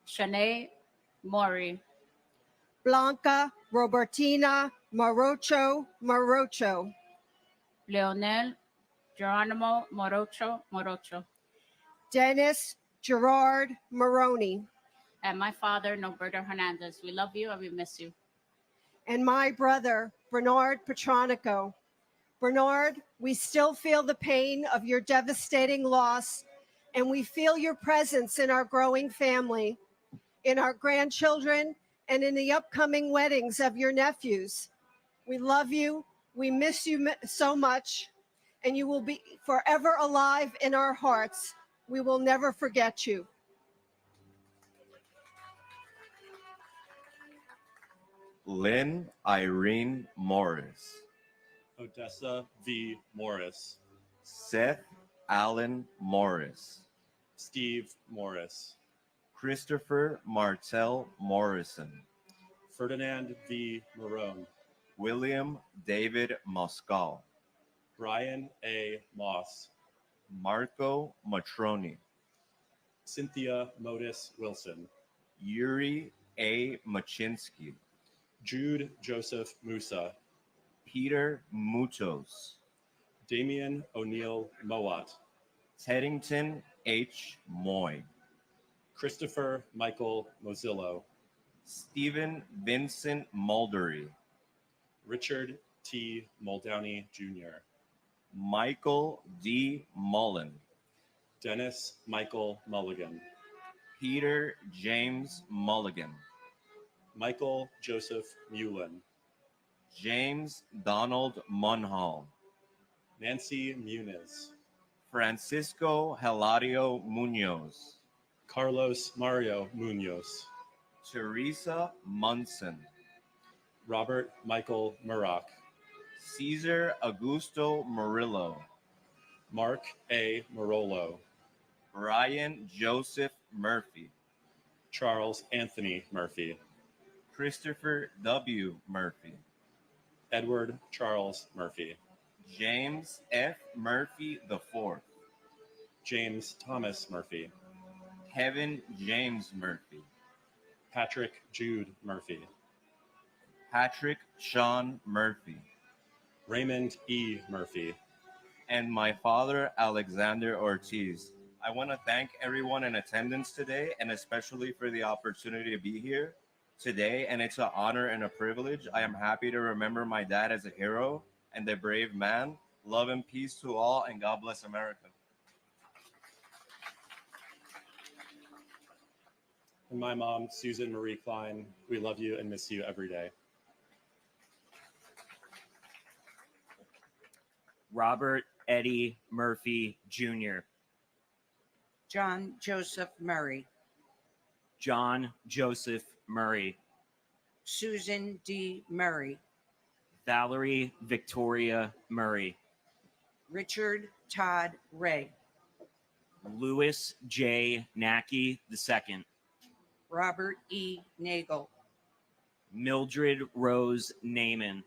Shanae Maury, Blanca Robertina Morocho, Leonel Geronimo Morocho, Dennis Gerard Maroney, and my father, Norberto Hernandez. We love you and we miss you. and my brother, Bernard Petronico. Bernard, we still feel the pain of your devastating loss, and we feel your presence in our growing family, in our grandchildren, and in the upcoming weddings of your nephews. We love you. We miss you so much, and you will be forever alive in our hearts. We will never forget you. Lynn Irene Morris, Odessa V. Morris, Seth Allen Morris, Steve Morris, Christopher Martell Morrison, Ferdinand V. Marone, William David Moscal, Brian A. Moss, Marco Matroni, Cynthia Modis Wilson, Yuri A. Machinsky, Jude Joseph Musa, Peter Mutos, Damian O'Neill Mowat, Teddington H. Moy, Christopher Michael Mozillo, Stephen Vincent Muldery, Richard T. Muldowney Jr., Michael D. Mullen, Dennis Michael Mulligan, Peter James Mulligan, Michael Joseph Mullen, James Donald Munhall, Nancy Muniz, Francisco Hilario Munoz, Carlos Mario Munoz, Teresa Munson, Robert Michael Murock, Cesar Augusto Murillo, Mark A. Marolo, Brian Joseph Murphy, Charles Anthony Murphy, Christopher W. Murphy, Edward Charles Murphy, James F. Murphy IV, James Thomas Murphy, Kevin James Murphy, Patrick Jude Murphy, Patrick Sean Murphy, Raymond E. Murphy, and my father, Alexander Ortiz. I want to thank everyone in attendance today, and especially for the opportunity to be here today. And it's an honor and a privilege. I am happy to remember my dad as a hero and a brave man. Love and peace to all, and God bless America. and my mom, Susan Marie Klein. We love you and miss you every day. Robert Eddie Murphy Jr., John Joseph Murray, John Joseph Murray, Susan D. Murray, Valerie Victoria Murray, Richard Todd Ray, Louis J. Nackey II, Robert E. Nagel, Mildred Rose Naaman,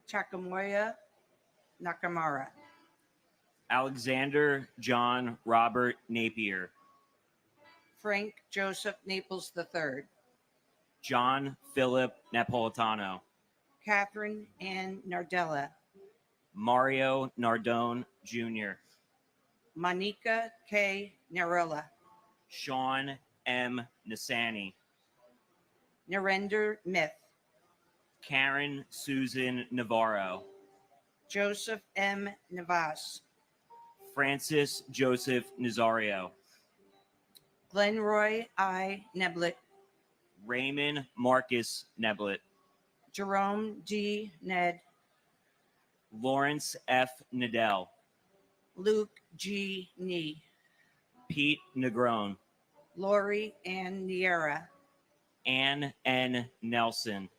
Takamoya Nakamura, Alexander John Robert Napier, Frank Joseph Naples III, John Philip Napolitano, Catherine Ann Nardella, Mario Nardone Jr., Monica K. Narella, Sean M. Nasani, Narendra Myth, Karen Susan Navarro, Joseph M. Navas, Francis Joseph Nazario, Glenroy I. Neblett, Raymond Marcus Neblett, Jerome D. Ned, Lawrence F. Nadell, Luke G. Nee, Pete Negron, Lori Ann Niera, Ann N. Nelson,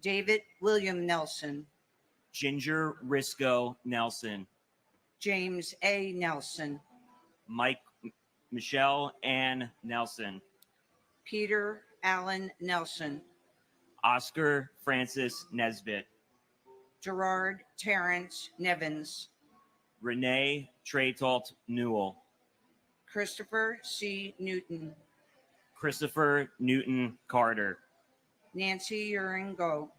David William Nelson, Ginger Risco Nelson, James A. Nelson, Michelle Ann Nelson, Peter Allen Nelson, Oscar Francis Nesbitt, Gerard Terrence Nevins, Renee Traytalt Newell, Christopher C. Newton, Christopher Newton Carter, Nancy Uringo,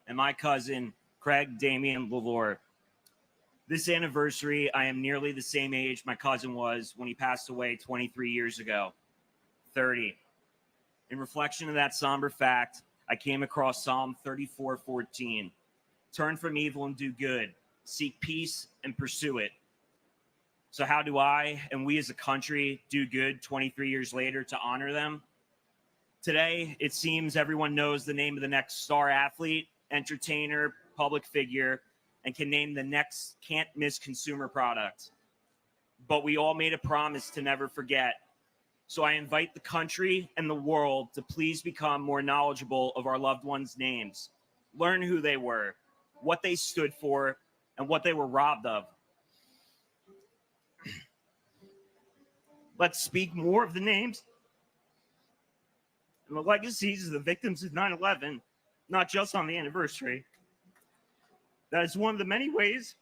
and my cousin Craig Damian Lalore. This anniversary, I am nearly the same age my cousin was when he passed away 23 years ago, 30. In reflection of that somber fact, I came across Psalm 34:14. Turn from evil and do good. Seek peace and pursue it. So how do I and we as a country do good 23 years later to honor them? Today, it seems everyone knows the name of the next star athlete, entertainer, public figure, and can name the next can't-miss consumer product. But we all made a promise to never forget. So I invite the country and the world to please become more knowledgeable of our loved ones' names. Learn who they were, what they stood for, and what they were robbed of. Let's speak more of the names and the legacies of the victims of 9/11, not just on the anniversary. That is one of the many ways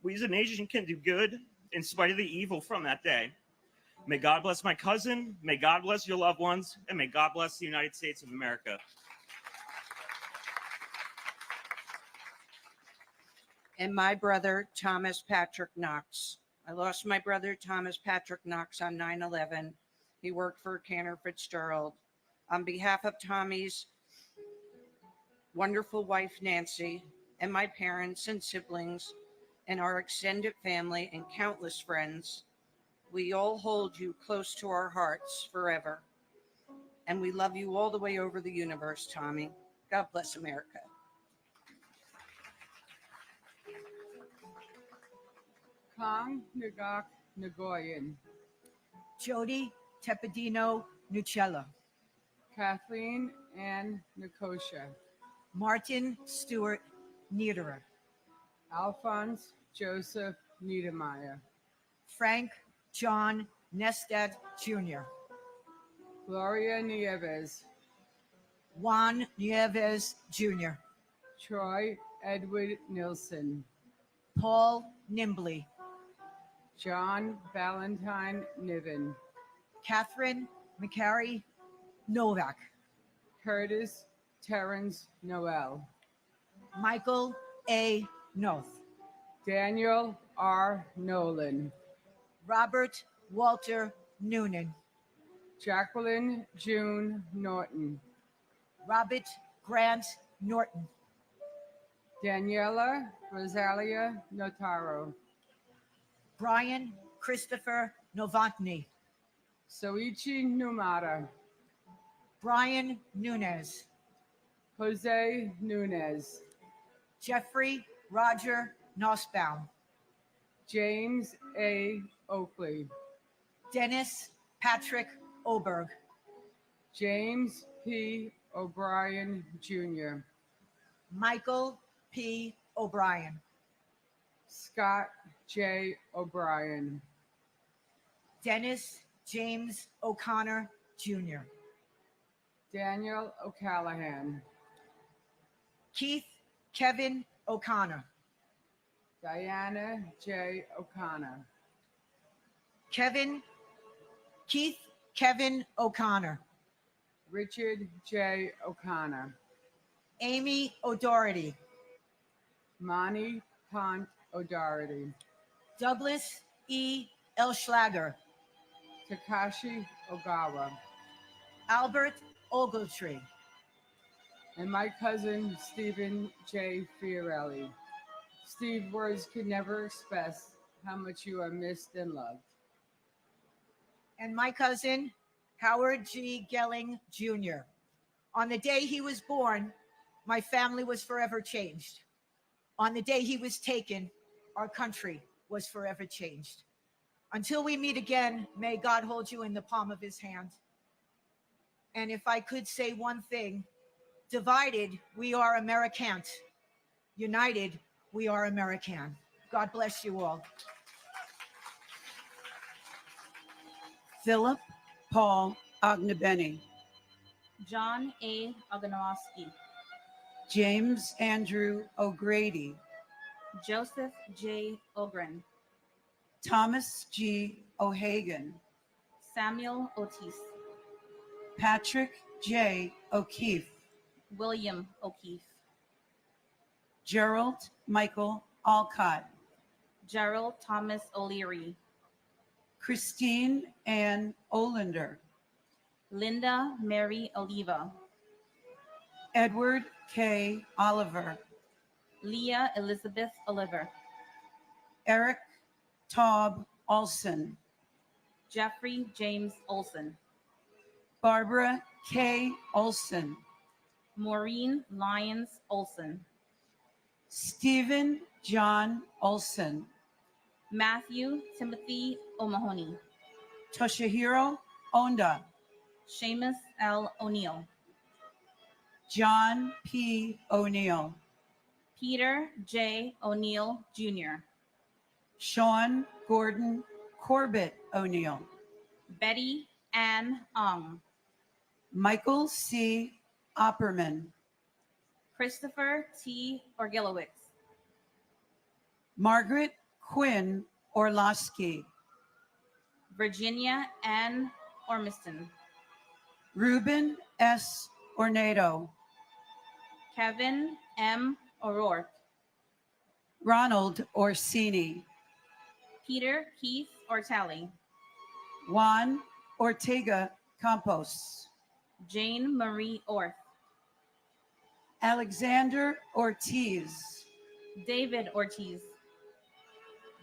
we as a nation can do good in spite of the evil from that day. May God bless my cousin, may God bless your loved ones, and may God bless the United States of America. and my brother, Thomas Patrick Knox. I lost my brother, Thomas Patrick Knox, on 9/11. He worked for Cantor Fitzgerald. On behalf of Tommy's wonderful wife, Nancy, and my parents and siblings, and our extended family and countless friends, we all hold you close to our hearts forever. And we love you all the way over the universe, Tommy. God bless America. Kong Nagak Nagoyan. Jody Tepedino Nucella. Kathleen Ann Nicosia. Martin Stewart Niederer. Alphonse Joseph Niedermeyer. Frank John Nestat Jr. Gloria Nieves. Juan Nieves Jr. Troy Edward Nilsson. Paul Nimbley. John Valentine Niven. Catherine McCary Novak. Curtis Terrence Noel. Michael A. Noth. Daniel R. Nolan. Robert Walter Noonan. Jacqueline June Norton. Robert Grant Norton. Daniela Rosalia Notaro. Brian Christopher Novotny. Soichi Numata. Brian Nunez. Jose Nunez. Jeffrey Roger Nussbaum. James A. Oakley. Dennis Patrick Oberg. James P. O'Brien Jr. Michael P. O'Brien. Scott J. O'Brien. Dennis James O'Connor Jr. Daniel O'Callahan. Keith Kevin O'Connor. Diana J. O'Connor. Keith Kevin O'Connor. Richard J. O'Connor. Amy O'Doherty. Monty Pont O'Doherty. Douglas E. Elschlager. Takashi Ogawa. Albert Ogletree. And my cousin Stephen J. Fiorelli. Steve, words could never express how much you are missed and loved. And my cousin, Howard G. Gelling Jr. On the day he was born, my family was forever changed. On the day he was taken, our country was forever changed. Until we meet again, may God hold you in the palm of his hand. And if I could say one thing, divided, we are Americant. United, we are American. God bless you all. Philip Paul Ognebeni. John A. Oganowski. James Andrew O'Grady. Joseph J. Ogren. Thomas G. O'Hagan. Samuel Otis. Patrick J. O'Keefe. William O'Keefe. Gerald Michael Alcott. Gerald Thomas O'Leary. Christine Ann Olander. Linda Mary Oliva. Edward K. Oliver. Leah Elizabeth Oliver. Eric Taub Olson. Jeffrey James Olson. Barbara K. Olson. Maureen Lyons Olson. Stephen John Olson. Matthew Timothy O'Mahony. Toshihiro Onda. Seamus L. O'Neill. John P. O'Neill. Peter J. O'Neill Jr. Sean Gordon Corbett O'Neill. Betty Ann Ong. Michael C. Opperman. Christopher T. Orgilowicz. Margaret Quinn Orlowski. Virginia Ann Ormiston. Ruben S. Ornado. Kevin M. O'Rourke. Ronald Orsini. Peter Keith Ortally. Juan Ortega Campos, Jane Marie Orth, Alexander Ortiz, David Ortiz,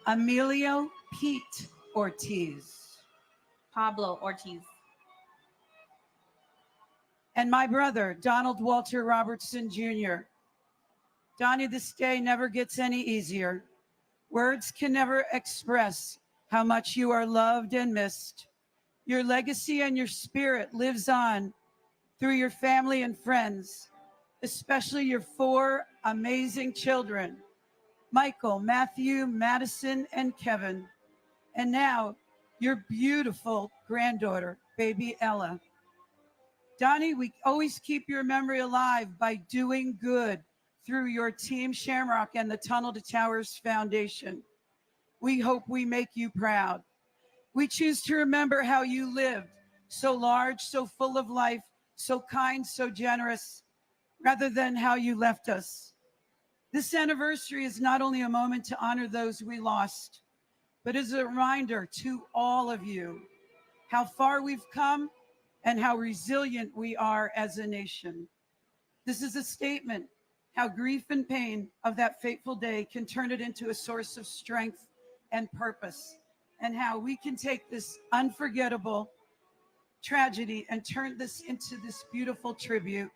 Emilio Pete Ortiz, Pablo Ortiz, and my brother, Donald Walter Robertson Jr. Donnie, this day never gets any easier. Words can never express how much you are loved and missed. Your legacy and your spirit lives on through your family and friends, especially your 4 amazing children, Michael, Matthew, Madison, and Kevin. And now, your beautiful granddaughter, baby Ella. Donnie, we always keep your memory alive by doing good through your Team Shamrock and the Tunnel to Towers Foundation. We hope we make you proud. We choose to remember how you lived, so large, so full of life, so kind, so generous, rather than how you left us. This anniversary is not only a moment to honor those we lost, but is a reminder to all of you how far we've come and how resilient we are as a nation. This is a statement how grief and pain of that fateful day can turn it into a source of strength and purpose, and how we can take this unforgettable tragedy and turn this into this beautiful tribute.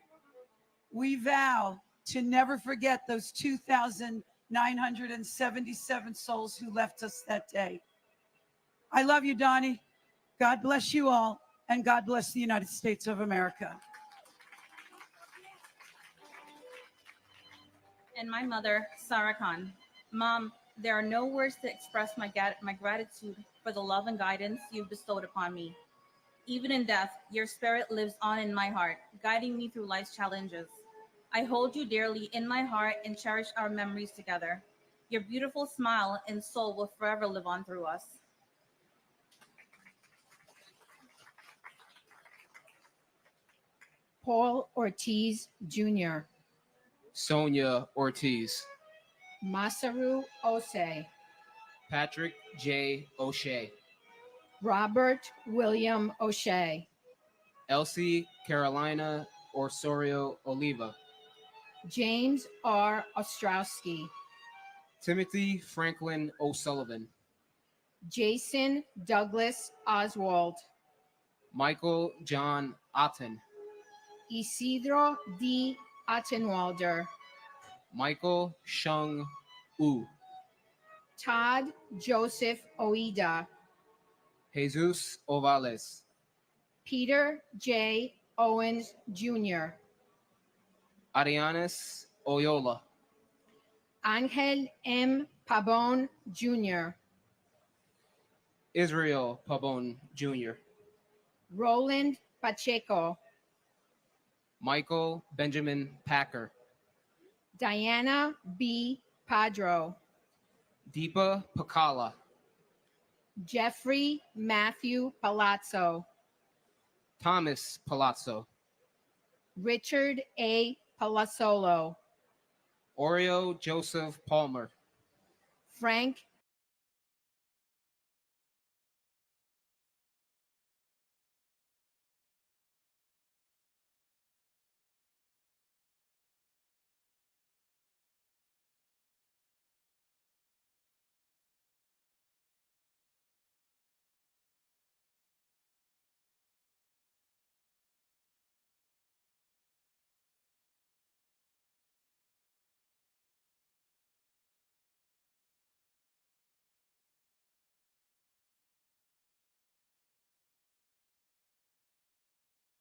We vow to never forget those 2,977 souls who left us that day. I love you, Donnie. God bless you all, and God bless the United States of America. and my mother, Sarah Khan. Mom, there are no words to express my gratitude for the love and guidance you've bestowed upon me. Even in death, your spirit lives on in my heart, guiding me through life's challenges. I hold you dearly in my heart and cherish our memories together. Your beautiful smile and soul will forever live on through us. Paul Ortiz Jr., Sonia Ortiz, Masaru Ose, Patrick J. O'Shea, Robert William O'Shea, Elsie Carolina Osorio Oliva, James R. Ostrowski, Timothy Franklin O'Sullivan, Jason Douglas Oswald, Michael John Otten, Isidro D. Ottenwalder, Michael Shung Wu, Todd Joseph Oida, Jesus Ovales, Peter J. Owens Jr., Arianes Oyola, Angel M. Pabon Jr., Israel Pabon Jr., Roland Pacheco, Michael Benjamin Packer, Diana B. Padro, Deepa Pakala, Jeffrey Matthew Palazzo, Thomas Palazzo, Richard A. Palazzolo, Oreo Joseph Palmer, Frank